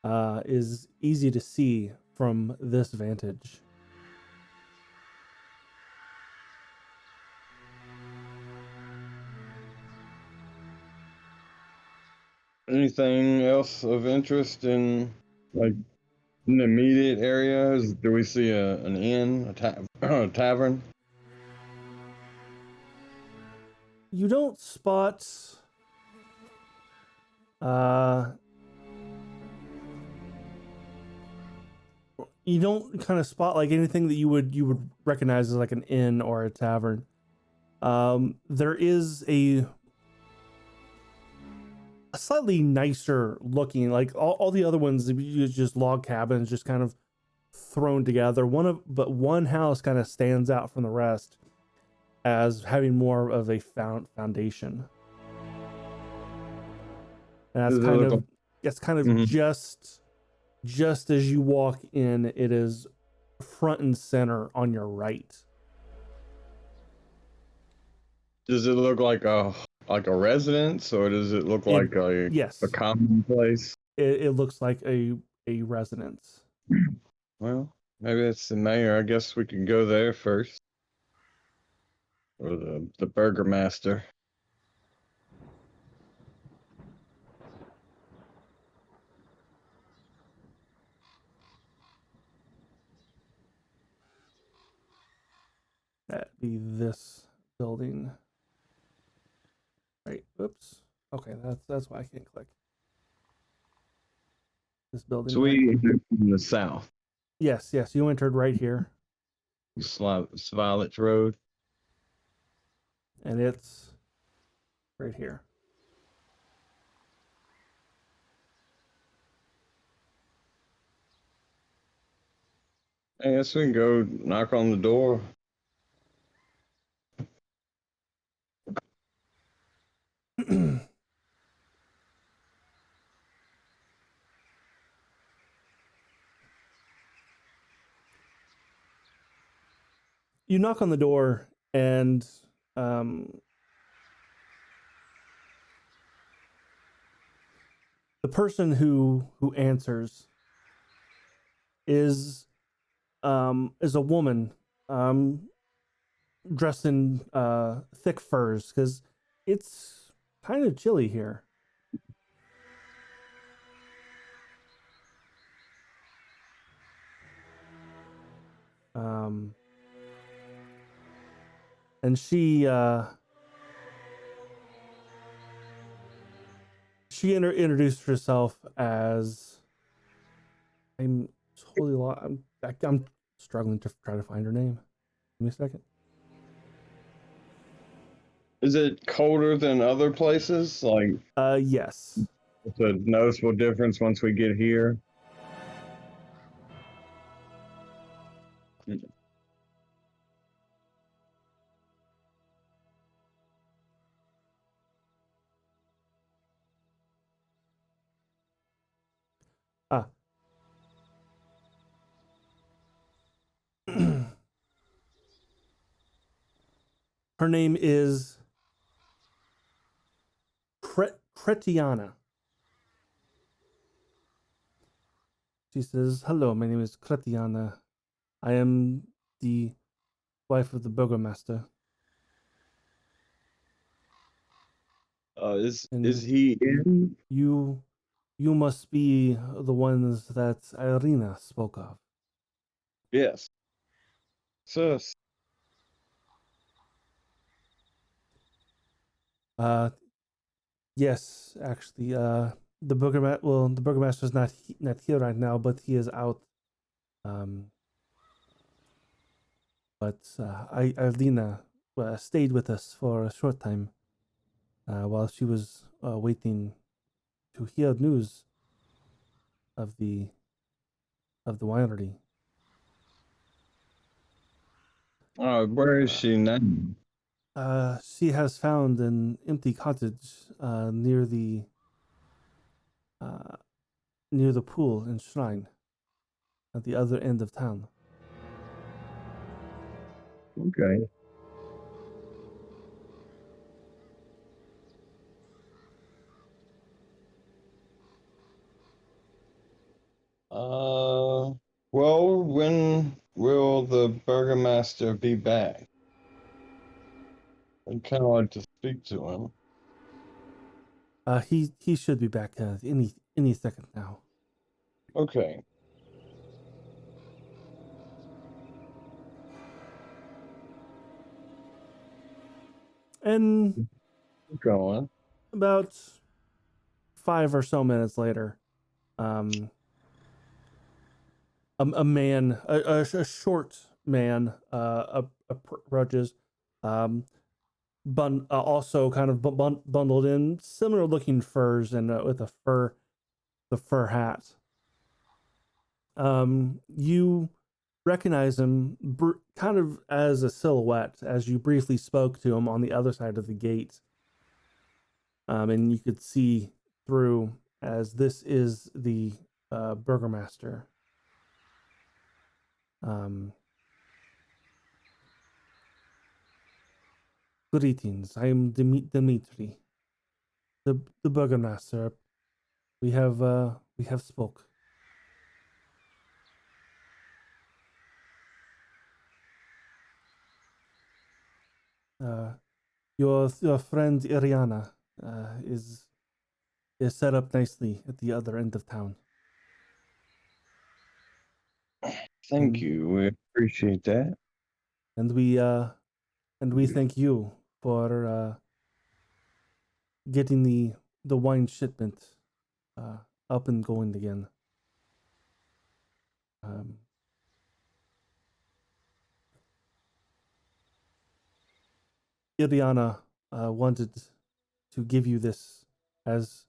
Is easy to see from this vantage. Anything else of interest in like in the immediate areas? Do we see an inn, a tavern? You don't spot you don't kind of spot like anything that you would recognize as like an inn or a tavern. There is a slightly nicer looking, like all the other ones use just log cabins just kind of thrown together. But one house kind of stands out from the rest as having more of a foundation. And that's kind of Mhm. just as you walk in, it is front and center on your right. Does it look like a residence, or does it look like Yes, a common place? it looks like a residence. Well, maybe it's the mayor. I guess we can go there first, or the burgomaster. That'd be this building. Right. Oops. Okay, that's why I can't click. This building. So we enter from the south, Yes, you entered right here, Svalich Road. and it's right here. I guess we can go knock on the door. You knock on the door, and um, the person who answers is a woman dressed in thick furs because it's kind of chilly here. Um, and she introduced herself as I'm I'm struggling to try to find her name. Give me a second. Is it colder than other places? Like, Yes. it's a noticeable difference once we get here. Ah. Her name is Cretiana. She says, "Hello, my name is Cretiana. I am the wife of the burgomaster, Is and he in? you must be the ones that Irina spoke of. Yes. So, Uh, yes, actually, the burgomaster is not here right now, but he is out. Um, but Irina stayed with us for a short time while she was waiting to hear news of the winery. where is Uh, she now? she has found an empty cottage uh, near the pool and shrine at the other end of town. Okay. Well, when will the burgomaster be back? I'd kind of like to speak to him. He should be back any second now. Okay. And Go on. about 5 or so minutes later, um, a man, a short man, approaches, um, also kind of bundled in similar looking furs and with the fur hat. You recognize him kind of as a silhouette as you briefly spoke to him on the other side of the gate. And you could see through as this is the burgomaster. Um, Greetings, I am Dimitri, the burgomaster. We have spoke. Uh, your friend Iriana is set up nicely at the other end of town, Thank and you. We appreciate that. and we thank you for getting the wine shipment uh, up and going again. Um, Iriana wanted to give you this as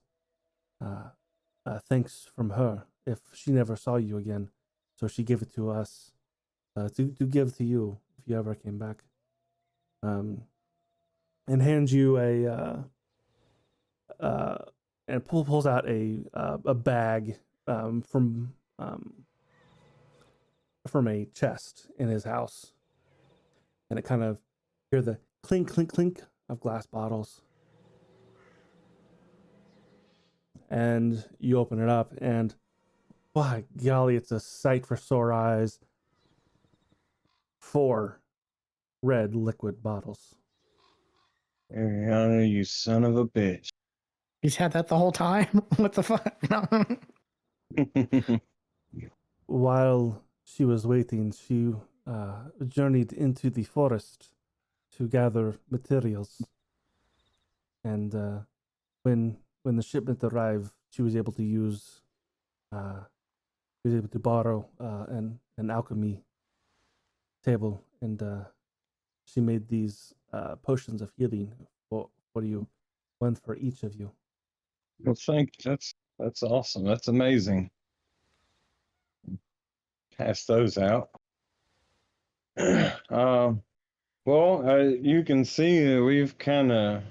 uh, thanks from her if she never saw you again. So she gave it to us to give to you if you ever came back. And hands you uh, and pulls out a bag from a chest in his house, and it kind of hear the clink clink clink of glass bottles. And you open it up, and by golly, it's a sight for sore eyes. 4 red liquid bottles. Ariana, you son of a bitch. He's had that the whole time. What the fuck? No. While she was waiting, she journeyed into the forest to gather materials. And when the shipment arrived, she was able to use, she was able to borrow an alchemy table, and she made these potions of healing for you, one for each of you. Well, thank you. That's awesome. That's amazing. Pass those out. Well, you can see that we've kind of,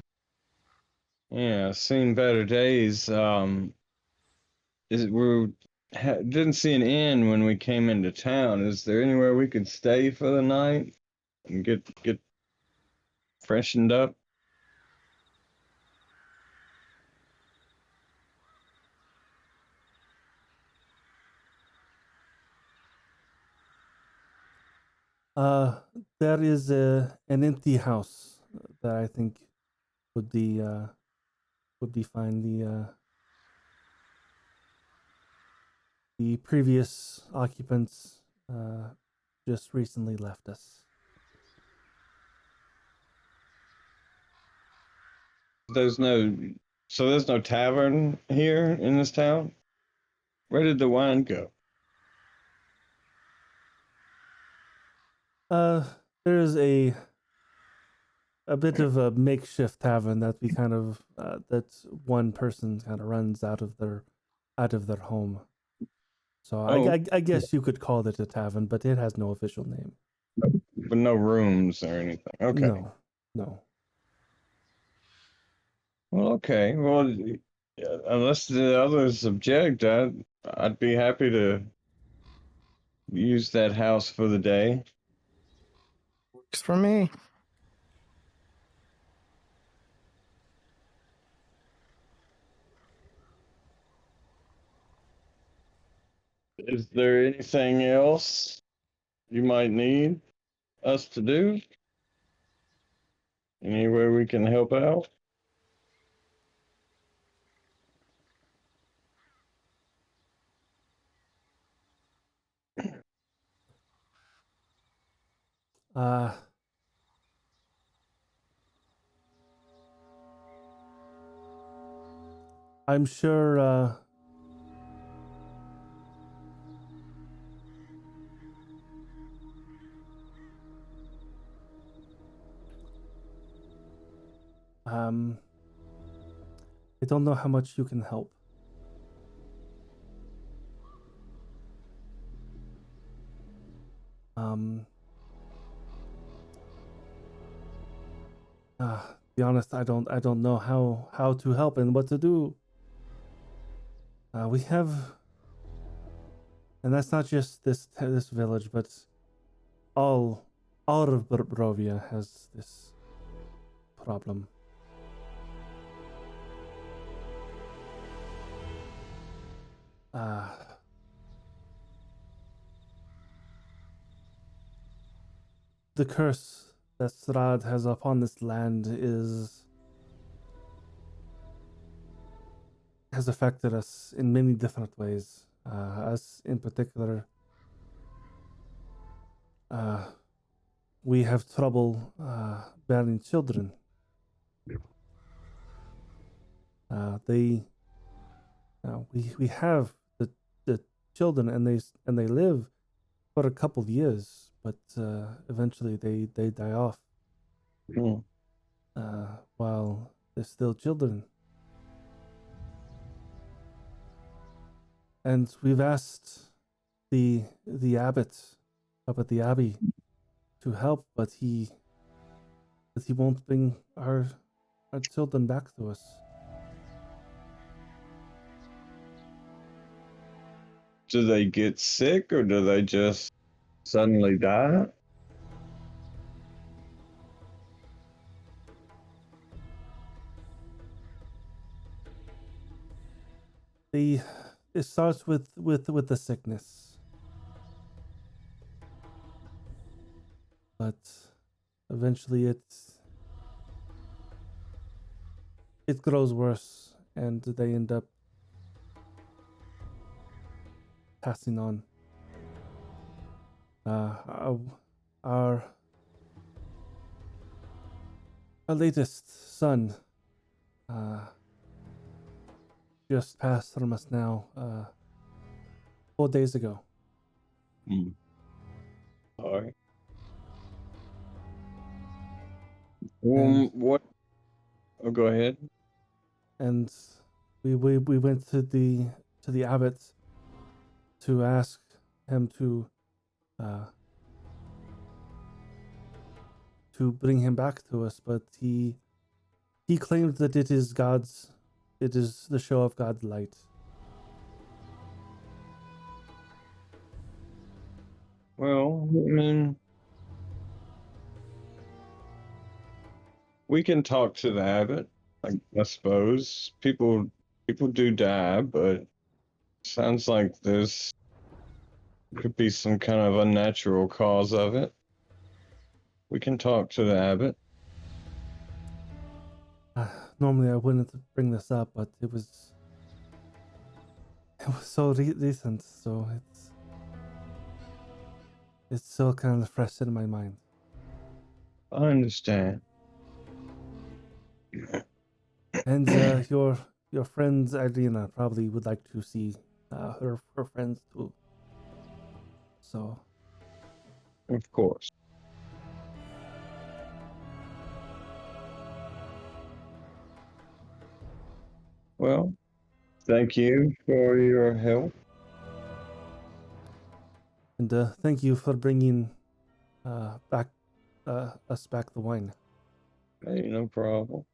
seen better days. Didn't see an inn when we came into town. Is there anywhere we could stay for the night and get freshened up? Uh, there is an empty house that I think would be fine. The previous occupants just recently left us. There's no, so there's no tavern here in this town? Where did the wine go? Uh, there's a bit of a makeshift tavern that we kind of that one person kind of runs out of their home. So Oh, I guess you could call it a tavern, but it has no official name. but no rooms or anything. Okay. No, no. Well, okay. Well, yeah, unless the others object, I'd be happy to use that house for the day. Works for me. Is there anything else you might need us to do? Anywhere we can help out? Uh, I'm sure. Um, I don't know how much you can help. Um, be honest, I don't know how to help and what to do. We have, and that's not just this village, but all of Brovia has this problem. Uh, the curse that Strahd has upon this land has affected us in many different ways. Us in particular, we have trouble bearing children. We have the children, and they live for a couple years, but eventually they die off Hmm. while they're still children. And we've asked the abbot up at the abbey to help, but he won't bring our children back to us. Do they get sick or do they just suddenly die? It starts with the sickness, but eventually it grows worse, and they end up passing on. Our latest son just passed from us now 4 days ago. Hmm. All right. And- What? Oh, go ahead. And we went to the abbot to ask him to bring him back to us, but he claimed that it is the show of God's light. Well, I mean, we can talk to the abbot. I suppose people do die, but sounds like there's could be some kind of unnatural cause of it. We can talk to the abbot. Normally I wouldn't bring this up, but it was so recent, so it's still kind of fresh in my mind. I understand. And your friend Irina probably would like to see her friends too. So Of course. Well, thank you for your help. and thank you for bringing back us back the wine. Hey, no problem.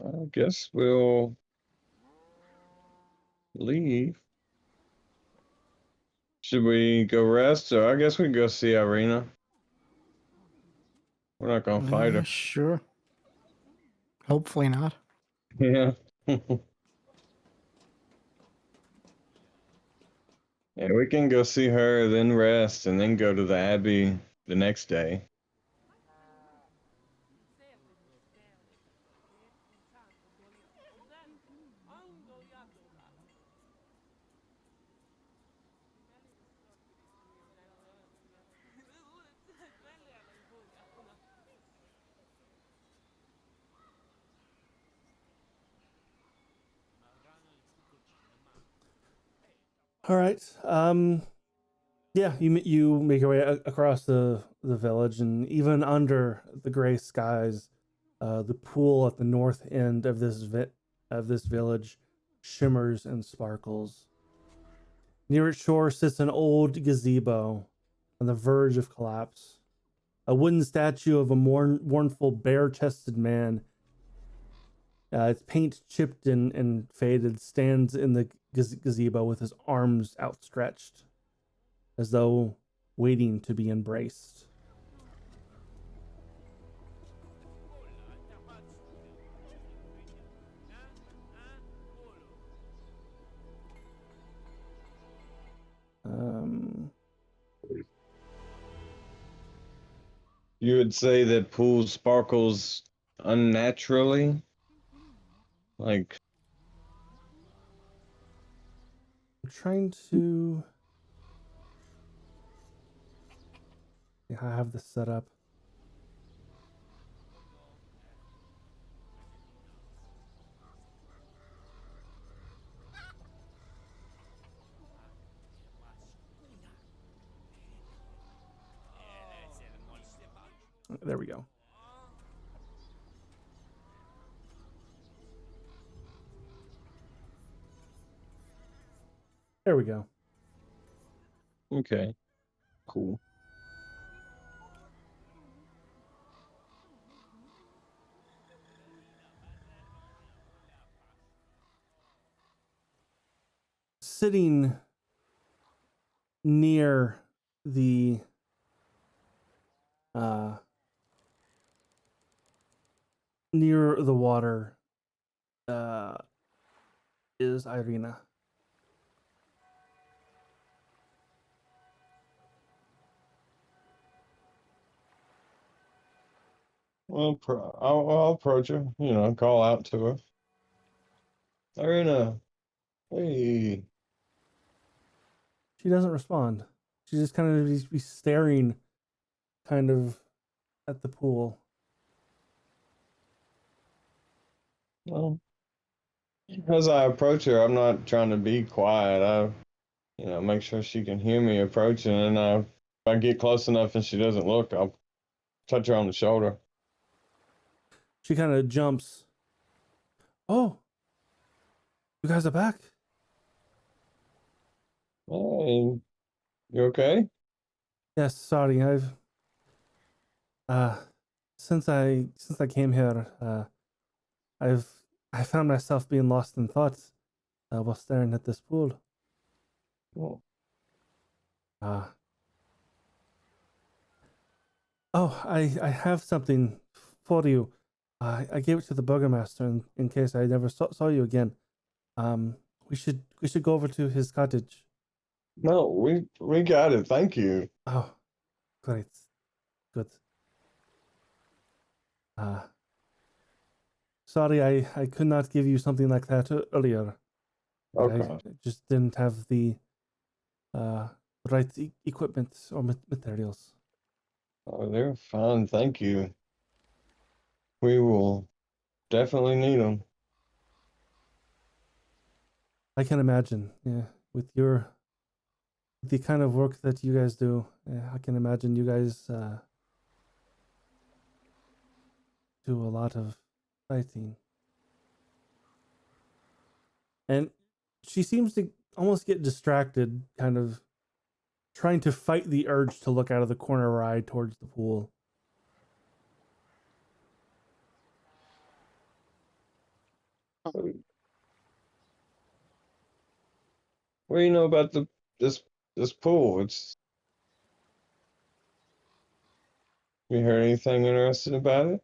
I guess we'll leave. Should we go rest, or I guess we can go see Irina? We're not gonna fight her. Sure. Hopefully not. Yeah. Yeah, we can go see her, then rest, and then go to the Abbey the next day. All right. Yeah, you make your way across the village, and even under the gray skies, the pool at the north end of this village shimmers and sparkles. Near its shore sits an old gazebo on the verge of collapse. A wooden statue of a mournful, bare-chested man, its paint chipped and faded, stands in the gazebo with his arms outstretched, as though waiting to be embraced. You would say that pool sparkles unnaturally? Like, I'm trying to. Yeah, I have this set up. There we go. There we go. okay, cool. Sitting near the near the water is Irina. Well, I'll approach her, call out to her. Irina, hey. She doesn't respond. She just kind of be staring kind of at the pool. Well, as I approach her, I'm not trying to be quiet. Make sure she can hear me approaching, and if I get close enough and she doesn't look, I'll touch her on the shoulder. She kind of jumps. Oh, you guys are back. Hey, you okay? Yes, sorry. I've uh since I came here, I found myself being lost in thoughts while staring at this pool. Well, Uh oh, I have something for you. I gave it to the burgomaster in case I never saw you again. We should go over to his cottage. No, we got it. Thank you. Oh, great. Good. Uh, sorry, I could not give you something like that earlier. I Okay. just didn't have the right equipment or materials. Oh, they're fine. Thank you. We will definitely need them. I can imagine, yeah, with your the kind of work that you guys do. Yeah, I can imagine you guys do a lot of fighting. And she seems to almost get distracted, kind of trying to fight the urge to look out of the corner of her eye towards the pool. What do you know about this this pool? You heard anything interesting about it?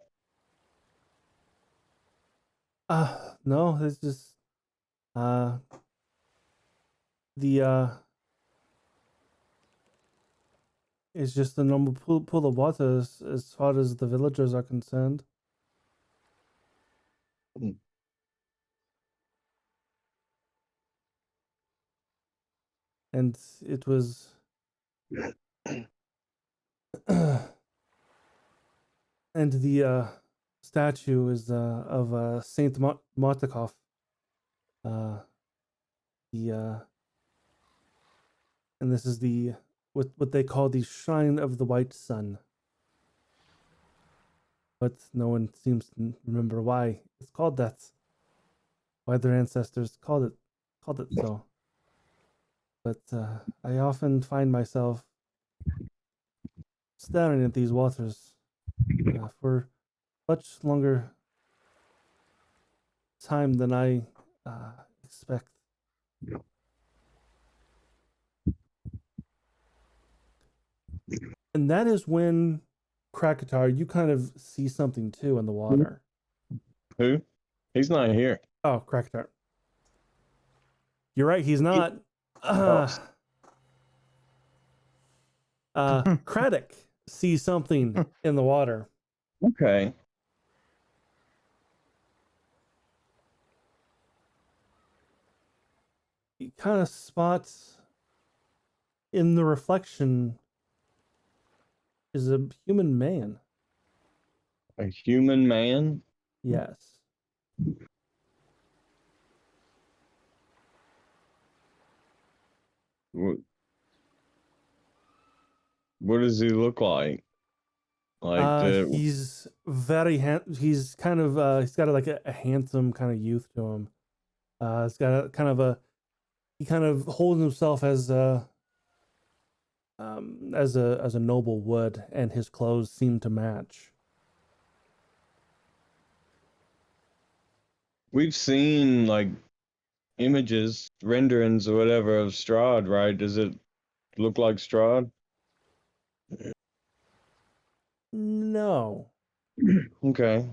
No, it's just uh the it's just a normal pool of water as far as the villagers are concerned. Hmm. And it was and the statue is of Saint Martikov, uh the and this is the what they call the Shrine of the White Sun. But no one seems to remember why it's called that. Why their ancestors called it so. But I often find myself staring at these waters for much longer time than I expect. And that is when Krakatar, you kind of see something too in the water. Who? He's not here. Oh, Krakatar. You're right, he's not. Oh, Craddock sees something in the water. okay. He kind of spots in the reflection is a human man. A human man? Yes. What, what does he look like? Like the He's very he's kind of he's got like a handsome kind of youth to him. He's got a kind of a he kind of holds himself as a noble would, and his clothes seem to match. we've seen like images, renderings or whatever of Strahd, right? Does it look like Strahd? No, Okay.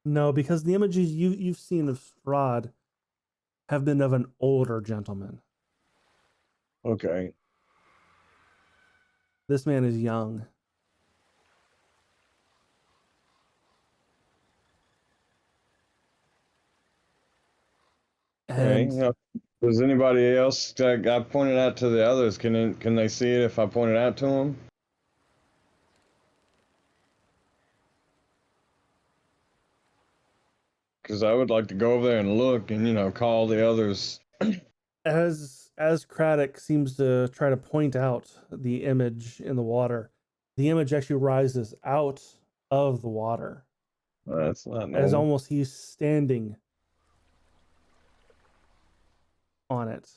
no, because the images you've seen of Strahd have been of an older gentleman. Okay. This man is young. Okay. And Does anybody else that I pointed out to the others? Can they see it if I point it out to them? Because I would like to go over there and look and call the others. as Craddock seems to try to point out the image in the water, the image actually rises out of the water That's not as normal. almost he's standing on it.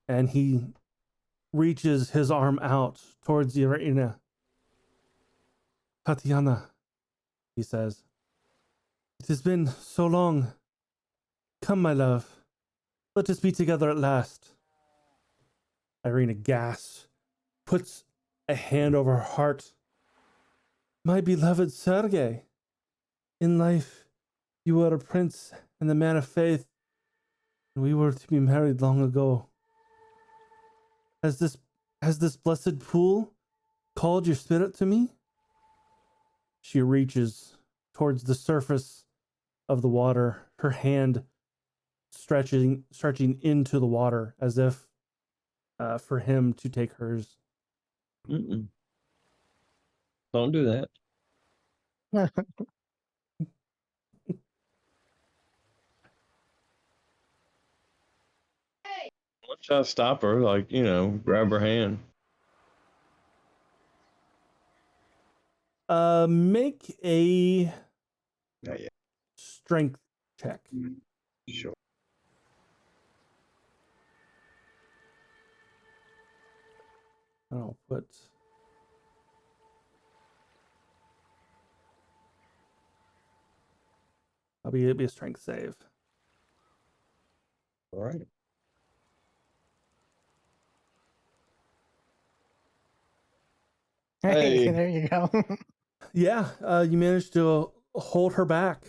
And he reaches his arm out towards Irina. Tatiana, he says, it has been so long. Come, my love. Let us be together at last. Irina gasps, puts a hand over her heart. My beloved Sergei, in life you were a prince and a man of faith. We were to be married long ago. Has this blessed pool called your spirit to me? She reaches towards the surface of the water, her hand stretching into the water as if for him to take hers. Mm-mm. Don't do that. Let's try to stop her, like, grab her hand. Make a Not yet. strength check. Sure. I'll put it'll be a strength save. All right. Hey, Hey. there you go. Yeah, you managed to hold her back,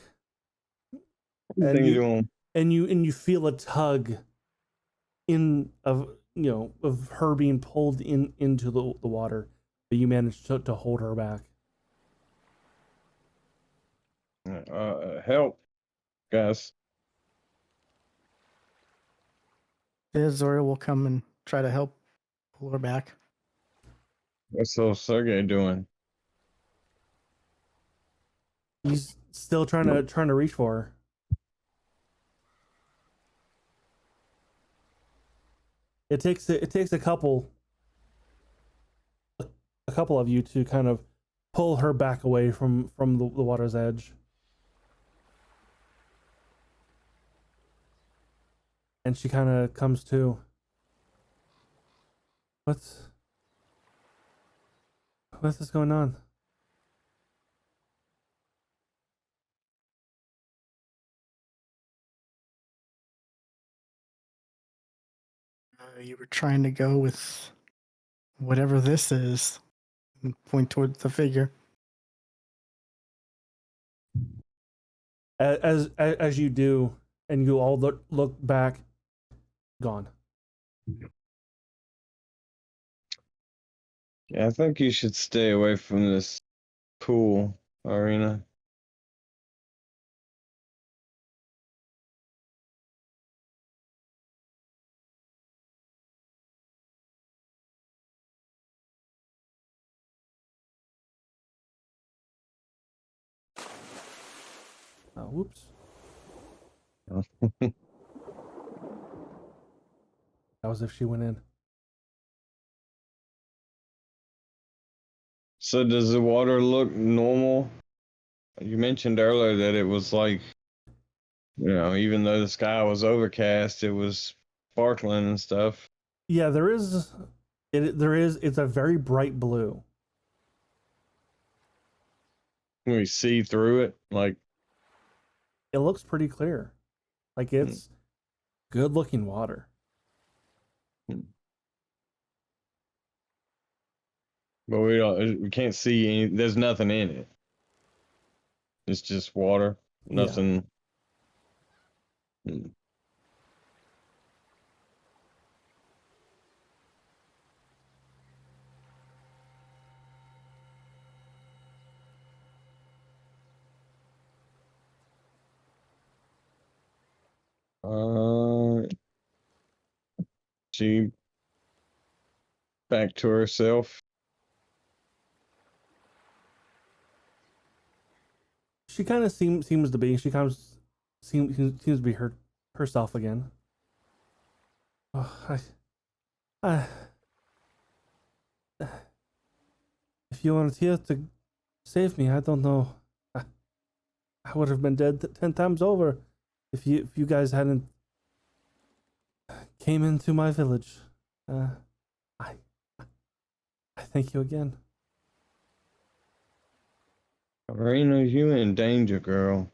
What and are you doing? you feel a tug of her being pulled into the water, but you managed to hold her back. Help, guys. Zora will come and try to help pull her back. What's little Sergey doing? He's still trying to reach for her. It takes a couple of you to kind of pull her back away from the water's edge. And she kind of comes to. What's this going on? You were trying to go with whatever this is and point towards the figure. As you do, and you all look back, gone. Yeah, I think you should stay away from this pool, Arena. Whoops. That was if she went in. So does the water look normal? You mentioned earlier that it was like, even though the sky was overcast, it was sparkling and stuff. Yeah, there is. It's a very bright blue. Can we see through it? Like, It looks pretty clear. Like it's good looking water. but we can't see any. There's nothing in it. It's just water. Nothing. Uh, she back to herself. She kind of seems to be. She kind of seems to be herself again. Oh, I, if you weren't here to save me, I don't know. I would have been dead 10 times over if you guys hadn't came into my village. I thank you again. Arena, you in danger, girl.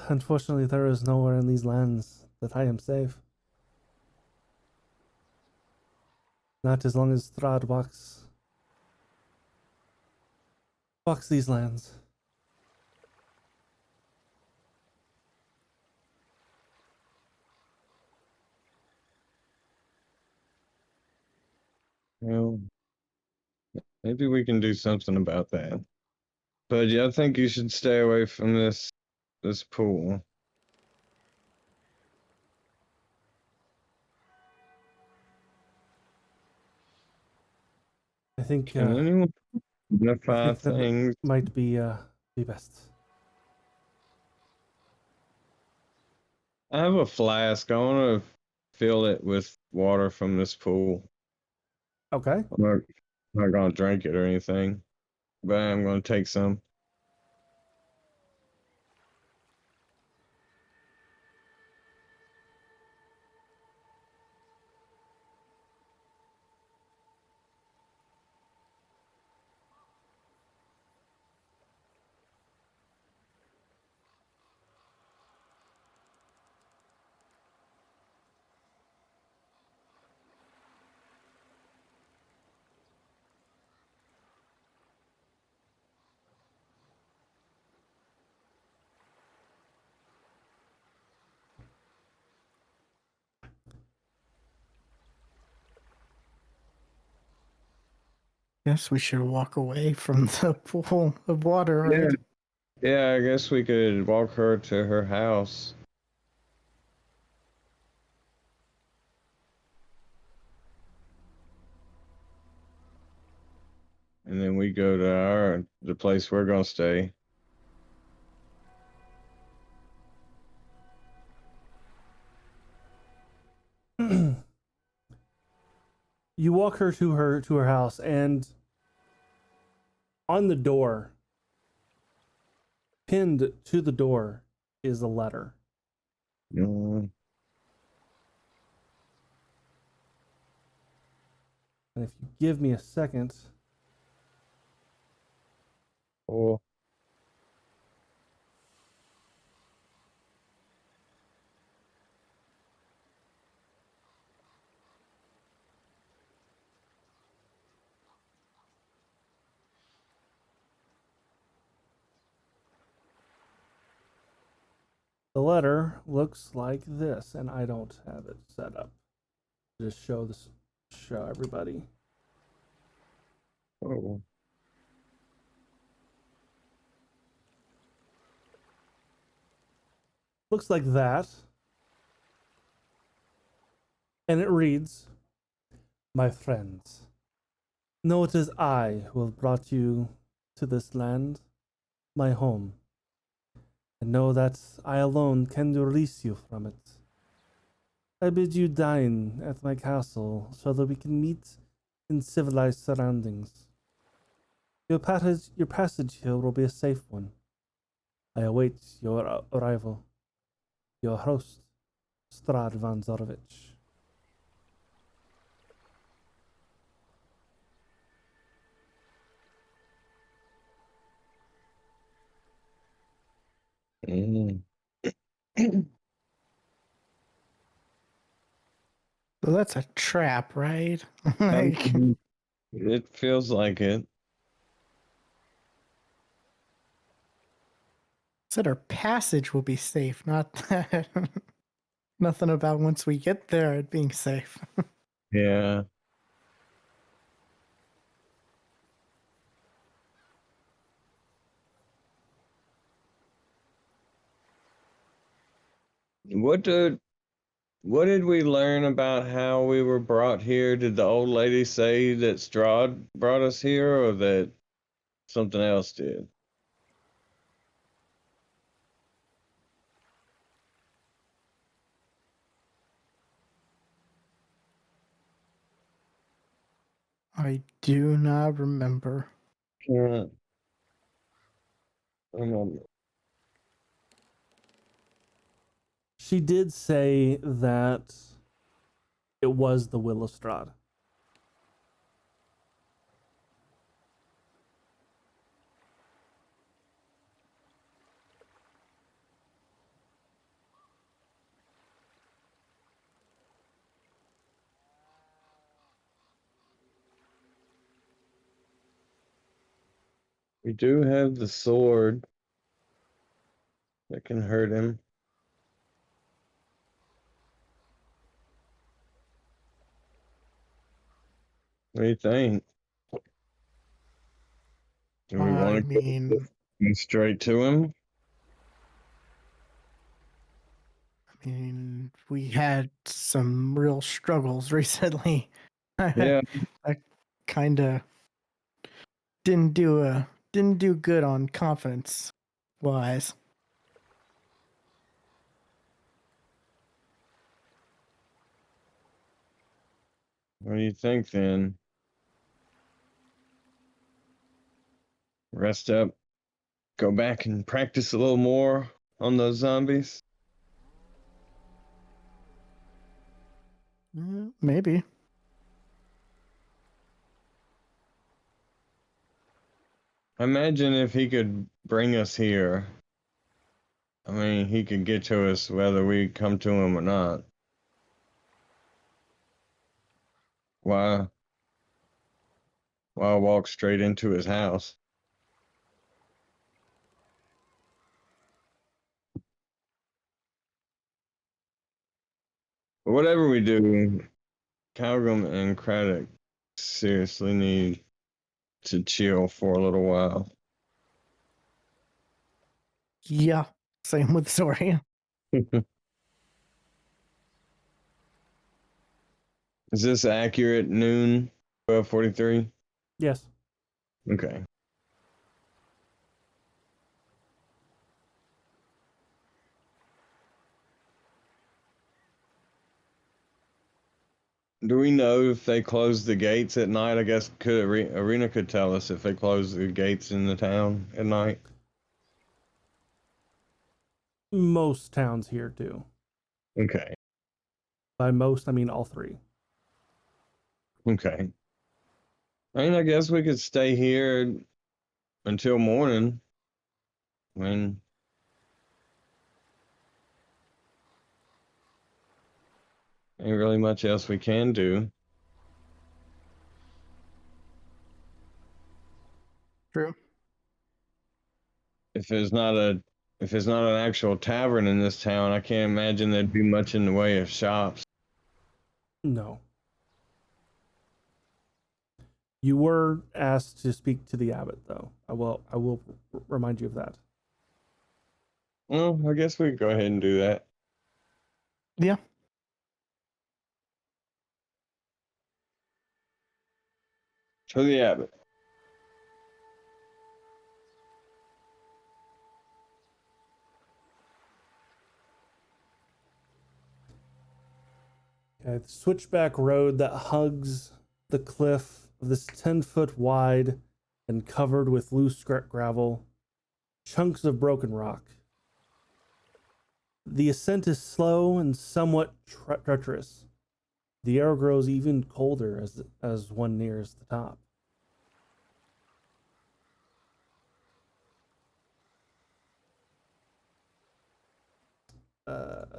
Unfortunately, there is nowhere in these lands that I am safe. Not as long as Strahd walks walks these lands. Well, maybe we can do something about that. But yeah, I think you should stay away from this pool. I think Can anyone I identify think that things? might be best. I have a flask. I want to fill it with water from this pool. Okay. I'm not gonna drink it or anything, but I'm gonna take some. Guess we should walk away from the pool of water, Yeah, right? yeah. I guess we could walk her to her house. And then we go to the place we're gonna stay. You walk her to her house, and on the door, pinned to the door, is a letter. Mm, And if you give me a second, oh, the letter looks like this, and I don't have it set up. Just show everybody. oh. Looks like that. And it reads, "My friends, know it is I who have brought you to this land, my home, and know that I alone can release you from it. I bid you dine at my castle so that we can meet in civilized surroundings. Your passage here will be a safe one. I await your arrival. Your host, Strahd van Zorovich." Mm. So that's a trap, right? Like, It feels like it. said our passage will be safe, not that. Nothing about once we get there it being safe. Yeah. What did what did we learn about how we were brought here? Did the old lady say that Strahd brought us here, or that something else did? I do not remember. Can't remember. She did say that it was the Will of Strahd. We do have the sword that can hurt him. What do you think? Do we I want to mean, go straight to him? we had some real struggles recently. Yeah. I kind of didn't do good on confidence wise. What do you think then? Rest up, go back and practice a little more on those zombies? Maybe. Imagine if he could bring us here. I mean, he could get to us whether we come to him or not. Why? Why walk straight into his house? But whatever we do, Calgrim and Craddock seriously need to chill for a little while. Yeah. Same with Soria. Is this accurate? Noon, 12:43. Yes. Okay. Do we know if they close the gates at night? I guess Arena could tell us if they close the gates in the town at night. Most towns here do. Okay. By most, I mean all three. Okay. I mean, I guess we could stay here until morning. I mean, ain't really much else we can do. True. If there's not a if there's not an actual tavern in this town, I can't imagine there'd be much in the way of shops. No. You were asked to speak to the abbot, though. I will remind you of that. Well, I guess we could go ahead and do that. Yeah. To the abbot. Okay, the switchback road that hugs the cliff of this 10-foot wide and covered with loose gravel, chunks of broken rock. The ascent is slow and somewhat treacherous. The air grows even colder as one nears the top. Uh,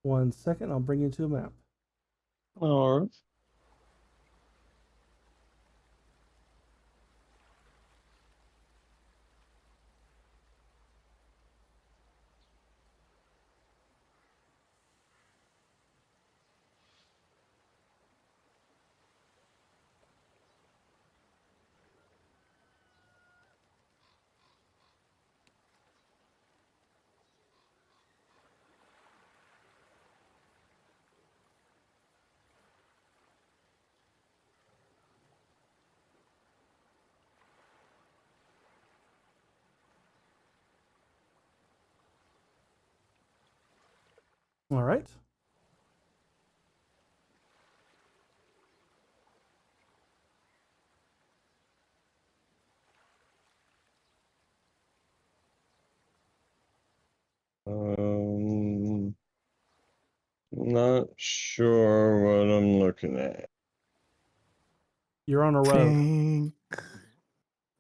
1 second, I'll bring you to a map. All right. All right. Um, Not sure what I'm looking at. You're on a road. Think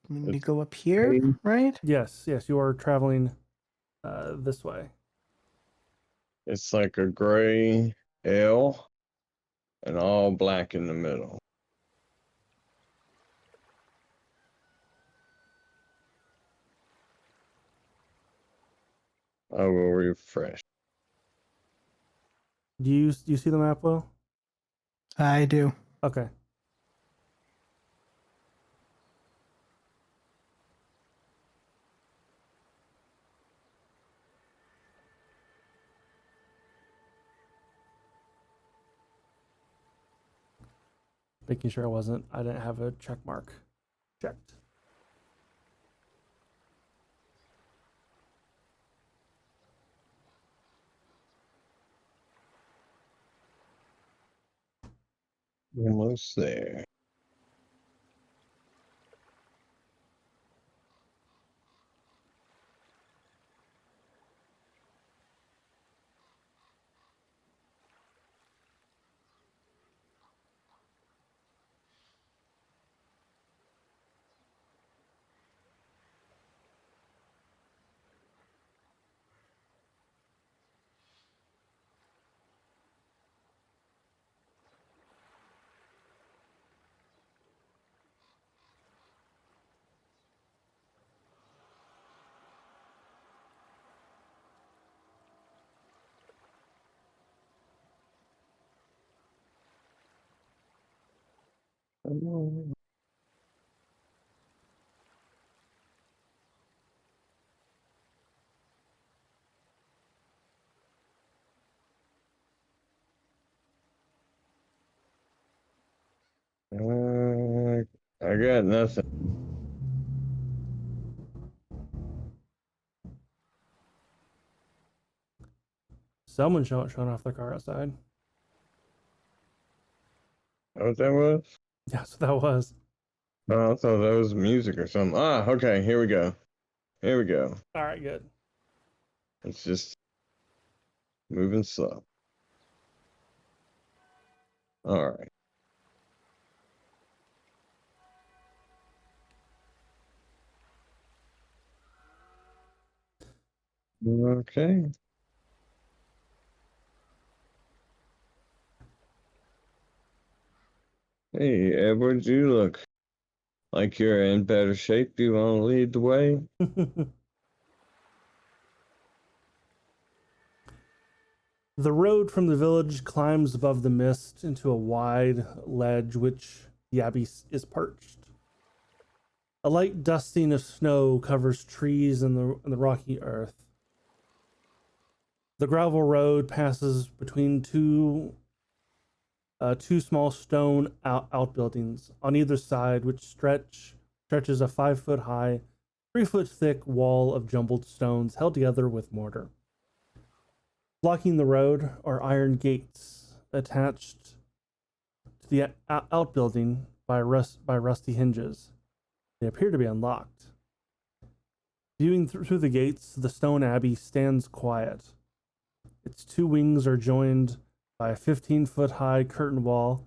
we need to It's go up here, right? Yes, you are traveling this way. It's like a gray L and all black in the middle. I will refresh. Do you see the map, Will? I do. Okay. Making sure I didn't have a check mark checked. Almost there. I got nothing. Someone showing off their car outside. Know what that was? Yes, that was. Oh, I thought that was music or something. Ah, okay, here we go. Here we go. All right, good. It's just moving slow. All right. Okay. Hey, Edward, you look like you're in better shape. Do you want to lead the way? The road from the village climbs above the mist into a wide ledge which the abbey is perched. A light dusting of snow covers trees and the rocky earth. The gravel road passes between two small stone outbuildings on either side, which stretches a 5 foot high, 3 foot thick wall of jumbled stones held together with mortar. Blocking the road are iron gates attached to the outbuilding by rusty hinges. They appear to be unlocked. Viewing through the gates, the stone abbey stands quiet. Its two wings are joined by a 15-foot high curtain wall.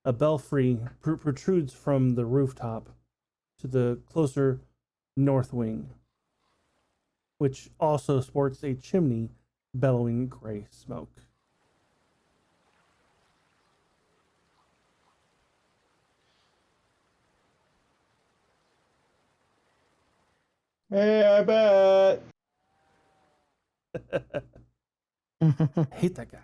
A belfry protrudes from the rooftop to the closer north wing, which also sports a chimney bellowing gray smoke. Hey, I bet. I hate that guy.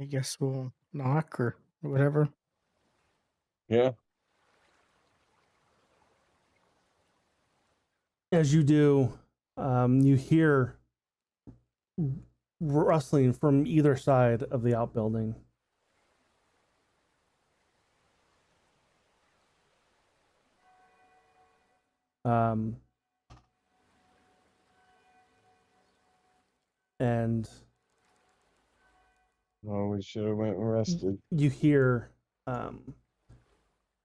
I guess we'll knock or whatever. Yeah. As you do, you hear rustling from either side of the outbuilding. Um, and Oh, we should have went and rested. You hear,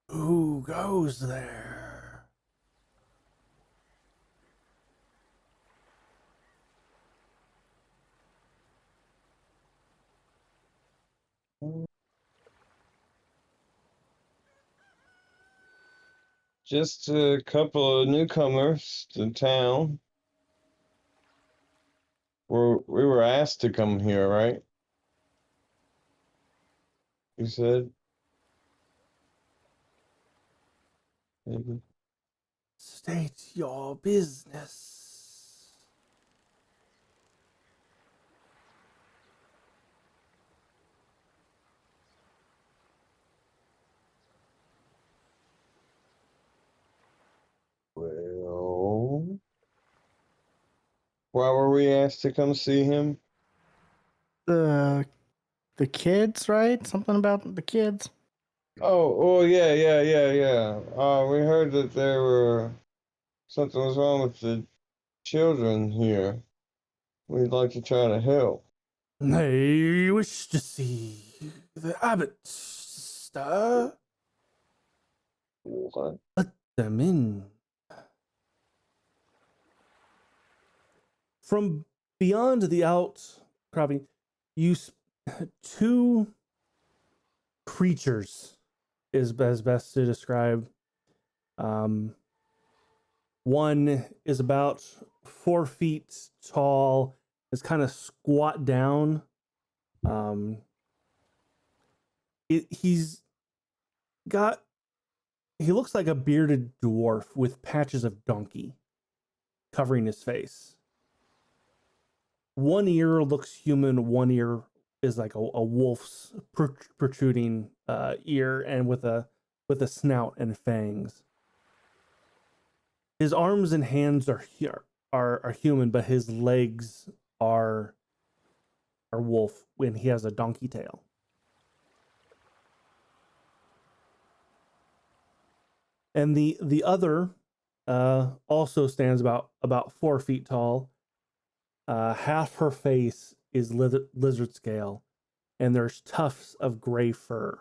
who goes there? Just a couple of newcomers to town. We were asked to come here, right? You said? Maybe. State your business. Well, why were we asked to come see him? The kids, right? Something about the kids. Oh, yeah. We heard that there were something was wrong with the children here. We'd like to try to help. I wish to see the abbot, sister. What? Let them in. From beyond the outcropping, two creatures is best to describe. One is about 4 feet tall, is kind of squat down. Um, he's got, he looks like a bearded dwarf with patches of donkey covering his face. One ear looks human, one ear is like a wolf's protruding ear, and with a snout and fangs. His arms and hands are human, but his legs are wolf when he has a donkey tail. And the other also stands about 4 feet tall. Half her face is lizard scale, and there's tufts of gray fur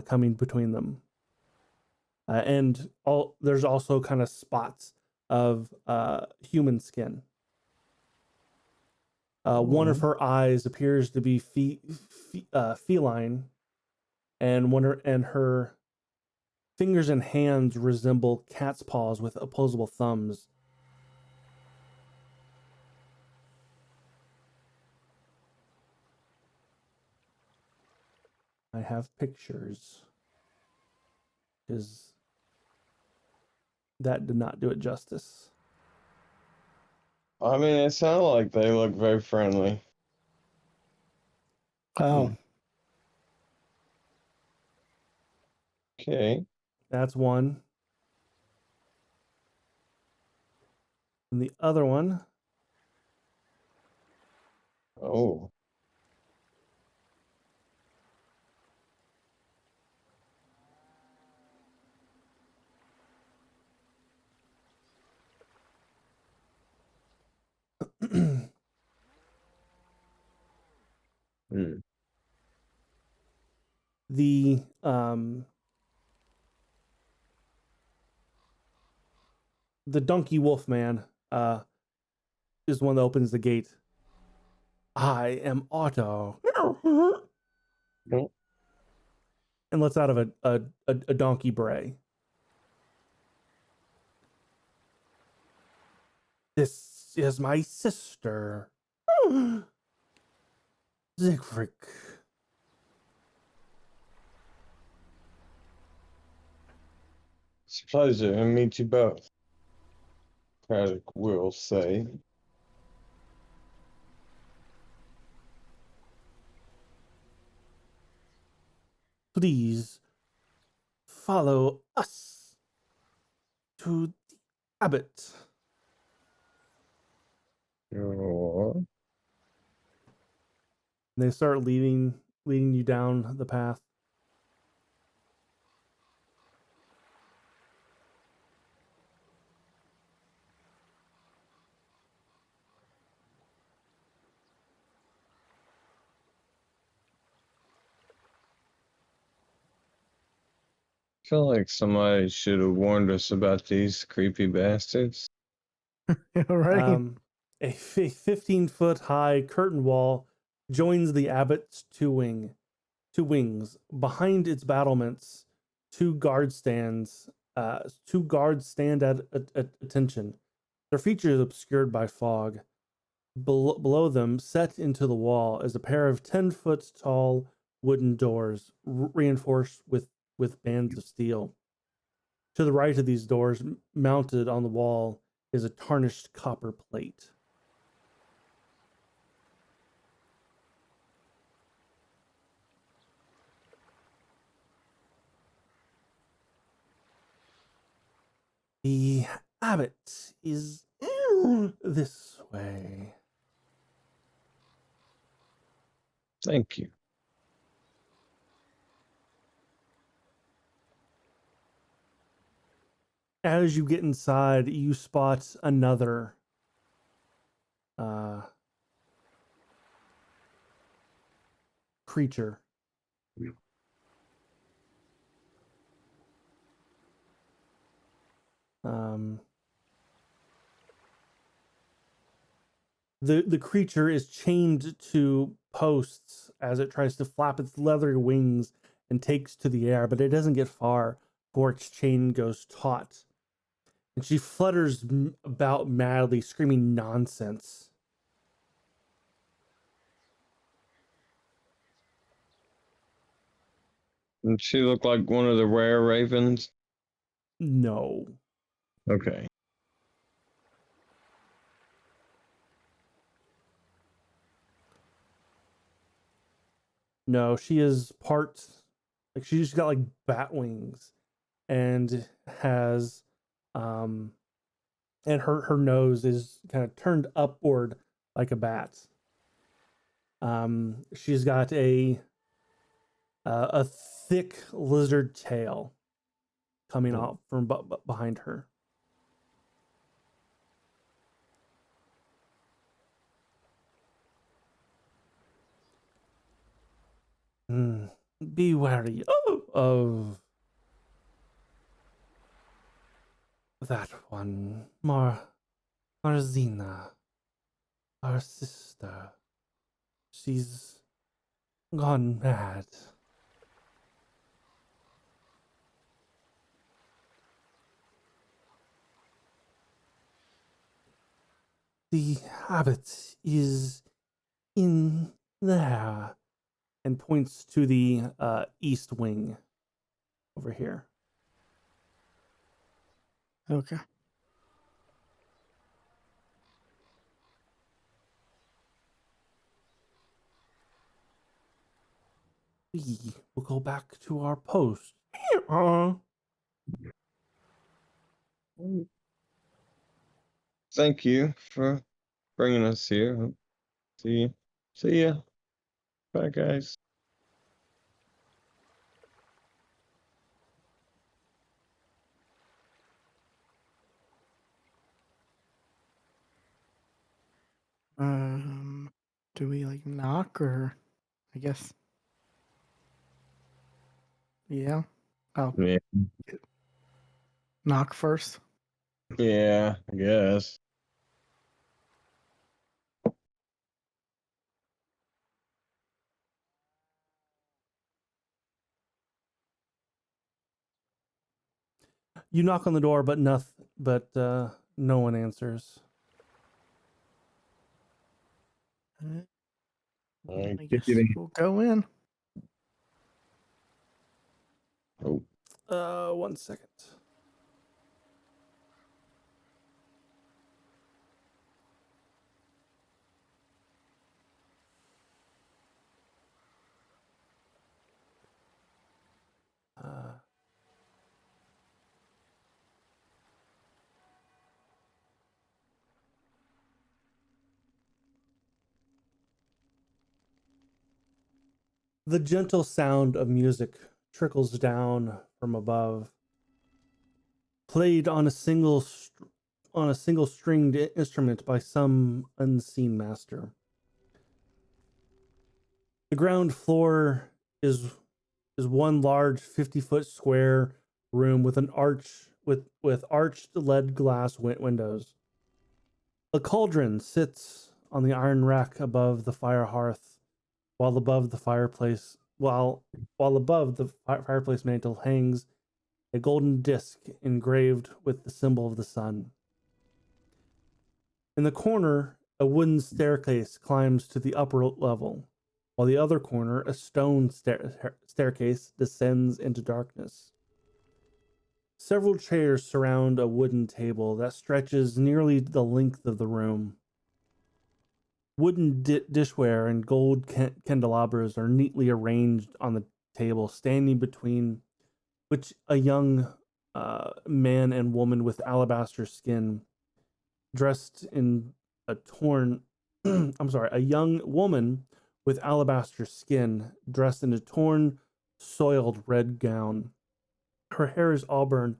coming between them. And there's also kind of spots of human skin. One of her eyes appears to be feline, and her fingers and hands resemble cat's paws with opposable thumbs. I have pictures, because that did not do it justice. I mean, it sounded like they look very friendly. Oh, Okay. That's one. And the other one, Oh. Hmm. the donkey wolf man is the one that opens the gate. I am Otto. Nope. And lets out of a donkey bray. This is my sister, Siegfried. It's a pleasure to meet you both. Craddock will say. Please follow us to the abbot. Sure. And they start leading you down the path. feel like somebody should have warned us about these creepy bastards. Right. A 15-foot high curtain wall joins the abbot's two wings. Behind its battlements, two guards stand at attention. Their features obscured by fog. Below them, set into the wall, is a pair of 10-foot tall wooden doors, reinforced with bands of steel. To the right of these doors, mounted on the wall, is a tarnished copper plate. The abbot is this way. Thank you. As you get inside, you spot another creature. The creature is chained to posts as it tries to flap its leathery wings and takes to the air, but it doesn't get far before its chain goes taut. And she flutters about madly, screaming nonsense. And she looked like one of the rare ravens. No. Okay. No, she is part, like she's got like bat wings and has and her nose is kind of turned upward like a bat. She's got a thick lizard tail coming off from behind her. Be wary of that one, Marzina, our sister. She's gone mad. The abbot is in there, and points to the east wing over here. Okay. We will go back to our post. Thank you for bringing us here. See ya. Bye, guys. Do we like knock or I guess? Yeah. Oh, Yeah. knock first. Yeah, I guess. You knock on the door, but no one answers. Alright, I guess kitty. we'll go in. Oh, 1 second. The gentle sound of music trickles down from above, played on a single stringed instrument by some unseen master. The ground floor is one large 50-foot square room with an arched lead glass windows. A cauldron sits on the iron rack above the fire hearth, while above the fireplace mantle hangs a golden disc engraved with the symbol of the sun. In the corner, a wooden staircase climbs to the upper level, while the other corner, a stone staircase, descends into darkness. Several chairs surround a wooden table that stretches nearly the length of the room. Wooden dishware and gold candelabras are neatly arranged on the table, standing between which a young man and woman with alabaster skin, dressed in a torn. A young woman with alabaster skin, dressed in a torn, soiled red gown. Her hair is auburn,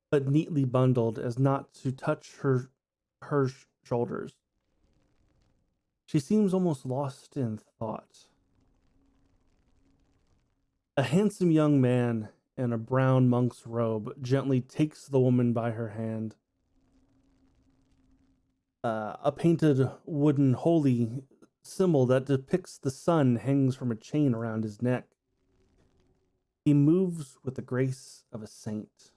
but neatly bundled as not to touch her shoulders. She seems almost lost in thought. A handsome young man in a brown monk's robe gently takes the woman by her hand. A painted wooden holy symbol that depicts the sun hangs from a chain around his neck. He moves with the grace of a saint.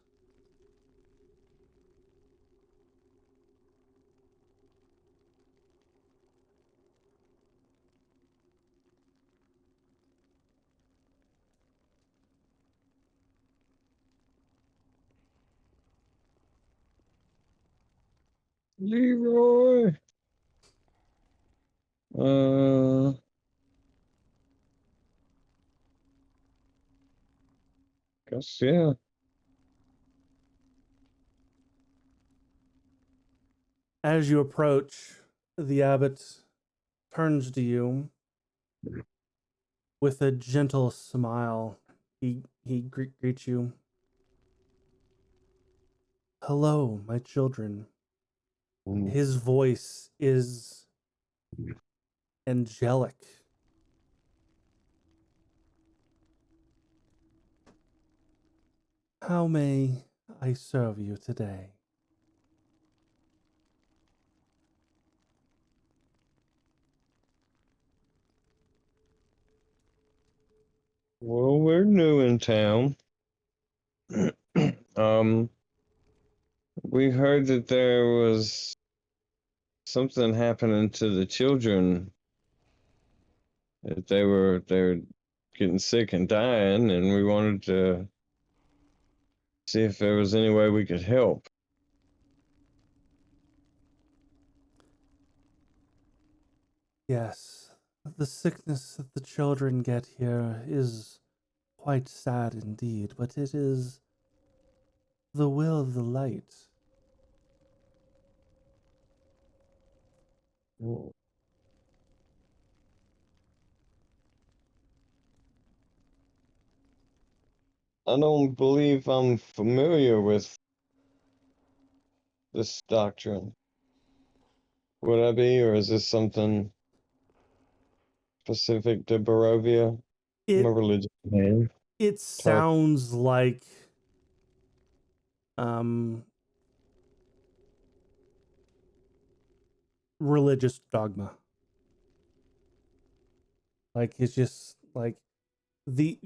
Leroy. Guess yeah. As you approach, the abbot turns to you with a gentle smile. He greets you. Hello, my children. His voice is angelic. How may I serve you today? Well, we're new in town. um, we heard that there was something happening to the children. That they're getting sick and dying, and we wanted to see if there was any way we could help. Yes, the sickness that the children get here is quite sad indeed, but it is the will of the light. I don't believe I'm familiar with this doctrine. Would I be, or is this something specific to Barovia? I'm a It religious man. it Talk. sounds like um religious dogma. Like it's just like the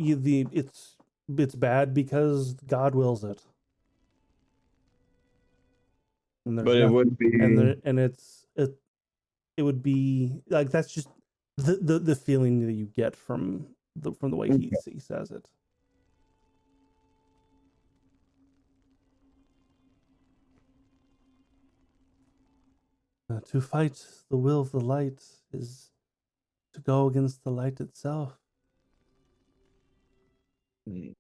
it's bad because God wills it. And there's But it nothing would be. and it would be like that's just the feeling that you get from the way he says it. To fight the will of the light is to go against the light itself. Mm.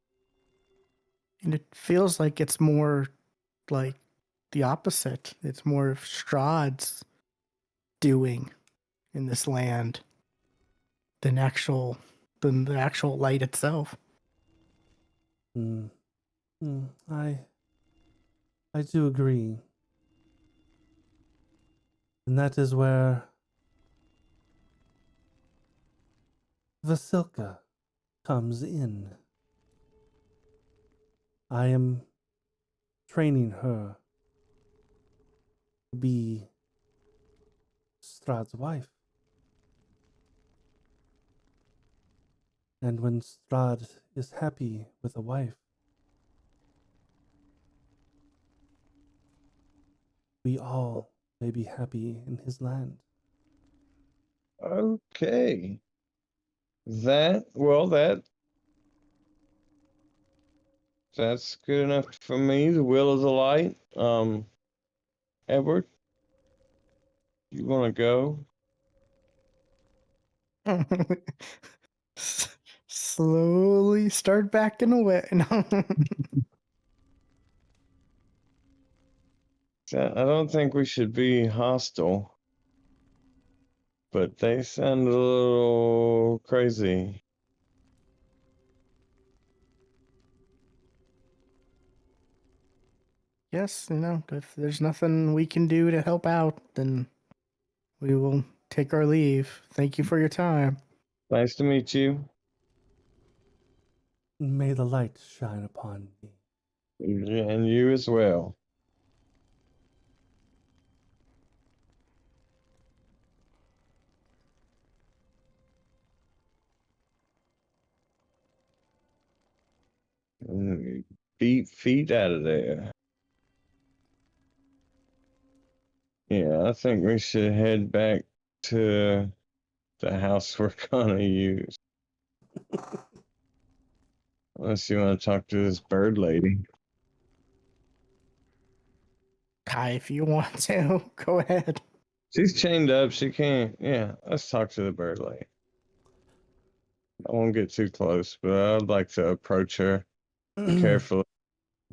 And it feels like it's more like the opposite. It's more of Strahd's doing in this land than the actual light itself. Mm. I do agree. And that is where Vasilka comes in. I am training her to be Strahd's wife. And when Strahd is happy with a wife, we all may be happy in his land. Okay. That's good enough for me. The will of the light. Edward, you want to go? Slowly start backing away. No. I don't think we should be hostile, but they sound a little crazy. Yes, if there's nothing we can do to help out, then we will take our leave. Thank you for your time. Nice to meet you. May the light shine upon thee. And you as well. Feet out of there. Yeah, I think we should head back to the house we're gonna use. Unless you want to talk to this bird lady. Kai, if you want to, go ahead. She's chained up. She can't. Yeah, let's talk to the bird lady. I won't get too close, but I'd like to approach her carefully,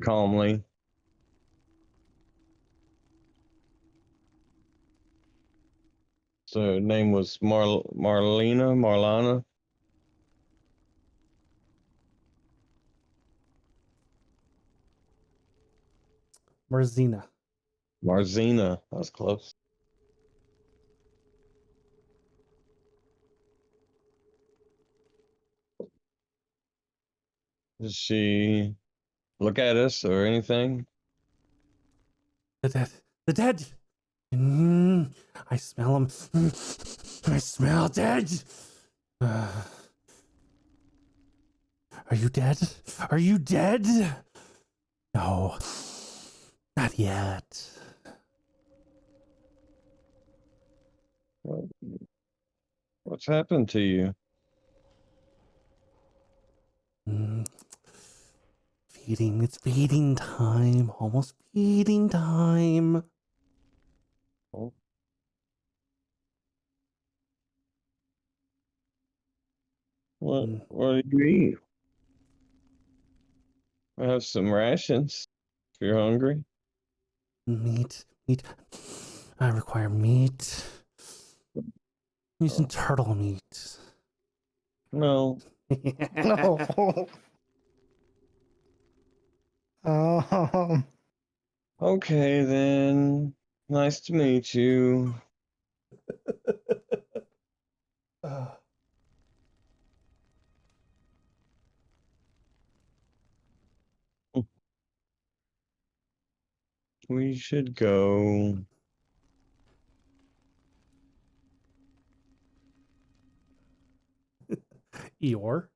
calmly. So her name was Marlana. Marzina. Marzina. That was close. Does she look at us or anything? The dead. The dead! I smell him. I smell dead! Are you dead? Are you dead? No. Not yet. What's happened to you? Feeding. It's feeding time. Almost feeding time. Oh. What do you eat? I have some rations if you're hungry. Meat. I require meat. Using turtle meat. No. No. Okay, then. Nice to meet you. We should go. Eeyore.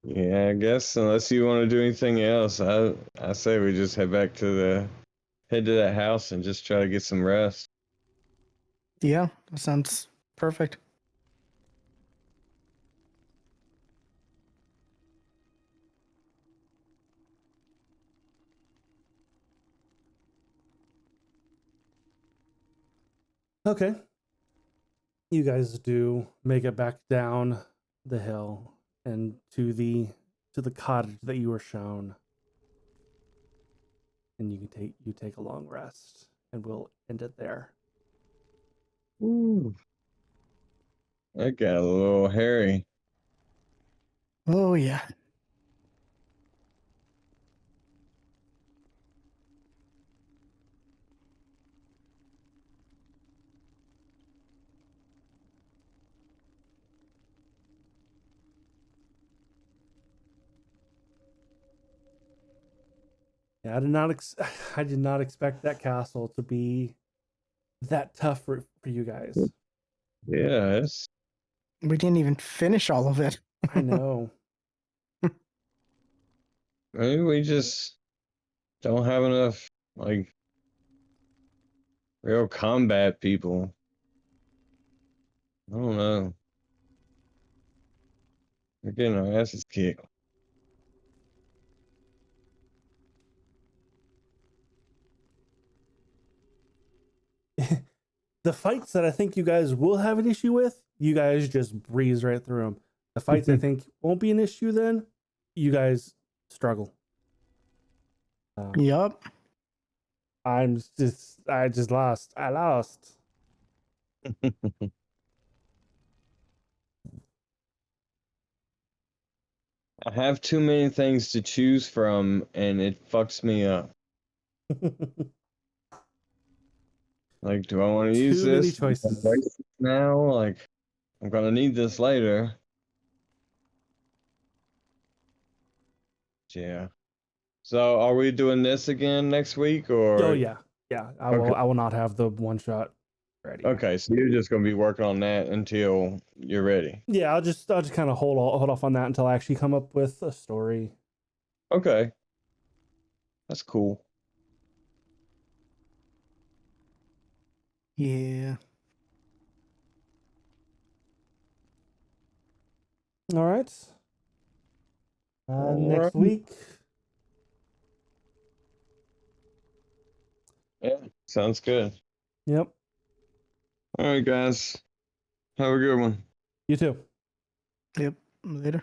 Yeah, I guess unless you want to do anything else, I say we just head to that house and just try to get some rest. Yeah, that sounds perfect. Okay. You guys do make it back down the hill and to the cottage that you were shown. And you take a long rest, and we'll end it there. Ooh, that got a little hairy. Oh, yeah. Yeah, I did not expect that castle to be that tough for you guys. Yes. We didn't even finish all of it. I know. Maybe we just don't have enough, like, real combat people. I don't know. We're getting our asses kicked. The fights that I think you guys will have an issue with, you guys just breeze right through them. The fights I think won't be an issue, then you guys struggle. Yup. I just lost. I lost. I have too many things to choose from, and it fucks me up. Like, do I want to use Too many this? Do I wanna choices. waste it now? Like, I'm gonna need this later. Yeah. So, are we doing this again next week, or? Oh yeah, yeah. I will. Okay. I will not have the one shot ready. Okay, so you're just gonna be working on that until you're ready. Yeah, I'll just kind of hold off on that until I actually come up with a story. Okay. That's cool. Yeah. All right. All Next right. week. Yeah, sounds good. Yep. All right, guys. Have a good one. You too. Yep. Later.